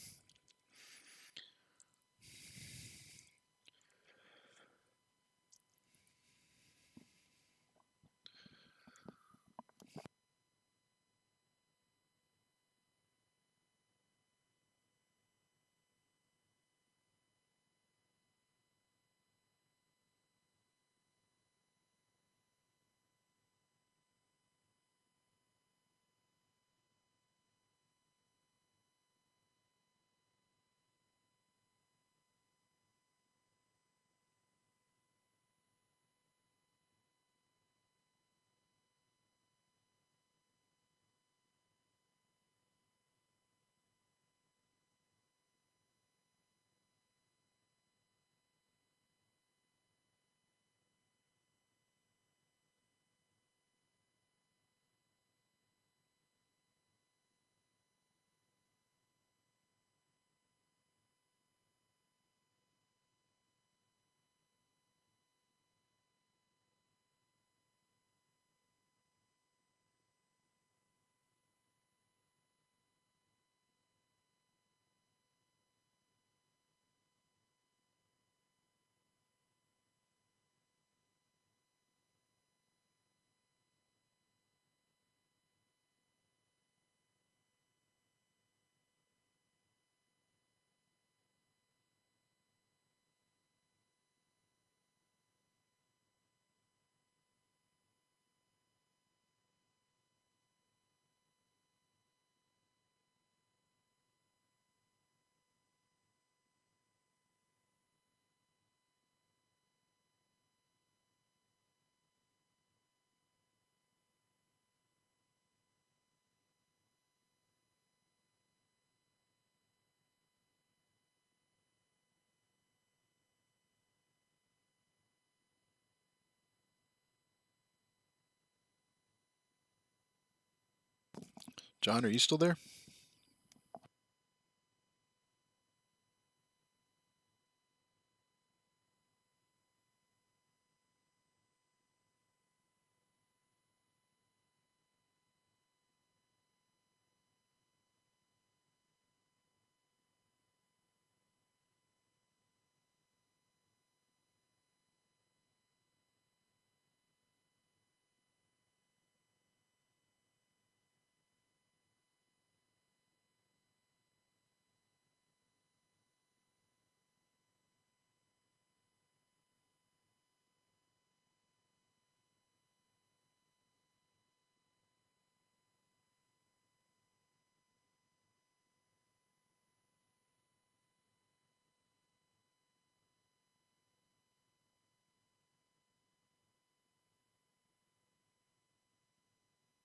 John, are you still there?